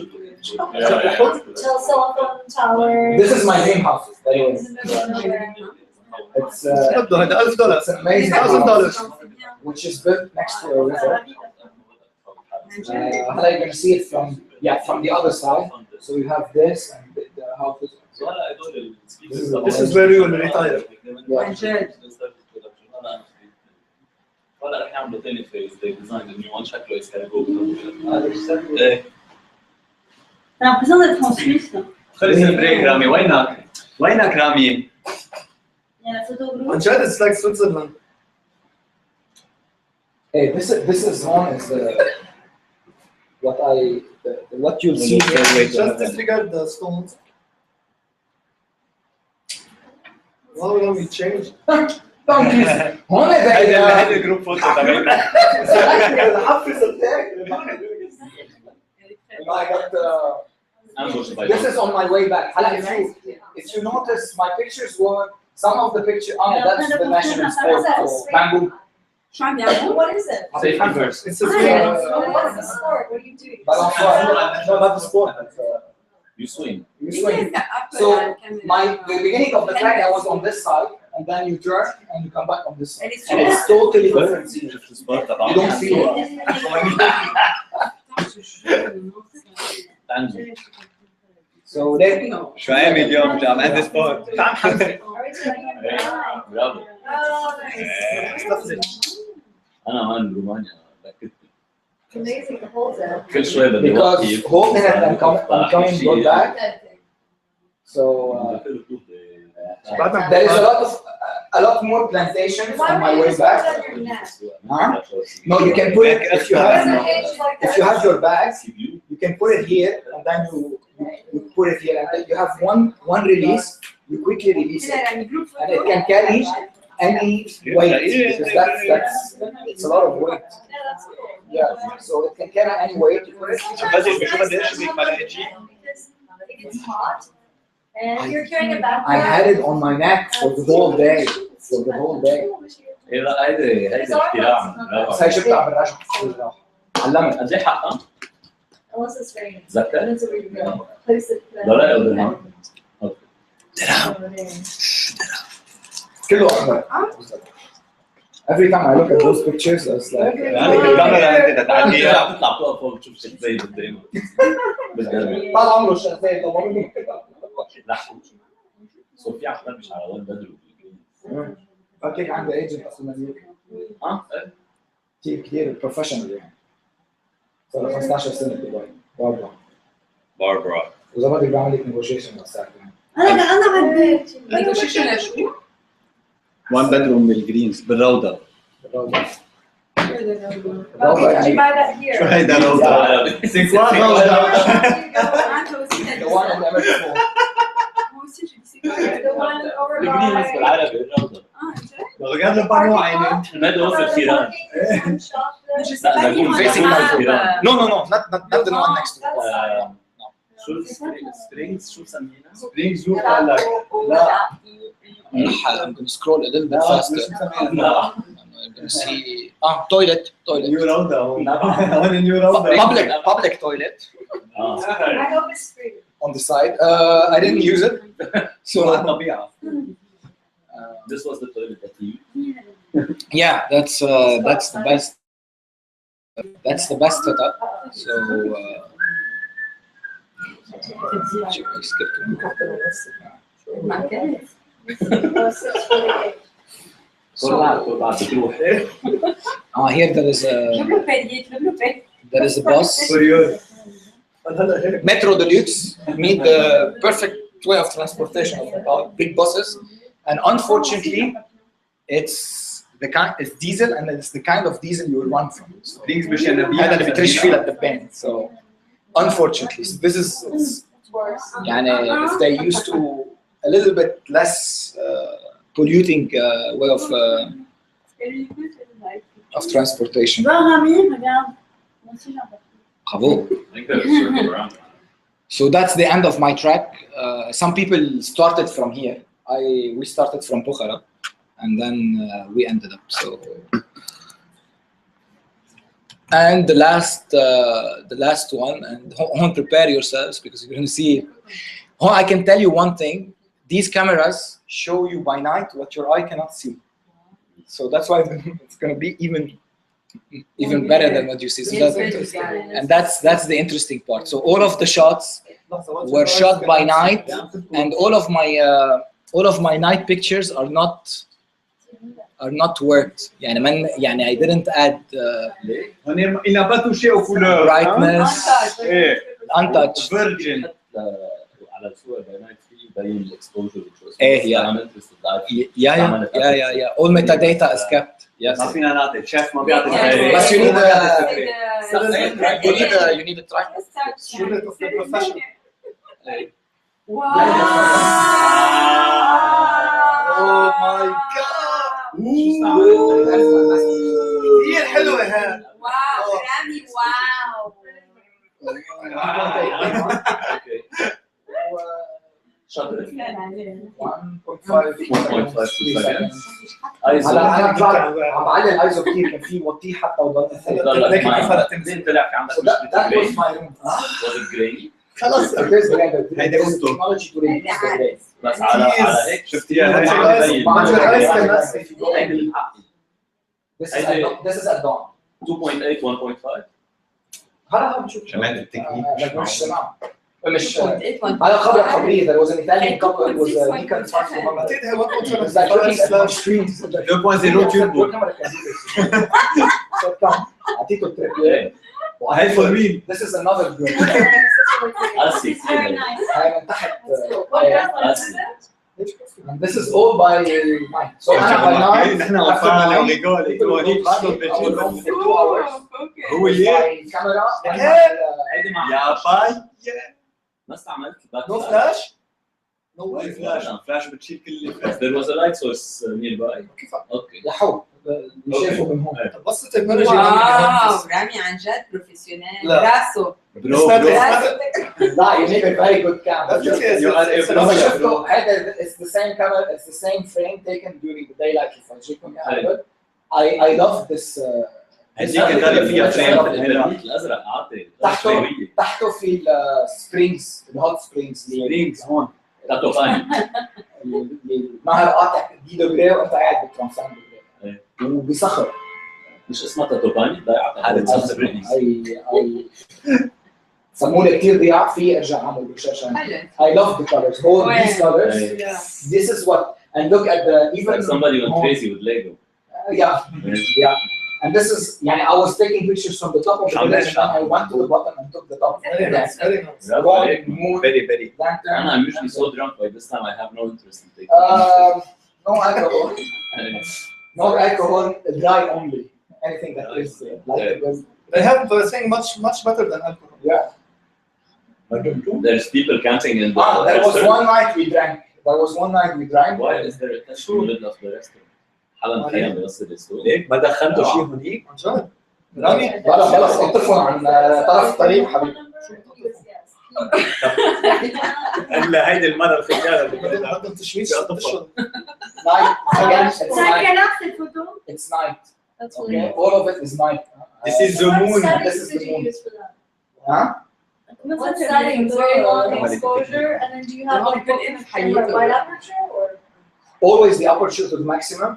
Telephone tower. This is my dream house. By the way. In the middle of nowhere. It's هذا $1000 it's amazing house, which is built next to a river. How are you going to see it from the other side? So you have this and the house. This is where you will retire. Yeah. ولا رح يعملوا ثاني فيز they designed a new one شكله is gonna go ايه T'as l'impression d'être en Suisse. خلص البريك رامي وينك رامي؟ Il y a la photo bleue. عن جد it's like Switzerland. Hey, this is on is what you'll see. Just disregard the stones. Wow, we changed. Donkeys. هون هذا الجروب فوتو تبعنا I got This is on my way back. If you notice, my pictures were some of the pictures. That's the national sport. So bamboo. What is it? Safety first. It's a What is the sport? What are you doing? No, not the sport. You swing. You swing. So the beginning of the track, I was on this side, and then you turn and you come back on this side, and it's totally different. You don't feel it. So then, شو عامل اليوم جامعة سبورت؟ برافو. أنا من رومانيا Amazing to hold it. كل شوي بدي because أوقف. holding it and coming go back. So there is a lot more plantations on my way back. Huh? No, you can put it if you have your bags, you can put it here and then you put it here and then you have one release. You quickly release it and it can carry any weight because that's it's a lot of weight. Yeah, so it can carry any weight. You put it. It's hot. And you're carrying a backpack. I had it on my neck for the whole day. For the whole day. إيه لا هيدا اختراع. بس هي شفتها بالرجعة. علمت. قد إيه حقها؟ Unless it's raining. تذكر؟ Depends where you go. Place it. لا لا يا درهم. كله أحمر. Every time I look at those pictures, it's like. الكاميرا عندنا تعديها. تطلع فوق فوق تشوف شيء زي قدامك. بالقلب. طال عمره الشغال ضمني. لحظة. صوفيا أحمد مش على وين بدر. فكيك عنده ايجنت اصلا امريكي. كثير بروفيشنال يعني. صار له 15 سنه بدبي. باربرا. وإذا بدك بعمل لك نيغوشيشن مع الساعه. أنا عديت. نيغوشيشن لشو؟ 1 bedroom بالجرينز بالروضة. الروضه. Did you buy that here? شو هيدا روضة؟ سيكوان روضة. The one in the American The one over بالجرينز by. بالعربي الروضة. بغير البانو عيني. المدرسة الخيران. لا نقول facing الخيران. No, not the one next to it. شو سترينجز شو سمينا؟ سبرينج زو قال لك لا. I'm going to scroll a little bit faster. I'm going to see. Toilet. نيو روضة هون نيو روضة. Public toilet I hope it's free. on the side. I didn't use it. So طبيعة. This was the toilet that you yeah, that's the best. That's the best setup. So. Here there is a bus. Metro Deluxe mean the perfect way of transportation of big buses, and unfortunately, it's diesel, and it's the kind of diesel you will run from. So, هذا اللي بترش فيه للدبان. So unfortunately, so this is يعني if they used to a little bit less polluting way of transportation. Bravo. So that's the end of my track. Some people started from here. We started from Bukhara, and then we ended up. So, and the last one, and prepare yourselves because you're going to see. I can tell you one thing: these cameras show you by night what your eye cannot see. So that's why it's going to be even better than what you see. So that's the interesting part. So all of the shots were shot by night, and all of my night pictures are not worked. يعني I didn't add brightness, untouched. Virgin. على الصورة بيانات فيه يبين الاكسبوجر Yeah. All metadata is kept. Yes. ما فينا نعطي شيف ما بيعطي بس you need a track. Unit of the profession. Wow. Oh my god. كثير حلوة هاد. Wow. Grammy. Wow. Okay. شاطر. 1.52 seconds. هلا انا طلعت عم بعلي الايزو كثير كان في وطيه حتى وضل لكن طلع في عندك that was my room. Was it gray؟ خلص هيدا technology to reduce the gray. بس على هيك شفتيها This is at dawn. 2.8 1.5 هلا عم بشوف كمان التكنيك مش تمام مش هذا خبريه there was an Italian couple it was Nikon smartphone بعتقد هي 1.7 it was like looking at my screens 2.0 turbo اعطيته التريبل هاي فور مين؟ this is another group اسي هاي من تحت and this is all by night so انا by night نحن وقفنا لو ريجولي هو اللي كاميرا يا باي ما استعملت نو فلاش نو فلاش بتشيل كل اللي فات. There was a light source nearby. اوكي يا حب شايفه من هون بس التكنولوجي واو رامي عن جد بروفيشنال راسه برو لا you need a very good camera You are a لما pro. شفته هذا it's the same camera it's the same frame taken during the daylight فرجيكم يا I love this هذيك اللي فيها فريم الازرق اعطي تحته في السبرينجز الهوت سبرينجز رينجز هون تاتو فاني النهر قاطع 10 دغري وانت قاعد ب 35 دغري وبصخر مش اسمها تاتو فاني ضيعت هذا تصير اي سموه كثير ضياع في ارجع اعمل بشاشه I love the colors all these colors this is what and look at the even like somebody went crazy with Lego yeah and this is يعني I was taking pictures from the top of the village and I went to the bottom and took the top very nice very nice moon very lantern I'm usually so drunk by this time I have no interest in taking no alcohol no alcohol dry only anything that is like they have the thing much better than alcohol yeah There's people camping in the there was restaurant. one night we drank Why is there a tent in the middle of the restaurant? حالا خيام بيوصل السوق. ليك ما دخلتوا شيء هونيك؟ عن جد رامي خلص اطفوا عن طرف الطريق حبيبي الا هيدي المره الخجاله اللي بدنا بدنا نقدم تشويش night again it's night okay all of it is night This is the moon. This is the moon huh What settings? Very long exposure, and then do you have like a wide aperture or? Always the aperture to the maximum.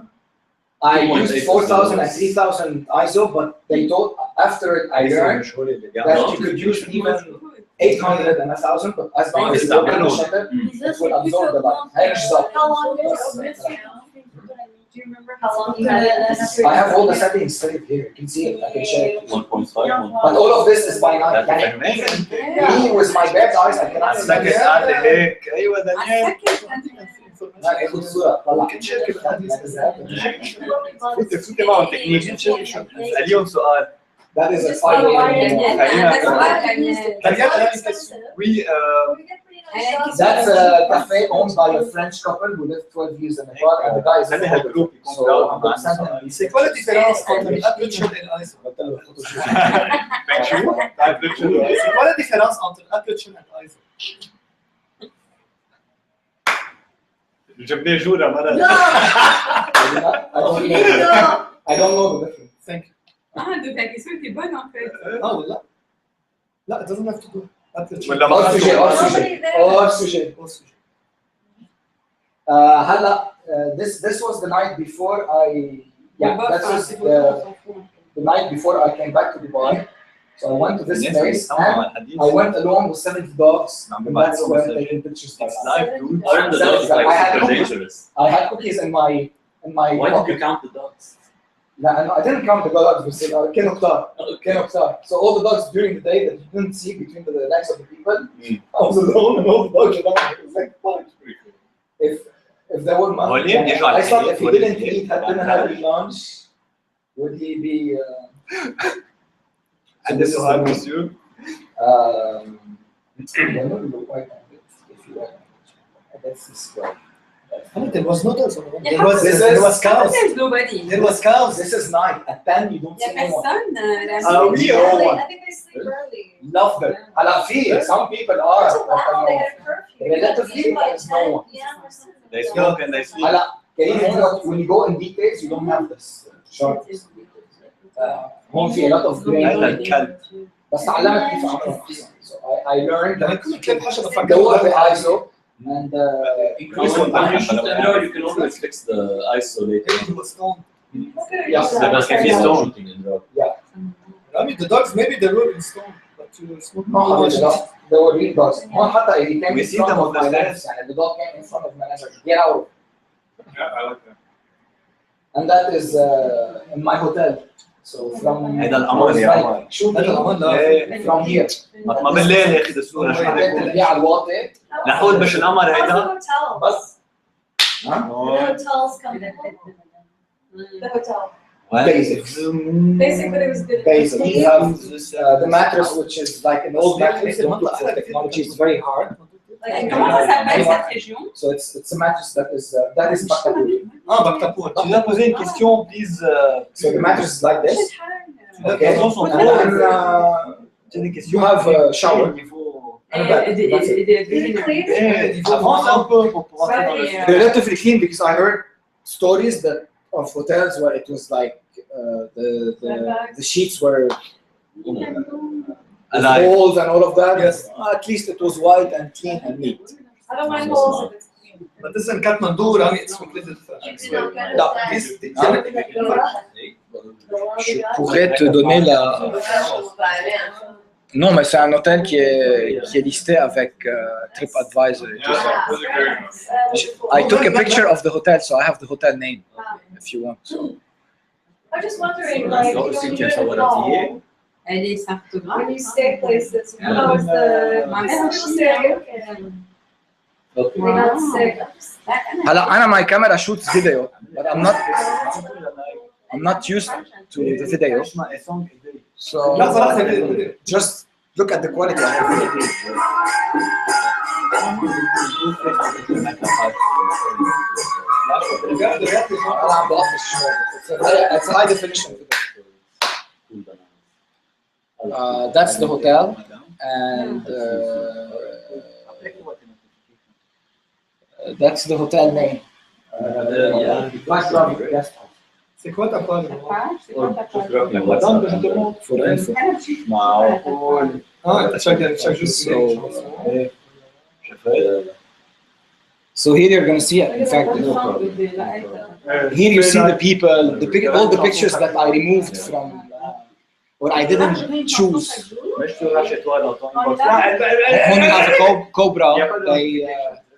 I used 4,000 and 3,000 ISO, but they told after it I learned that you could use even 800 and 1,000, but as long as you open the shutter, it will absorb the light. How long is it? Do you remember how long you had it? I have all the settings saved here. You can see it. I can share it. 1.5 But all of this is by night. Me with my bad eyes, I cannot see سكت قاعده هيك ايوه دانيال لا ياخذ صورة طلع فوت معهم تكنيك اليوم سؤال That is a 5 we That's a cafe owned by a French couple who lived 12 years in the bar, and the guy is a هذا الجروب so I'm going to send him C'est quoi la différence entre l'aperture et l'ISO? C'est quoi la différence entre l'aperture et l'ISO? جبناه جوره مره I don't know the difference. Thank you. Donc ta question était bonne en fait. Ah والله لا it doesn't have to do aperture. ولا Hors sujet, hors sujet. Hors sujet. Hors sujet. هلا this was the night before I that was the night before I came back to Dubai. So I went to this place and I went along with 70 dogs and that's where I'm taking pictures. Aren't the dogs like super dangerous? I had cookies in my Why did you count the dogs? No, I didn't count the dogs, but كانوا كتار. So all the dogs during the day that you didn't see between the legs of the people, I was alone and all the dogs were like, it was like fun. If there were I thought if he didn't eat, had dinner, had lunch, would he be? And this is how was you? That's this one. There was no dogs. There was cows. There's nobody. There was cows. This is night. At 10 you don't Il see n'y a anyone. personne. Ah oui, I think they sleep early. love them. هلا في some people are It's allowed, they had a curfew. relatively there is no one. They smoke and they sleep. هلا when you go in details you don't have this sharpness. هون في a lot of grain. بس تعلمت كيف اعملهم احسن. So I learned that lower the ISO and increase the When you shoot the mirror, you can always fix the ISO later. Yeah. Because if you stone. I mean, the dogs, maybe they were in stone, but you smoke No, they were real dogs. هون حتى he came We in see front them of on the my stairs. lens. يعني the dog came in front of my lens. Get out. Yeah, I like that. And that is in my hotel. So from هذا الأمان يا عمر. شو هذا الأمان لا. from here. ما بالليل يا أخي الصورة شو حطيت اللي على الواطي. لحول باش القمر How's the هيدا. hotel? بس. The hotels come in. The hotel. Basic. Basic, but it was good. Basic. You have the mattress, which is like an old mattress. They don't look for technology. It's very hard. Like, Comment ça s'appelle cette région? So it's a mattress that is Baktapour. Ah, Baktapour. Tu dois poser une question, please. So the mattress is like this. Tu dois Okay. poser son And then you have a shower. And a bed. That's it. Avance un peu pour rentrer dans le They're relatively clean because I heard stories that of hotels where it was like the sheets were Alive. holes and all of that. Yes. At least it was white and clean and neat. I don't mind holes if it's clean. But this is in Kathmandu, I mean, it's completely different. No, Je pourrais te donner la. Non, mais c'est un hôtel qui est listé avec TripAdvisor et tout ça. I took a picture of the hotel, so I have the hotel name if you want. I'm just wondering, like, you know, when you're in the mall, Elle est sartographe. when you stay places, how is the, people say, okay, they not sick. هلا أنا my camera shoots video, but I'm not used to the video. So just look at the quality of the video. It's a high definition video. That's the hotel, and that's the hotel name. C'est quoi ta page? C'est quoi ta page? Attends, je te montre. For info. Ah, chaque juste. So here you're going to see it. In fact, here you see the people, all the pictures that I removed from, or I didn't choose. When you have a cobra,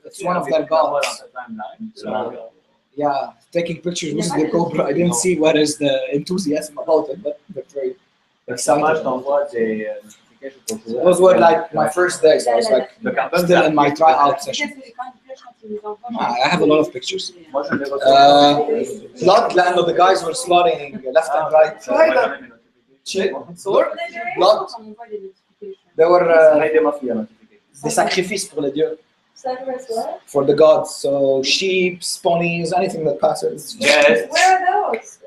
it's one of their gods. So, yeah, taking pictures with the cobra, I didn't see what is the enthusiasm about it, but they're very excited. Those were like my first days. I was like still in my tryout session. I have a lot of pictures. Blood, لأنه the guys were slaughtering left and right. Blood. They were des sacrifices pour les dieux. For the gods. So sheep, ponies, anything that passes. Yes. Where are those?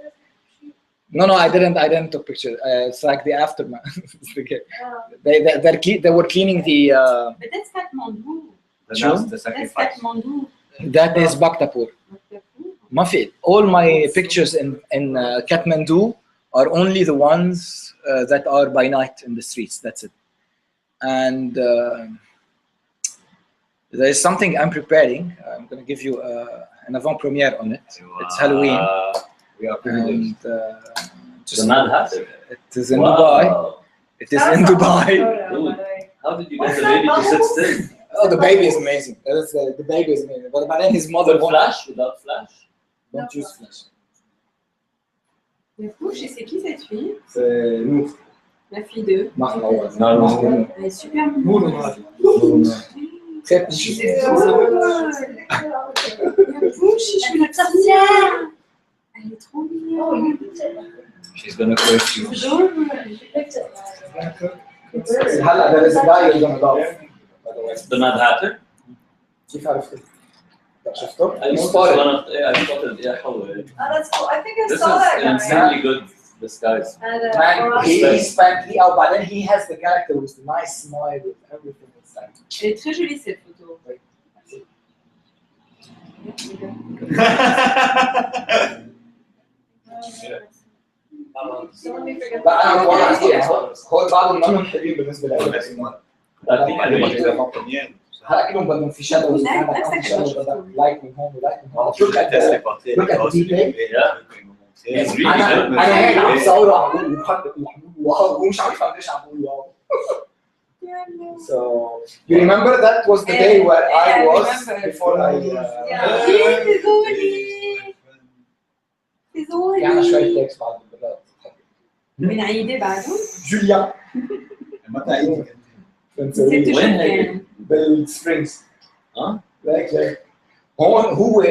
No, I didn't take pictures. It's like the aftermath. They were cleaning the. Peut-être Kathmandu. The sacrifice. Kathmandu. That is Baktapour. Mafi. All my pictures in Kathmandu are only the ones that are by night in the streets. That's it. And there is something I'm preparing. I'm going to give you an avant-premiere on it. It's Halloween. We are And just it is in Dubai. It is in Dubai. Dude, how did you get the baby to sit still? Oh, the baby is amazing. The baby is amazing. But then his mother With flash? Without flash? Don't use flash. La fouche, et c'est qui cette fille? C'est nous. La fille de. Non. Elle est super mignonne. Très petit. C'est trop drôle. La fouche, je suis la sorcière. Elle est trop mignonne. She's gonna curse you. هلا there is a guy you're gonna love. By the way. The Mad Hatter? كيف عرفت؟ شفته؟ I spotted. I spotted. Yeah, how Oh, that's cool. I think I This saw that is guy. insanely good. disguise. Man, he spent, but then he has the character with the nice smile with everything inside. Elle est très jolie cette photo. لا انا بقول لك هو بعض منهم حلوين بالنسبه لي. هلا كلهم بدهم في شادوز لايك من هون ولايك من هون. شو انا هيك عم صوره عم بقول واو ومش عارف قديش عم بقول واو. So you remember that was the day where I was before I يعني شوية تكست بعد البلاد. من عيدة بعده؟ جوليا. متى عيدة؟ وين هي؟ بالسبرينجز. Like هون هو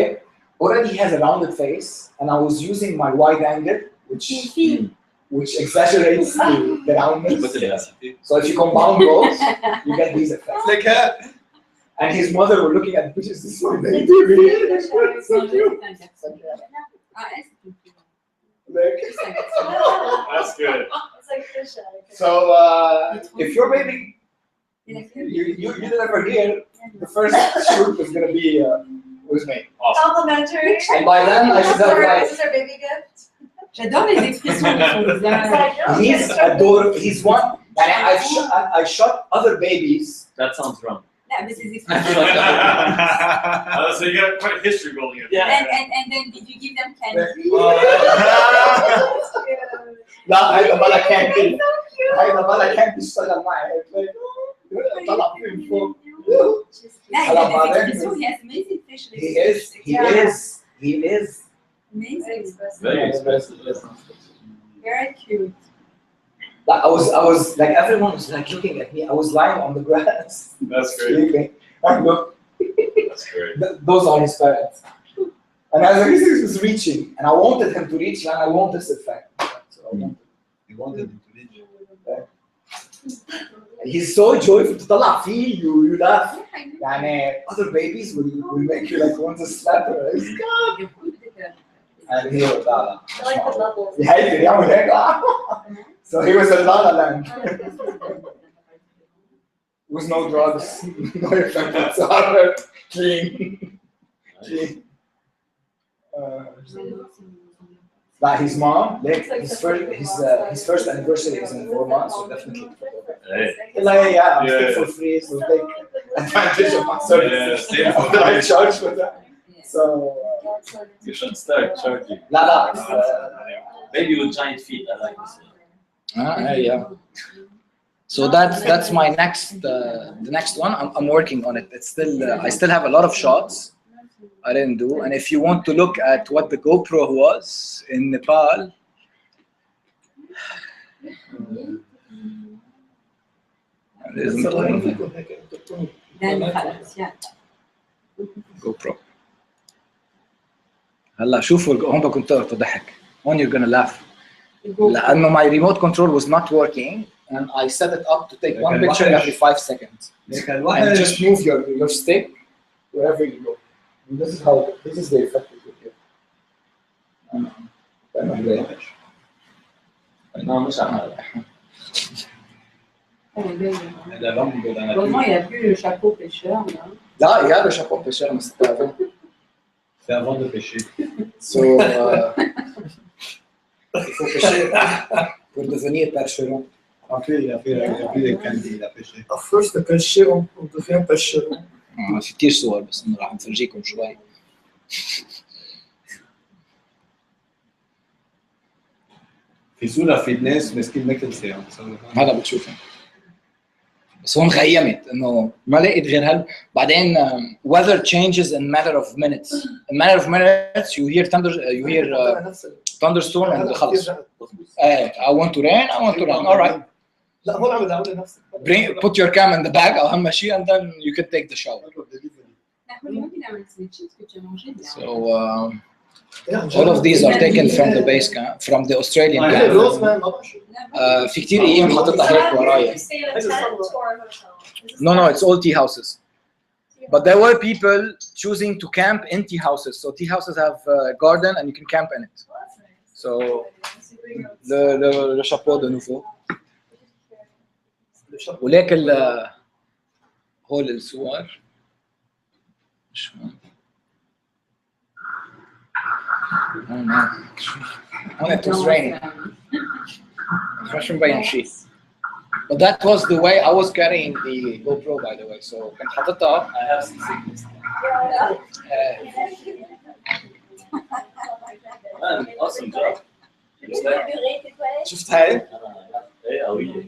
already has a rounded face and I was using my wide angle which exaggerates the roundness. So if you compound those, you get these effects. Like and his mother were looking at the pictures this way. So cute. That's good. It's like fish eye. So if your baby, you never hear, the first shoot was gonna be with me. Awesome. Complimentary. And by then I should have This is our baby gift. J'adore les expressions de son visage. He's adorable. He's one. And I shot other babies. That sounds wrong. Non, mais ces expressions. So you got quite a history building it. And then did you give them candy? لا هيدا بلا كانتي. هيدا بلا كانتي اشتغل معي. طلع من فوق. لا il a des expressions. He has amazing facial expressions. He is. Amazing. Very expressive. Very cute. Like I was like everyone was like looking at me. I was lying on the grass. That's great. Sleeping. And look, That's great. those are his parents. And as he was reaching, and I wanted him to reach, and I want this effect. So You wanted him to reach. he's so joyful to طلع فيه. You laugh. يعني other babies will make you like want to slap her. And he was لا. I like the bubbles. يهيك يعمل هيك. So he was in La La Land. With no drugs, no effect whatsoever. Clean. Like his mom, like his first anniversary is in 4 months, so definitely. Hey. Like yeah, I'm still for free, so take advantage of my services. I charge for that. So You should start charging. la. Maybe with giant feet. I like this one. Yeah. So that's my next the next one. I'm working on it. It's still I still have a lot of shots I didn't do. And if you want to look at what the GoPro was in Nepal, GoPro. هلا شوفوا هون بدكم تضحك. هون you're gonna laugh. لأنه my remote control was not working and I set it up to take one picture every 5 seconds. And just move your stick wherever you go. And this is the effect of it here. Non, مش عارف. Heureusement, il n'y a plus le chapeau pêcheur. Là, il y a le chapeau pêcheur, mais c'était avant. C'est avant de pêcher. So, il faut pêcher pour devenir pêcheron. Après, il a fait les candies, il a pêché. À force de pêcher, on devient pêcheron. في كتير صور بس إنه راح نفرجيكم شوي. في صورة فيتنس مسكين نكل ساعة. هذا بتشوفه. بس هون خيمت إنه ما لقيت غير هال. بعدين weather changes in matter of minutes. In matter of minutes you hear thunderstorm and خلص. I want to rain. All right. لا هون عم بدعوا نفسك. Put your cam in the bag. أهم شيء and then you can take the shower. So all of these are taken from the base camp, from the Australian camp. في كتير أيام حطيتها هيك ورايا. No, it's all tea houses. But there were people choosing to camp in tea houses. So tea houses have a garden and you can camp in it. So, le chapeau de nouveau. وليك هول الصور. هون it was raining. مش مبين شيء. But that was the way I was carrying the GoPro, by the way. So كنت حاططها. I have some secrets. Awesome job. شفت هاي؟ ايه قوية.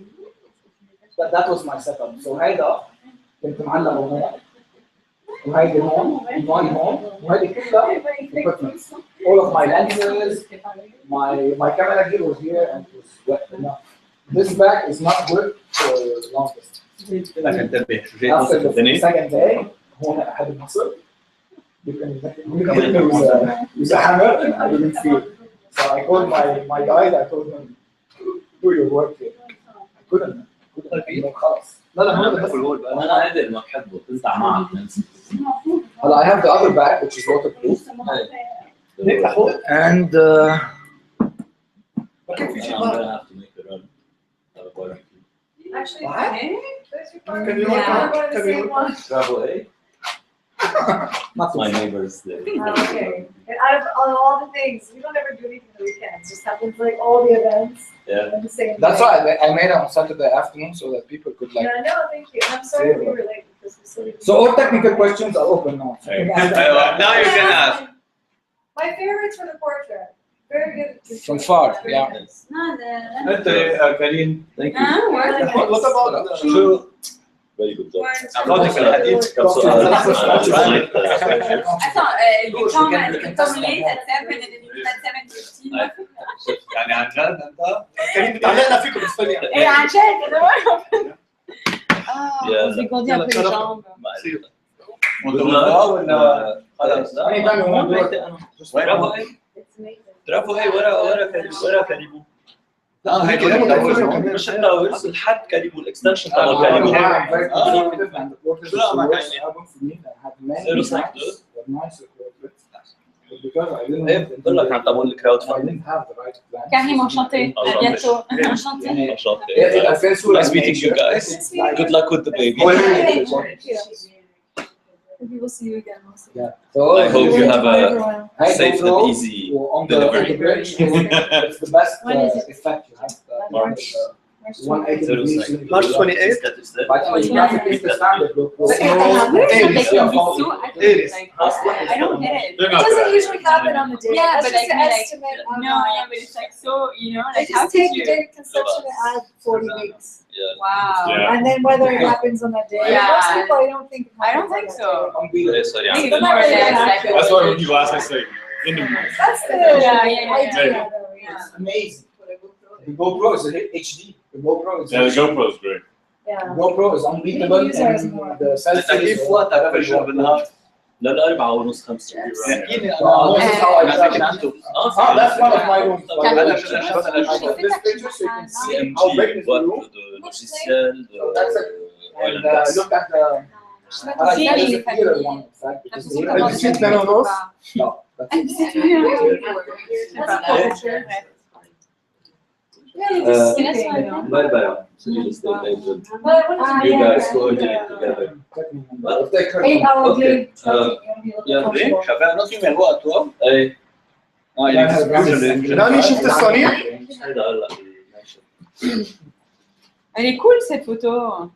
But that was my setup. So هيدا كنت معلق هون وهيدي هون وهي هون وهيدي كلها equipment. All of my lenses, my camera gear was here and it was wet enough. This bag is not good for long distance. After the second day, هون أحد المصر. You can use a hammer and I didn't feel. So I called my guide. I told him, do your work here. I couldn't. خلاص. لا هذا بس انا هذا ما بحبه تنزع معك. هلا I have the other bag which is waterproof. And Actually, Can you Travel A? not My neighbors there. okay. And out of all the things, we don't ever do anything on the weekends. Just happens like all the events. Yeah. On the same That's day. why I made it on Saturday afternoon so that people could like. Yeah, no, thank you. And I'm sorry we were late because we still So all technical questions are open now. Now you can ask. My favorites were the portrait. Very good. From far, yeah. انت كريم. Thank you. What about شو Very good job. أعطيك الحديد. كم سؤال؟ you come late at 7 and then you leave at 7:15. يعني عن جد انت كريم بتعلقنا فيكم بالفيلم. ايه عن جد je vais grandir un peu les jambes. ولا خلاص لا برافو هي برافو هي ورا كاريبو لا هيك مش التاورز الحد كاريبو الاكستنشن تبع كاريبو بقول لك عم تعمل الكراود فاندنج Karim, enchanté. À bientôt. Enchanté. Nice meeting you guys. Good luck with the baby. We will see you again. I hope you have a safe and easy delivery. It's the best effect you have. March. March 28th. But traffic is the standard. I don't get it. It doesn't usually happen on the day. Yeah, That's but just like, an like estimate. no, yeah, but it's like so, you know, They like how just could take the you? date of conception and add 40 weeks. Yeah. Wow. Yeah. And then whether it happens on that day. Yeah. Most people, I don't think. it I don't happens think on that so. day. Sorry. I think But it's more or less like That's why when people ask, I say, in the morning. That's the Yeah. idea, though. Yeah. It's amazing. The GoPro is HD. The GoPro is Yeah, the GoPro is great. Yeah. GoPro is unbeatable We use ours and more. the selfie كيف is وقتك بفجر بالنهار؟ للأربعة ونص 5 احكيني this is how I انا travel. That's one of my rooms. هلا This picture so you can see CMG, how big is the what room. the logiciel, So that's it. oil And and gas. look at the. I like that is a clearer one, in fact, because No, Barbara, so you just stay good. You guys coordinate together. 8-hour Okay. day. Yeah, شغال نص من الوقت هو اي رامي شفت الصوني؟ هيدا هلا Elle est cool cette photo.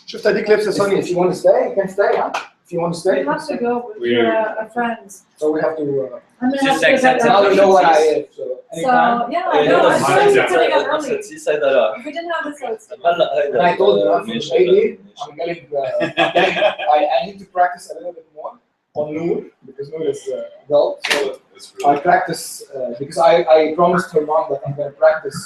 شفت هذيك لابسه صوني؟ If you want to stay, you can stay, huh? If you want to stay, We have to go with a friend. so we have to. I'm gonna have Just to go accept back Now you know what I up. am. So So, anytime. yeah, هيدا no, I'm Mine, still yeah. setting up early. سي سيدرا If we didn't have this, I would still. هلا هيدا And I told you that ماشي. maybe I'm getting. I need to practice a little bit more on Noor because Noor is adult. So It's I really practice because I promised her mom that I'm going to practice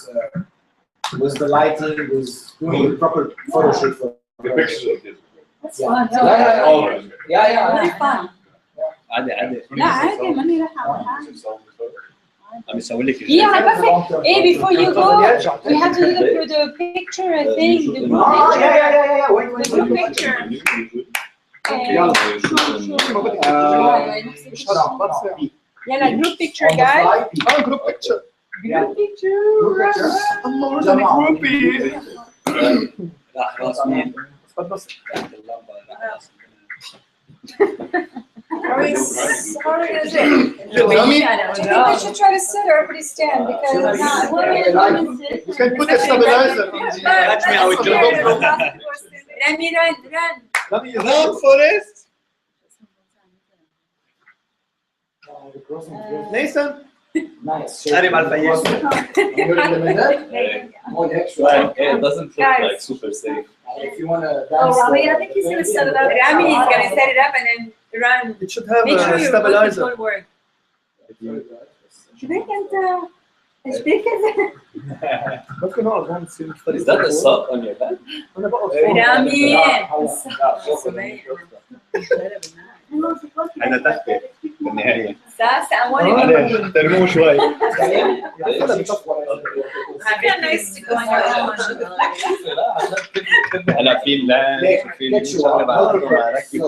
with the lighting, with doing the proper photo shoot for the her. pictures of kids. That's Yeah. fun. Yeah. All of it. Yeah. Really fun. عادي عادي لا عادي ماني رايحة. عم يسوي لك Yeah, I perfect. Hey, before you go, we have to do the picture thing, the group Oh, picture. yeah. Wait. The group picture. مش حرام. يلا جروب بيكتشر جاي. جروب بيكتشر. جروب بيكتشر. الله ورجعني جروبي. لا خلاص مين؟ بس How are we gonna do it? I think we should try to sit or everybody stand because you can put a stabilizer. Catch me, I will jump. رامي run. Run, Forrest. Nathan. Nice. قريب على الفياس. It doesn't look like super safe. If you want to Oh, dance. Rami, I think he's gonna set it up. Rami is gonna set it up and then run. It should have Make sure a your stabilizer. control works. شو بك انت؟ ايش بك انت؟ ممكن نقعد هون نصير Is that a sock on your back? انا بقعد رامي. أنا تحت بالنهاية. Ça, c'est à moi les احترموه شوي. Very nice to go on your own. هلا في اللانش وفي الشغلة بعرفه مع ركبي.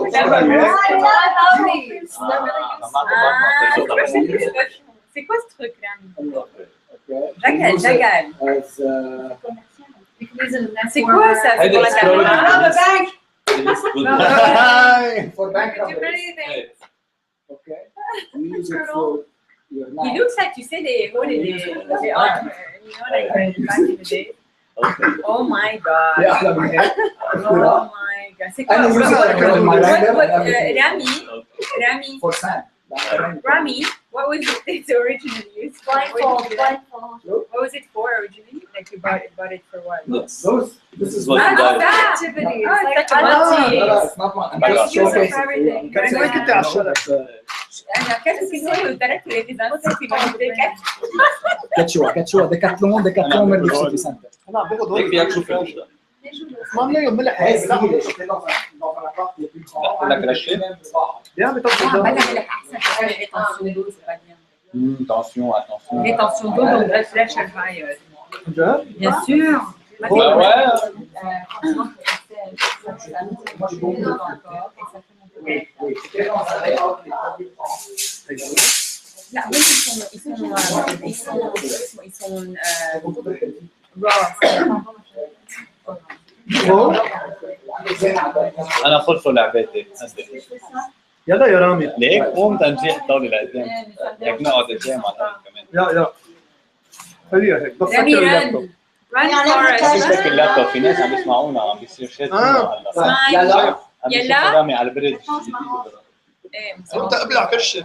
C'est quoi ce truc, Rami? Jagal. C'est quoi ça? C'est pour la caméra? For bank Do many things. Okay. You use it for your He looks like, tu sais, les holidays, les armes, you know, like back in the day. Oh my god. Yeah, Oh my god. C'est quoi? Rami. for sand. Rami, what was it originally used for? Blindfold. What was it for originally? Like you bought it for what? This is what you got. Activities. Oh, it's like a No, multi. it's not one. I'm I got just showcasing for everything. كان وين كنت على الشارع؟ أنا كنت في الدرك اللي في كاتشوا ديكاتلون ميرلي سنتر. انا عم باخذ هيك فيك شوف المشكلة. ما ليه ملح هذه لا لك رشة؟ يا عمي طب Attention, attention. Les tensions d'eau, donc blood pressure high. Bien sûr. Ah ouais. Là, oui, ils sont raw. أنا خلصوا لعباتي. يلا يا رامي ليك قوم تنجيح الطاولة لقدام. هيك نقعد قدام على الأرض كمان. يا خليها هيك بس سكر رامي اللابتوب run forest. سكر اللابتوب في ناس عم يسمعونا عم بيصير شات هلا. يلا. يلا. رامي على البريد. انت ابلع كرشه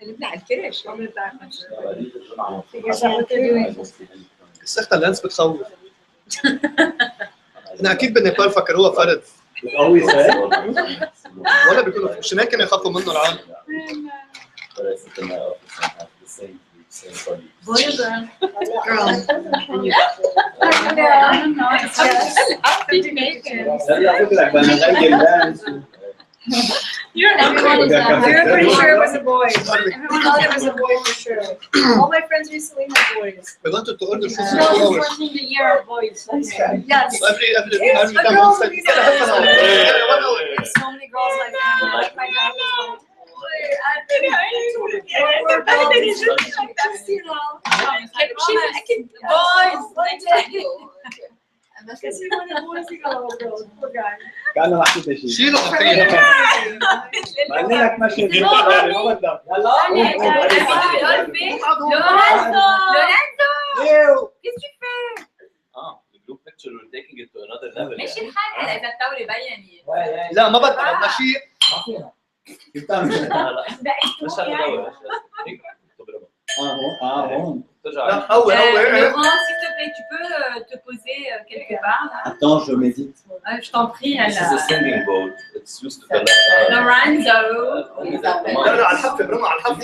نبلع الكرش ما بنبلع السخطه اللانس بتخوف انا اكيد بالنيبال فكروها فرد ولا بيكونوا مش هناك كانوا يخافوا منه العالم Boy or girl? Girl. Everyone pretty sure it was a boy. Everyone thought it was a boy for sure. All my friends recently had boys. We wanted to order food. No, it's working the year of boys. Yes. Every time one second. There's so many girls like that. Like my dad was like, Because he wanted boys to go, girls. Poor guy. كأنه ما حكيت شيء. شيلوا أخيرا. قال لك ماشي في ما بدك. الجروب بيكتشر we're taking it to another level. ماشي الحال اذا الطاوله بيني لا ما بدنا بدنا شيء. لا مش هنقدر هيك تضربها. هون. ترجع. لا هو Laurent, s'il te plaît, tu peux te poser quelque part là? Attends, je médite. Je t'en prie, This is a singing bowl. It's used to collect. Lorenzo. لا على الحفة برمى على الحفة.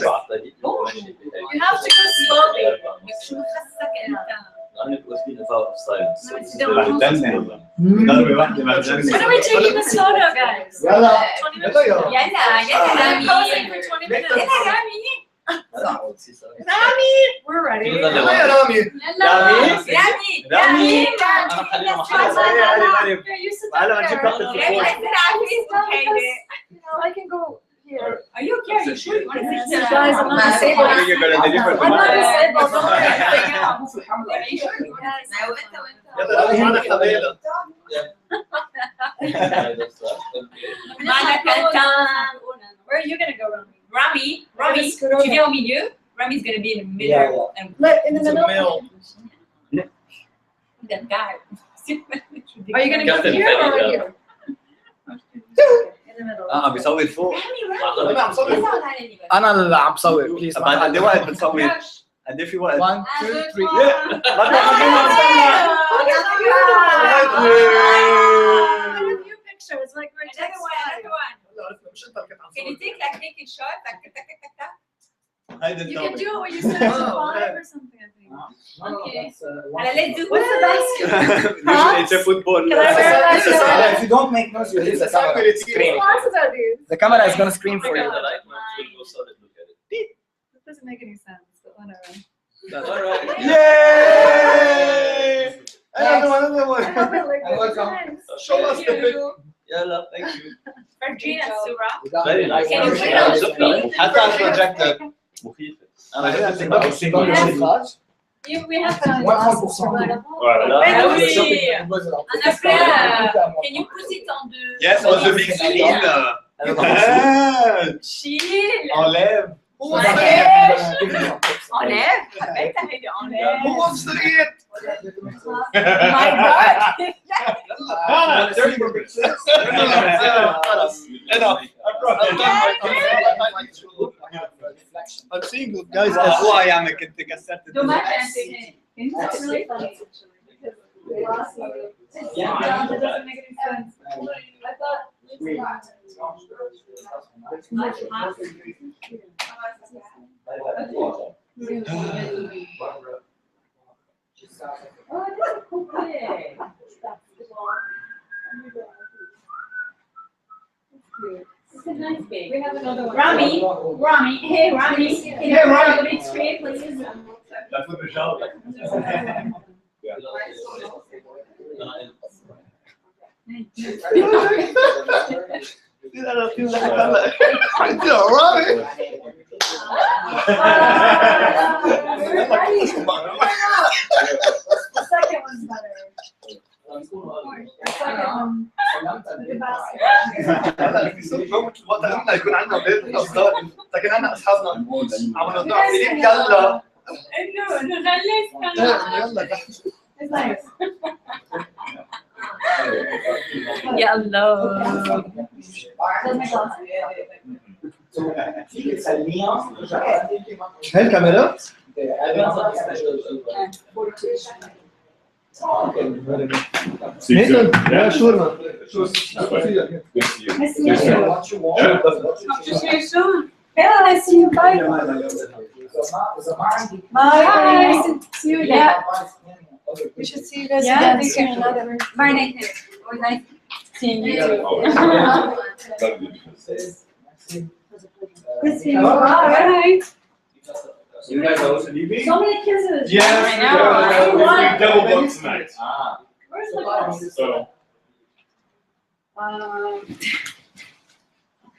You have to go slowly. شو خصك انت؟ أنا بقول لك power of silence. ضربة واحدة مع When are we taking this photo, guys? يلا. 20 minutes? يلا رامي. Posing for 20 minutes. يلا رامي. Rami, we're ready. يا رامي. رامي. أنا خلينا محل. You sit down there. I can go here. Are you Guys, I'm not disabled. You're gonna deliver I'm not disabled. Don't worry. يلا معنا حبايبنا. Where are you gonna go, Rami? Rami, tu viens au milieu. Rami's gonna be in the middle. And Look, in the middle. that guy. Are you gonna go Captain here or Freddy, here? In the middle. بيصور فوق. انا عم صور. انا اللي عم بصور بليز. بعد قد ايه وقت بتصور؟ قد ايه في وقت؟ 1 2 3 Pictures like we're Another one. Can you take like naked shot? You can do it when you sit at 5 or something, I think. Okay. Let's do What's the best? It's a football. Can I wear that? If you don't make noise, you hit the camera. What glasses are these? The camera is gonna scream for you. The light ones will go solid. Look at it. That doesn't make any sense, but whatever. That's all right. Yay! Another one, another one. I love it like this. welcome. Nice. Show us the pic. Yalla, thank you. Virgin and Sura. Very nice. Can you put it on the screen? حتى على البروجيكتور. مخيفة. We have some Glasses available. And après, can you put it on the... Yes, on the big screen. Chill. Enlève. Enlève. Arrête, arrête, enlève. Who wants to eat? My God. 30 more minutes. Enough. I'm seeing you guys اسبوع يا عم كنت كسرت Dommage, That's really funny, actually. Because the last one, that doesn't make any sense. I thought Oh, this is cool. It's a nice bag. we have another one. Rami, hey Rami, can you put on the big screen, please? That would be shout. انا في هلا انت رامي The second one's better. The second one. The basket. هلا في صوت موت وقت قمنا يكون عندنا اولاد اصدقاء لكن عندنا اصحابنا عم نطلع فيلم يلا يلا It's nice. Yellow. هاي الكاميرا نيتن يا شورما Nice to meet you. Hello, nice to meet you. Bye. Bye. Nice to see you again. We should see you guys again soon. Another. Bye, Nathan. Always nice seeing you. Good seeing you. Bye. You guys are also leaving? So many kisses. Yes. I know. We double booked tonight. Where's the box? So.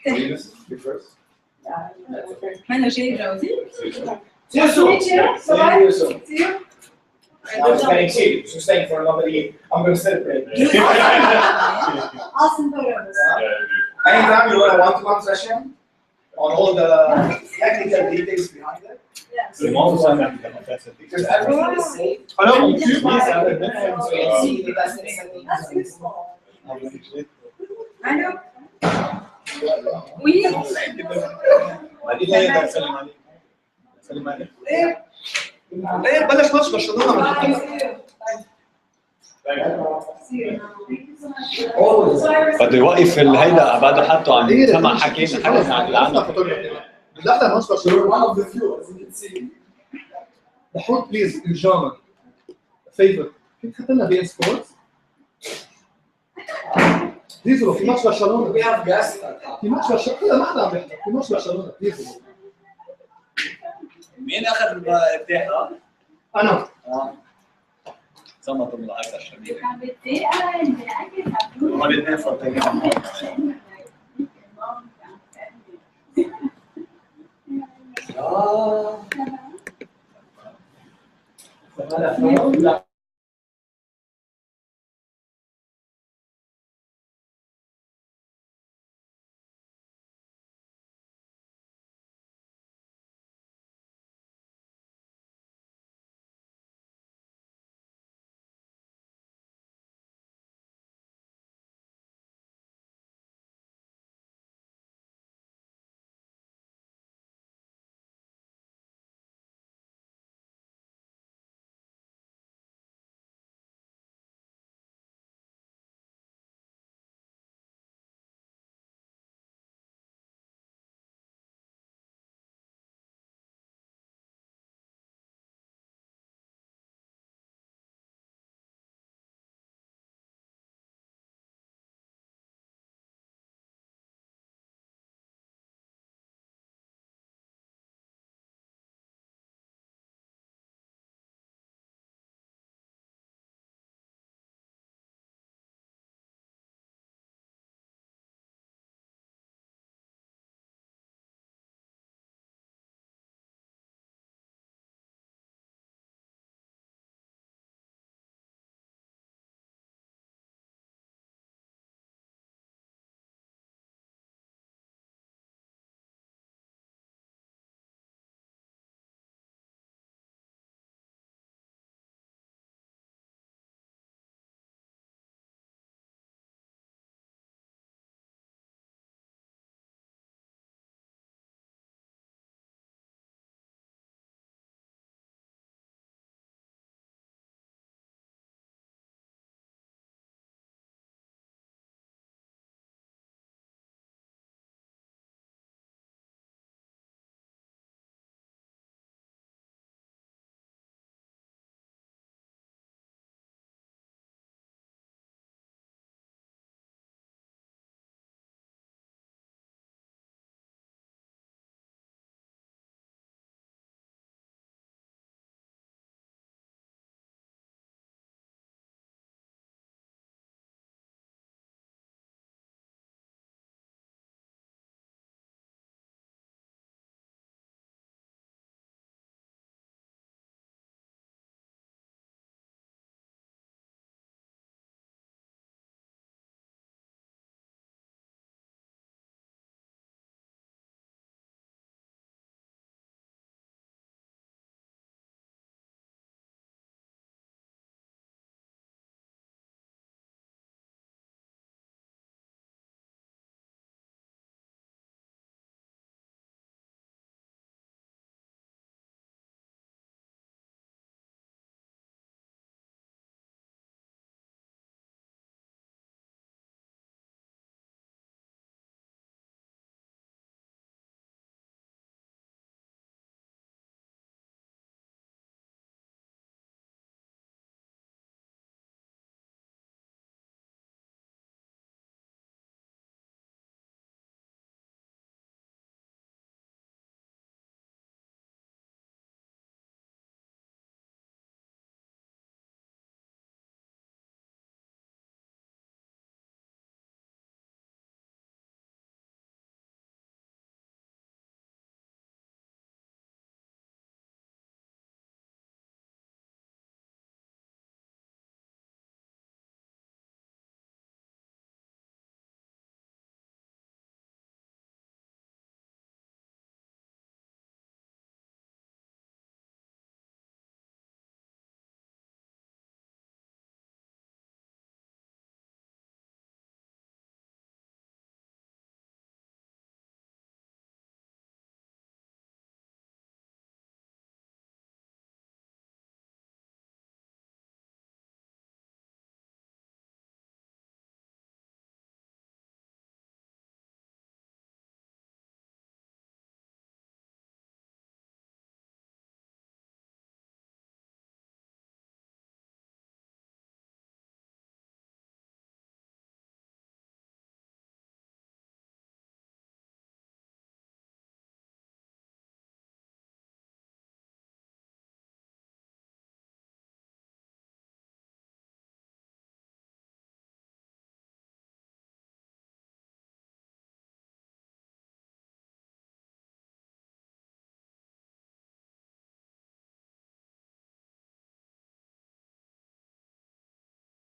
You first. Maintenant, j'ai aussi. Nice to meet you. Bye. See you. I'm staying seated. She's staying for another year. I'm going to celebrate. Awesome photos. Anytime you want a one-to-one session on all the technical details behind it, Yes. because everything is safe. Hello. So you can see the best thing. That's beautiful. I know. Oui. ايه بلش ماتش برشلونه بده يوقف الهيدا بعده حطه عم سمع حكينا حكينا عن العنف. لا ماتش برشلونه one of the few as you can see. بحط بليز الجامع فيفر كيف تحط لنا بي ان سبورتس ديزلو في ماتش برشلونه We have guests. في ماتش برشلونه ما حدا عم يحضر في ماتش برشلونه ديزلو مين اخذ الافتتاح؟ انا صمت الله اكثر شبيه. Invité à une ما بدنا نفوت. Ça va la fin?